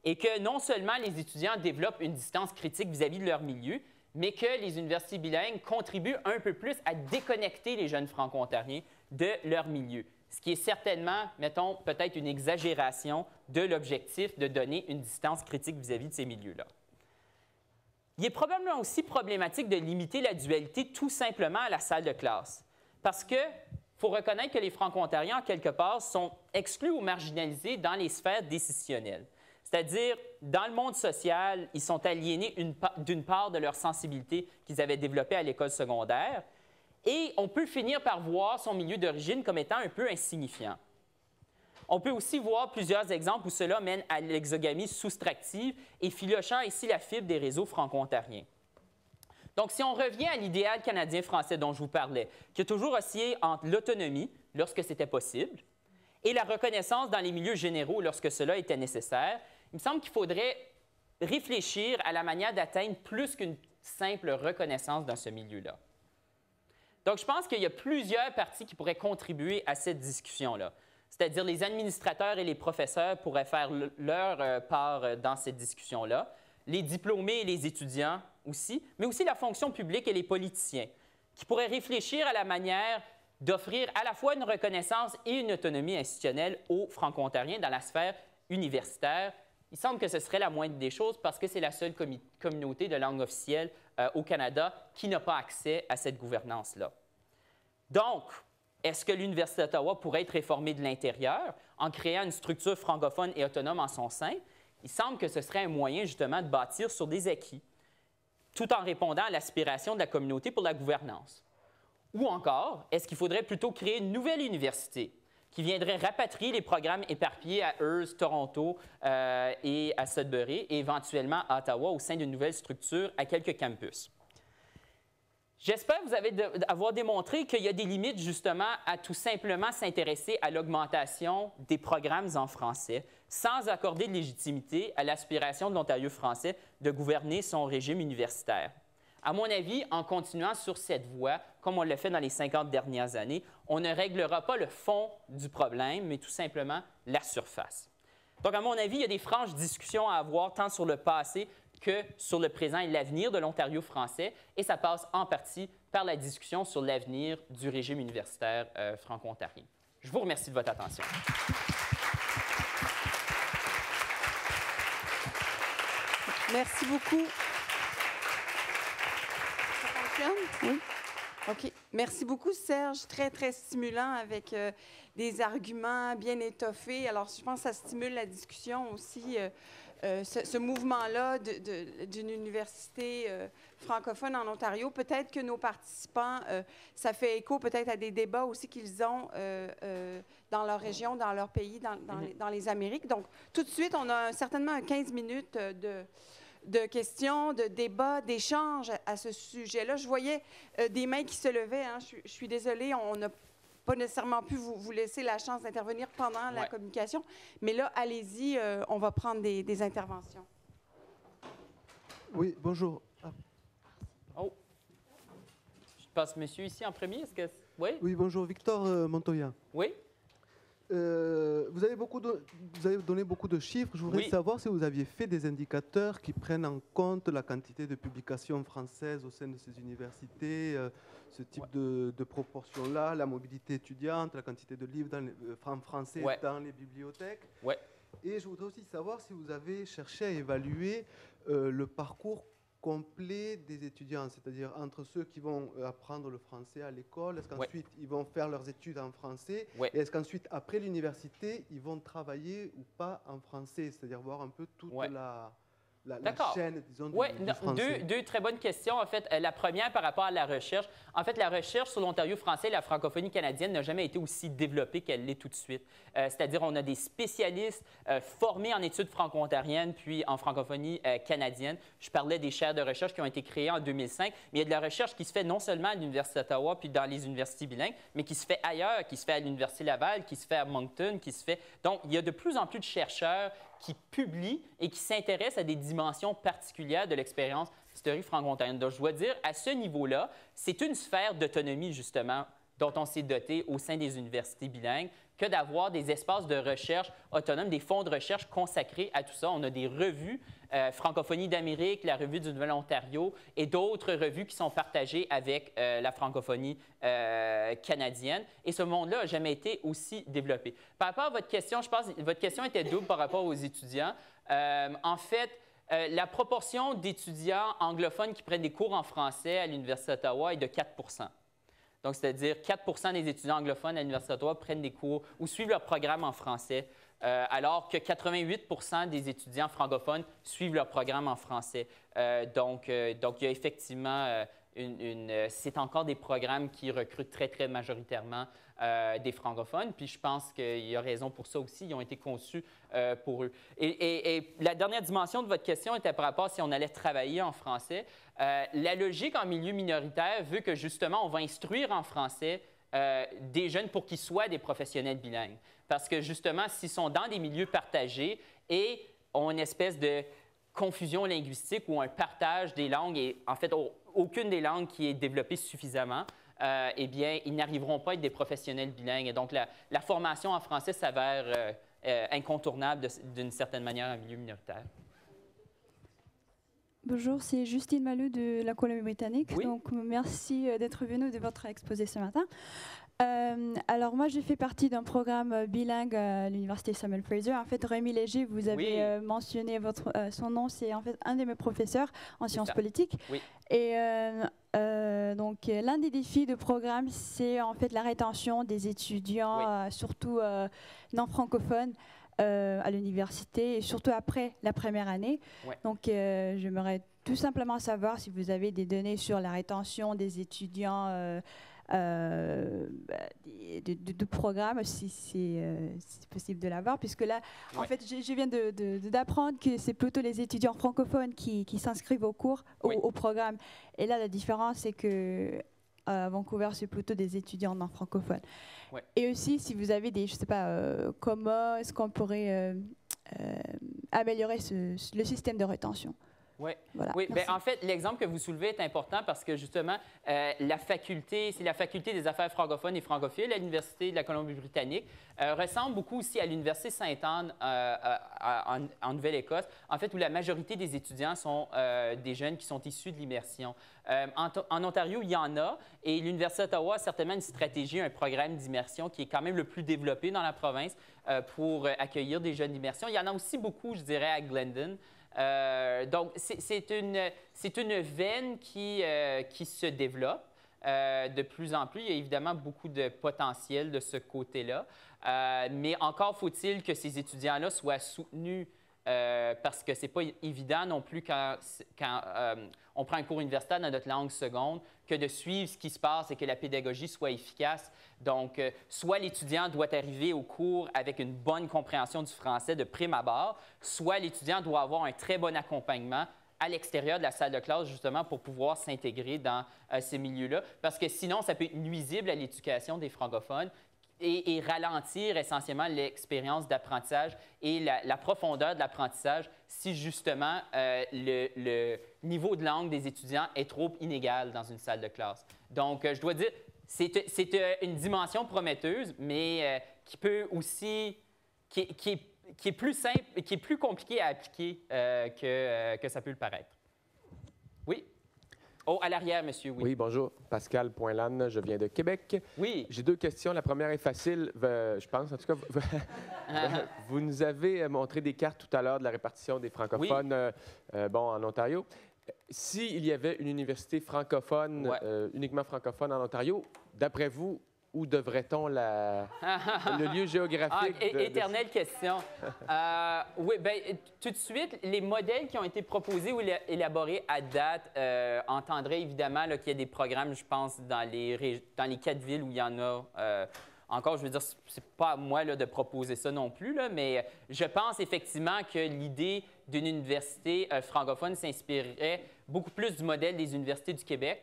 Et que non seulement les étudiants développent une distance critique vis-à-vis de leur milieu, mais que les universités bilingues contribuent un peu plus à déconnecter les jeunes franco-ontariens de leur milieu. Ce qui est certainement, mettons, peut-être une exagération de l'objectif de donner une distance critique vis-à-vis de ces milieux-là. Il est probablement aussi problématique de limiter la dualité tout simplement à la salle de classe, parce qu'il faut reconnaître que les Franco-Ontariens, en quelque part, sont exclus ou marginalisés dans les sphères décisionnelles. C'est-à-dire, dans le monde social, ils sont aliénés d'une part de leur sensibilité qu'ils avaient développée à l'école secondaire, et on peut finir par voir son milieu d'origine comme étant un peu insignifiant. On peut aussi voir plusieurs exemples où cela mène à l'exogamie soustractive et filochant ici la fibre des réseaux franco-ontariens. Donc, si on revient à l'idéal canadien-français dont je vous parlais, qui a toujours oscillé entre l'autonomie, lorsque c'était possible, et la reconnaissance dans les milieux généraux lorsque cela était nécessaire, il me semble qu'il faudrait réfléchir à la manière d'atteindre plus qu'une simple reconnaissance dans ce milieu-là. Donc, je pense qu'il y a plusieurs parties qui pourraient contribuer à cette discussion-là. C'est-à-dire les administrateurs et les professeurs pourraient faire leur part dans cette discussion-là, les diplômés et les étudiants aussi, mais aussi la fonction publique et les politiciens, qui pourraient réfléchir à la manière d'offrir à la fois une reconnaissance et une autonomie institutionnelle aux Franco-Ontariens dans la sphère universitaire. Il semble que ce serait la moindre des choses parce que c'est la seule communauté de langue officielle au Canada qui n'a pas accès à cette gouvernance-là. Donc, est-ce que l'Université d'Ottawa pourrait être réformée de l'intérieur en créant une structure francophone et autonome en son sein? Il semble que ce serait un moyen justement de bâtir sur des acquis, tout en répondant à l'aspiration de la communauté pour la gouvernance. Ou encore, est-ce qu'il faudrait plutôt créer une nouvelle université qui viendrait rapatrier les programmes éparpillés à Hearst, Toronto et à Sudbury, et éventuellement à Ottawa au sein d'une nouvelle structure à quelques campus? J'espère que vous avez avoir démontré qu'il y a des limites justement à tout simplement s'intéresser à l'augmentation des programmes en français sans accorder de légitimité à l'aspiration de l'Ontario français de gouverner son régime universitaire. À mon avis, en continuant sur cette voie, comme on l'a fait dans les 50 dernières années, on ne réglera pas le fond du problème, mais tout simplement la surface. Donc, à mon avis, il y a des franches discussions à avoir tant sur le passé que sur le présent et l'avenir de l'Ontario français, et ça passe en partie par la discussion sur l'avenir du régime universitaire franco-ontarien. Je vous remercie de votre attention. Merci beaucoup. Ça fonctionne? Oui. OK. Merci beaucoup, Serge. Très, très stimulant avec des arguments bien étoffés. Alors, je pense que ça stimule la discussion aussi, ce mouvement-là d'une université francophone en Ontario. Peut-être que nos participants, ça fait écho peut-être à des débats aussi qu'ils ont dans leur région, dans leur pays, dans les Amériques. Donc, tout de suite, on a certainement 15 minutes de questions, de débats, d'échanges à ce sujet-là. Je voyais des mains qui se levaient. Hein. Je suis désolée, on n'a pas nécessairement pu vous laisser la chance d'intervenir pendant la communication. Mais là, allez-y, on va prendre des interventions. Oui, bonjour. Ah. Oh. Je passe monsieur ici en premier. Est-ce que... Oui? Oui, bonjour. Victor Montoya. Oui? Vous avez donné beaucoup de chiffres. Je voudrais savoir si vous aviez fait des indicateurs qui prennent en compte la quantité de publications françaises au sein de ces universités, ce type de proportion-là, la mobilité étudiante, la quantité de livres en français dans les bibliothèques. Et je voudrais aussi savoir si vous avez cherché à évaluer le parcours complet des étudiants, c'est-à-dire entre ceux qui vont apprendre le français à l'école, est-ce qu'ensuite ils vont faire leurs études en français, et est-ce qu'ensuite, après l'université, ils vont travailler ou pas en français, c'est-à-dire voir un peu toute la chaîne, disons, du français. Deux très bonnes questions. En fait, la première par rapport à la recherche. En fait, la recherche sur l'Ontario français et la francophonie canadienne n'a jamais été aussi développée qu'elle l'est tout de suite. C'est-à-dire, on a des spécialistes formés en études franco-ontariennes puis en francophonie canadienne. Je parlais des chaires de recherche qui ont été créées en 2005, mais il y a de la recherche qui se fait non seulement à l'Université d'Ottawa puis dans les universités bilingues, mais qui se fait ailleurs, qui se fait à l'Université Laval, qui se fait à Moncton, qui se fait... Donc, il y a de plus en plus de chercheurs qui publient et qui s'intéressent à des dimensions particulières de l'expérience historique franco-ontarienne. Donc, je dois dire, à ce niveau-là, c'est une sphère d'autonomie, justement, dont on s'est doté au sein des universités bilingues, que d'avoir des espaces de recherche autonomes, des fonds de recherche consacrés à tout ça. On a des revues, Francophonie d'Amérique, la revue du Nouvel-Ontario et d'autres revues qui sont partagées avec la francophonie canadienne. Et ce monde-là n'a jamais été aussi développé. Par rapport à votre question, je pense que votre question était double par rapport aux étudiants. En fait, la proportion d'étudiants anglophones qui prennent des cours en français à l'Université d'Ottawa est de 4 %. Donc, c'est-à-dire 4 % des étudiants anglophones à l'Université d'Ottawa prennent des cours ou suivent leur programme en français, alors que 88 % des étudiants francophones suivent leur programme en français. Donc, il y a effectivement c'est encore des programmes qui recrutent très, très majoritairement des francophones. Puis je pense qu'il y a raison pour ça aussi. Ils ont été conçus pour eux. Et la dernière dimension de votre question était par rapport à si on allait travailler en français. La logique en milieu minoritaire veut que, justement, on va instruire en français des jeunes pour qu'ils soient des professionnels bilingues. Parce que, justement, s'ils sont dans des milieux partagés et ont une espèce de confusion linguistique ou un partage des langues et, en fait, aucune des langues qui est développée suffisamment, eh bien, ils n'arriveront pas à être des professionnels bilingues. Et donc, la formation en français s'avère incontournable d'une certaine manière en milieu minoritaire. Bonjour, c'est Justine Maleux de la Colombie-Britannique. Oui. Donc, merci d'être venu de votre exposé ce matin. Alors, moi, j'ai fait partie d'un programme bilingue à l'Université Samuel Fraser. En fait, Rémi Léger, vous avez mentionné son nom, c'est en fait un de mes professeurs en sciences politiques. Oui. Et donc, l'un des défis du programme, c'est en fait la rétention des étudiants, surtout non francophones, à l'université et surtout après la première année. Donc, j'aimerais tout simplement savoir si vous avez des données sur la rétention des étudiants du programme, si c'est possible de l'avoir, puisque là, en fait, je viens d'apprendre que c'est plutôt les étudiants francophones qui s'inscrivent au cours, au programme. Et là, la différence, c'est que à Vancouver, c'est plutôt des étudiants non francophones. Et aussi, si vous avez des, je ne sais pas, comment est-ce qu'on pourrait améliorer le système de rétention? Voilà, oui. Ben, en fait, l'exemple que vous soulevez est important parce que justement, la faculté, c'est la faculté des affaires francophones et francophiles à l'Université de la Colombie-Britannique, ressemble beaucoup aussi à l'Université Sainte-Anne en Nouvelle-Écosse, en fait, où la majorité des étudiants sont des jeunes qui sont issus de l'immersion. En Ontario, il y en a, et l'Université d'Ottawa a certainement une stratégie, un programme d'immersion qui est quand même le plus développé dans la province pour accueillir des jeunes d'immersion. Il y en a aussi beaucoup, je dirais, à Glendon. Donc, c'est une veine qui se développe de plus en plus. Il y a évidemment beaucoup de potentiel de ce côté-là, mais encore faut-il que ces étudiants-là soient soutenus parce que ce n'est pas évident non plus quand on prend un cours universitaire dans notre langue seconde que de suivre ce qui se passe et que la pédagogie soit efficace. Donc, soit l'étudiant doit arriver au cours avec une bonne compréhension du français de prime abord, soit l'étudiant doit avoir un très bon accompagnement à l'extérieur de la salle de classe, justement, pour pouvoir s'intégrer dans ces milieux-là, parce que sinon, ça peut être nuisible à l'éducation des francophones et ralentir essentiellement l'expérience d'apprentissage et la profondeur de l'apprentissage si, justement, le niveau de langue des étudiants est trop inégal dans une salle de classe. Donc, je dois dire, c'est une dimension prometteuse, mais qui peut aussi, qui est plus simple, qui est plus compliqué à appliquer que ça peut le paraître. Oui? Oh, à l'arrière, monsieur, oui. Oui, bonjour. Pascal Poinlan, je viens de Québec. Oui. J'ai 2 questions. La première est facile, je pense. En tout cas, vous nous avez montré des cartes tout à l'heure de la répartition des francophones en Ontario. S'il y avait une université francophone, uniquement francophone en Ontario, d'après vous, où devrait-on le lieu géographique? Éternelle question. Oui, bien, tout de suite, les modèles qui ont été proposés ou élaborés à date entendraient évidemment qu'il y a des programmes, je pense, dans les 4 villes où il y en a. Encore, je veux dire, c'est pas à moi là, de proposer ça non plus, là, mais je pense effectivement que l'idée d'une université francophone s'inspirerait beaucoup plus du modèle des universités du Québec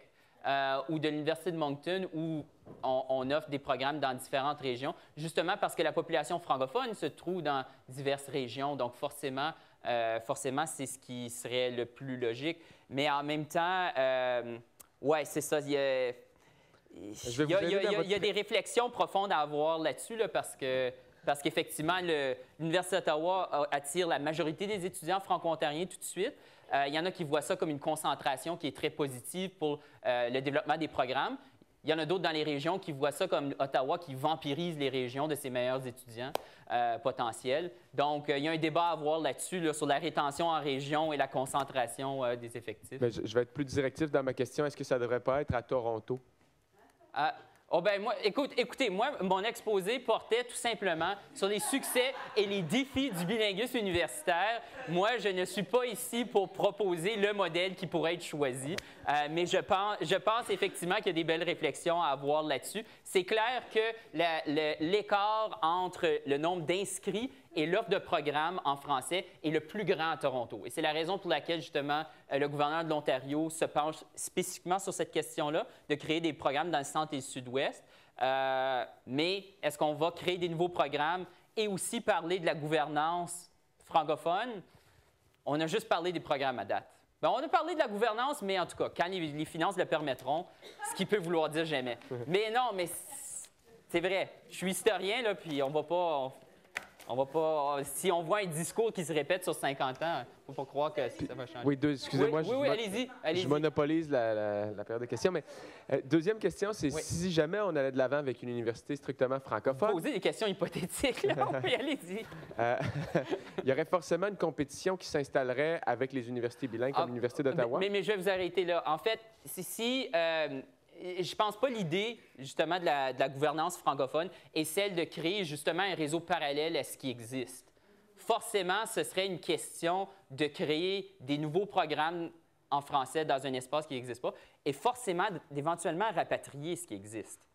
ou de l'Université de Moncton, où on offre des programmes dans différentes régions, justement parce que la population francophone se trouve dans diverses régions. Donc, forcément, c'est ce qui serait le plus logique. Mais en même temps, oui, c'est ça. Il y a des réflexions profondes à avoir là-dessus, là, parce qu'effectivement, l'Université d'Ottawa attire la majorité des étudiants franco-ontariens tout de suite. Il y en a qui voient ça comme une concentration qui est très positive pour le développement des programmes. Il y en a d'autres dans les régions qui voient ça comme Ottawa qui vampirise les régions de ses meilleurs étudiants potentiels. Donc, il y a un débat à avoir là-dessus, là, sur la rétention en région et la concentration des effectifs. Mais je vais être plus directif dans ma question. Est-ce que ça ne devrait pas être à Toronto? Écoutez, moi, mon exposé portait tout simplement sur les succès et les défis du bilinguisme universitaire. Moi, je ne suis pas ici pour proposer le modèle qui pourrait être choisi, mais je pense effectivement qu'il y a des belles réflexions à avoir là-dessus. C'est clair que l'écart entre le nombre d'inscrits et l'offre de programmes en français est le plus grand à Toronto. Et c'est la raison pour laquelle, justement, le gouverneur de l'Ontario se penche spécifiquement sur cette question-là, de créer des programmes dans le centre et le sud-ouest. Mais est-ce qu'on va créer des nouveaux programmes et aussi parler de la gouvernance francophone? On a juste parlé des programmes à date. Bien, on a parlé de la gouvernance, mais en tout cas, quand les finances le permettront, ce qui peut vouloir dire jamais. Mais non, mais c'est vrai. Je suis historien, là, puis on va pas... si on voit un discours qui se répète sur 50 ans, il ne faut pas croire que ça va changer. Oui, excusez-moi, oui, allez-y. Je monopolise la période de questions. Mais deuxième question, c'est si jamais on allait de l'avant avec une université strictement francophone... Posez des questions hypothétiques, là. Oui, allez-y. Il y aurait forcément une compétition qui s'installerait avec les universités bilingues comme l'Université d'Ottawa. Mais je vais vous arrêter là. En fait, je pense pas l'idée, justement, de la gouvernance francophone est celle de créer, justement, un réseau parallèle à ce qui existe. Forcément, ce serait une question de créer des nouveaux programmes en français dans un espace qui n'existe pas et forcément d'éventuellement rapatrier ce qui existe.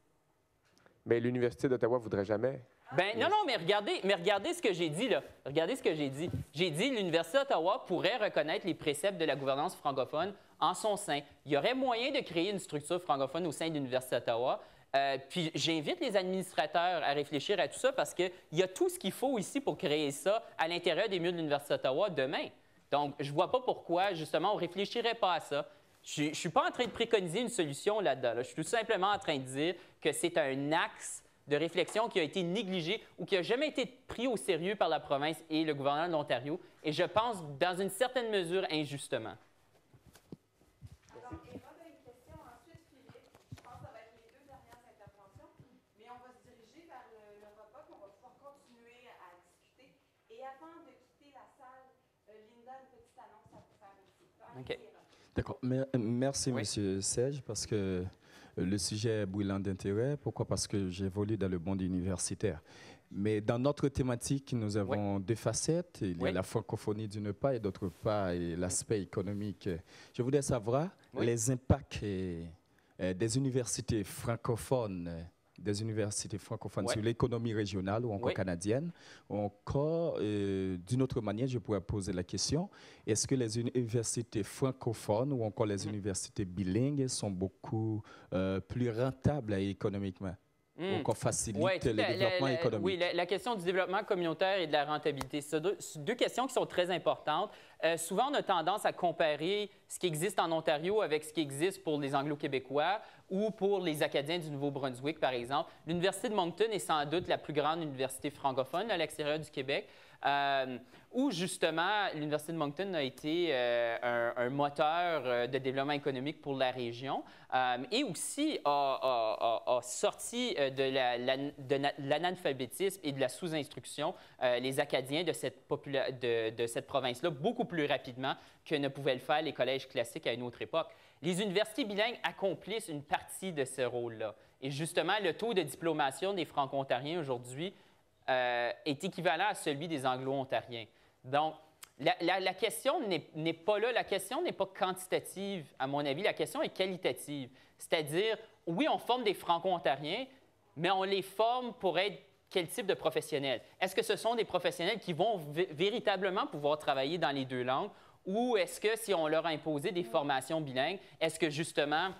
Mais l'Université d'Ottawa ne voudrait jamais. Non, mais regardez ce que j'ai dit, là. Regardez ce que j'ai dit. J'ai dit que l'Université d'Ottawa pourrait reconnaître les préceptes de la gouvernance francophone en son sein. Il y aurait moyen de créer une structure francophone au sein de l'Université d'Ottawa. Puis j'invite les administrateurs à réfléchir à tout ça parce qu'il y a tout ce qu'il faut ici pour créer ça à l'intérieur des murs de l'Université d'Ottawa demain. Donc, je ne vois pas pourquoi, justement, on ne réfléchirait pas à ça. Je ne suis pas en train de préconiser une solution là-dedans. Là. Je suis tout simplement en train de dire que c'est un axe de réflexion qui a été négligé ou qui n'a jamais été pris au sérieux par la province et le gouvernement de l'Ontario, et je pense, dans une certaine mesure, injustement. Okay. D'accord. Merci, Monsieur Serge, parce que le sujet est brûlant d'intérêt. Pourquoi? Parce que j'évolue dans le monde universitaire. Mais dans notre thématique, nous avons deux facettes. Il y a la francophonie d'une part et d'autre part l'aspect économique. Je voudrais savoir les impacts des universités francophones sur l'économie régionale ou encore canadienne. Encore, d'une autre manière, je pourrais poser la question, est-ce que les universités francophones ou encore les universités bilingues sont beaucoup plus rentables économiquement? Ou qu'on facilite le développement économique? Oui, la question du développement communautaire et de la rentabilité, c'est deux questions qui sont très importantes. Souvent, on a tendance à comparer ce qui existe en Ontario avec ce qui existe pour les Anglo-Québécois ou pour les Acadiens du Nouveau-Brunswick, par exemple. L'Université de Moncton est sans doute la plus grande université francophone à l'extérieur du Québec, où justement l'Université de Moncton a été un moteur de développement économique pour la région et aussi a sorti de l'analphabétisme et de la sous-instruction les Acadiens de cette province-là beaucoup plus rapidement que ne pouvaient le faire les collèges classiques à une autre époque. Les universités bilingues accomplissent une partie de ce rôle-là. Et justement, le taux de diplomation des Franco-Ontariens aujourd'hui est équivalent à celui des Anglo-Ontariens. Donc, la question n'est pas là. La question n'est pas quantitative, à mon avis. La question est qualitative. C'est-à-dire, oui, on forme des Franco-Ontariens, mais on les forme pour être quel type de professionnels? Est-ce que ce sont des professionnels qui vont véritablement pouvoir travailler dans les deux langues? Ou est-ce que si on leur a imposé des formations bilingues, est-ce que justement,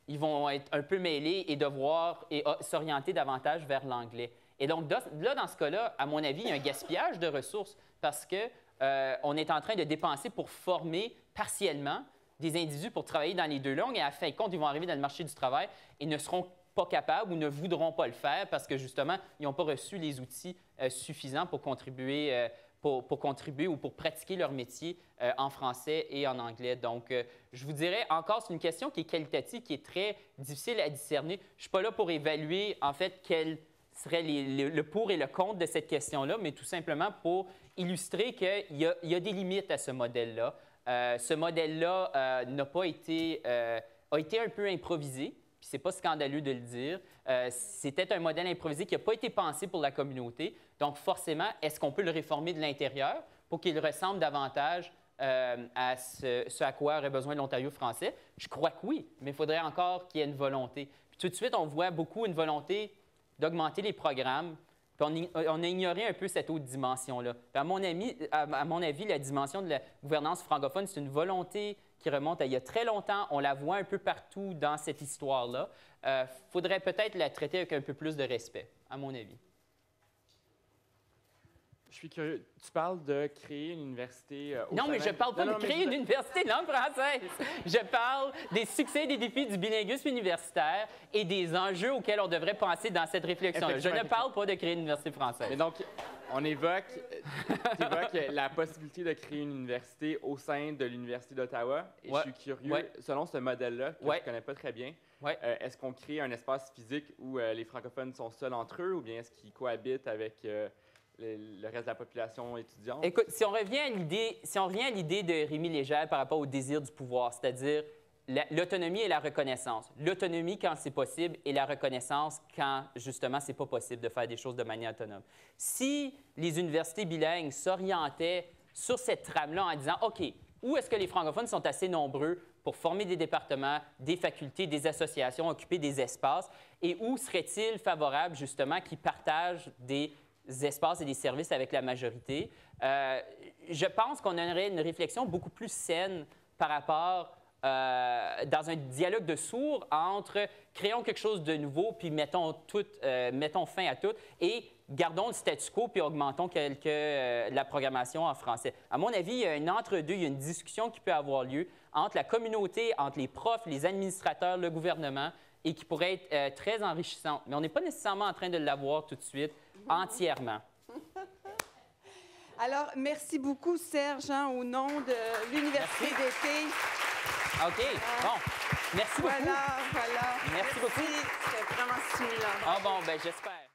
ils vont être un peu mêlés et devoir s'orienter davantage vers l'anglais? Et donc, là, dans ce cas-là, à mon avis, il y a un gaspillage de ressources parce qu'on est en train de dépenser pour former partiellement des individus pour travailler dans les deux langues et à fin de compte, ils vont arriver dans le marché du travail et ne seront pas capables ou ne voudront pas le faire parce que, justement, ils n'ont pas reçu les outils suffisants pour contribuer pour contribuer ou pour pratiquer leur métier en français et en anglais. Donc, je vous dirais encore, c'est une question qui est qualitative, qui est très difficile à discerner. Je ne suis pas là pour évaluer, en fait, quel serait le pour et le contre de cette question-là, mais tout simplement pour illustrer qu'il y a des limites à ce modèle-là. Ce modèle-là a été un peu improvisé. Puis c'est pas scandaleux de le dire. C'était un modèle improvisé qui n'a pas été pensé pour la communauté. Donc, forcément, est-ce qu'on peut le réformer de l'intérieur pour qu'il ressemble davantage à ce à quoi aurait besoin l'Ontario français? Je crois que oui, mais il faudrait encore qu'il y ait une volonté. Puis tout de suite, on voit beaucoup une volonté d'augmenter les programmes. Puis on a ignoré un peu cette autre dimension-là. À mon avis, la dimension de la gouvernance francophone, c'est une volonté qui remonte à il y a très longtemps. On la voit un peu partout dans cette histoire-là. Il faudrait peut-être la traiter avec un peu plus de respect, à mon avis. Je suis curieux. Tu parles de créer une université Non, mais je ne parle pas de créer une université de langue française. Je parle des succès et des défis du bilinguisme universitaire et des enjeux auxquels on devrait penser dans cette réflexion-là. Je ne parle pas de créer une université française. Mais donc, on évoque la possibilité de créer une université au sein de l'Université d'Ottawa. Et je suis curieux, selon ce modèle-là, que je ne connais pas très bien, est-ce qu'on crée un espace physique où les francophones sont seuls entre eux ou bien est-ce qu'ils cohabitent avec le reste de la population étudiante? Écoute, si on revient à l'idée de Rémi Légère par rapport au désir du pouvoir, c'est-à-dire l'autonomie et la reconnaissance. L'autonomie quand c'est possible et la reconnaissance quand, justement, c'est pas possible de faire des choses de manière autonome. Si les universités bilingues s'orientaient sur cette trame-là en disant, OK, où est-ce que les francophones sont assez nombreux pour former des départements, des facultés, des associations, occuper des espaces, et où serait-il favorable, justement, qu'ils partagent des espaces et des services avec la majorité? Je pense qu'on aurait une réflexion beaucoup plus saine par rapport dans un dialogue de sourds entre créons quelque chose de nouveau, puis mettons fin à tout, et gardons le statu quo, puis augmentons la programmation en français. À mon avis, il y a un entre-deux, il y a une discussion qui peut avoir lieu entre la communauté, entre les profs, les administrateurs, le gouvernement, et qui pourrait être très enrichissante. Mais on n'est pas nécessairement en train de l'avoir tout de suite, entièrement. Alors, merci beaucoup, Serge, au nom de l'Université d'été. OK, bon. Merci beaucoup. Voilà. Merci beaucoup. C'était vraiment stimulant. Ah bon, ben j'espère.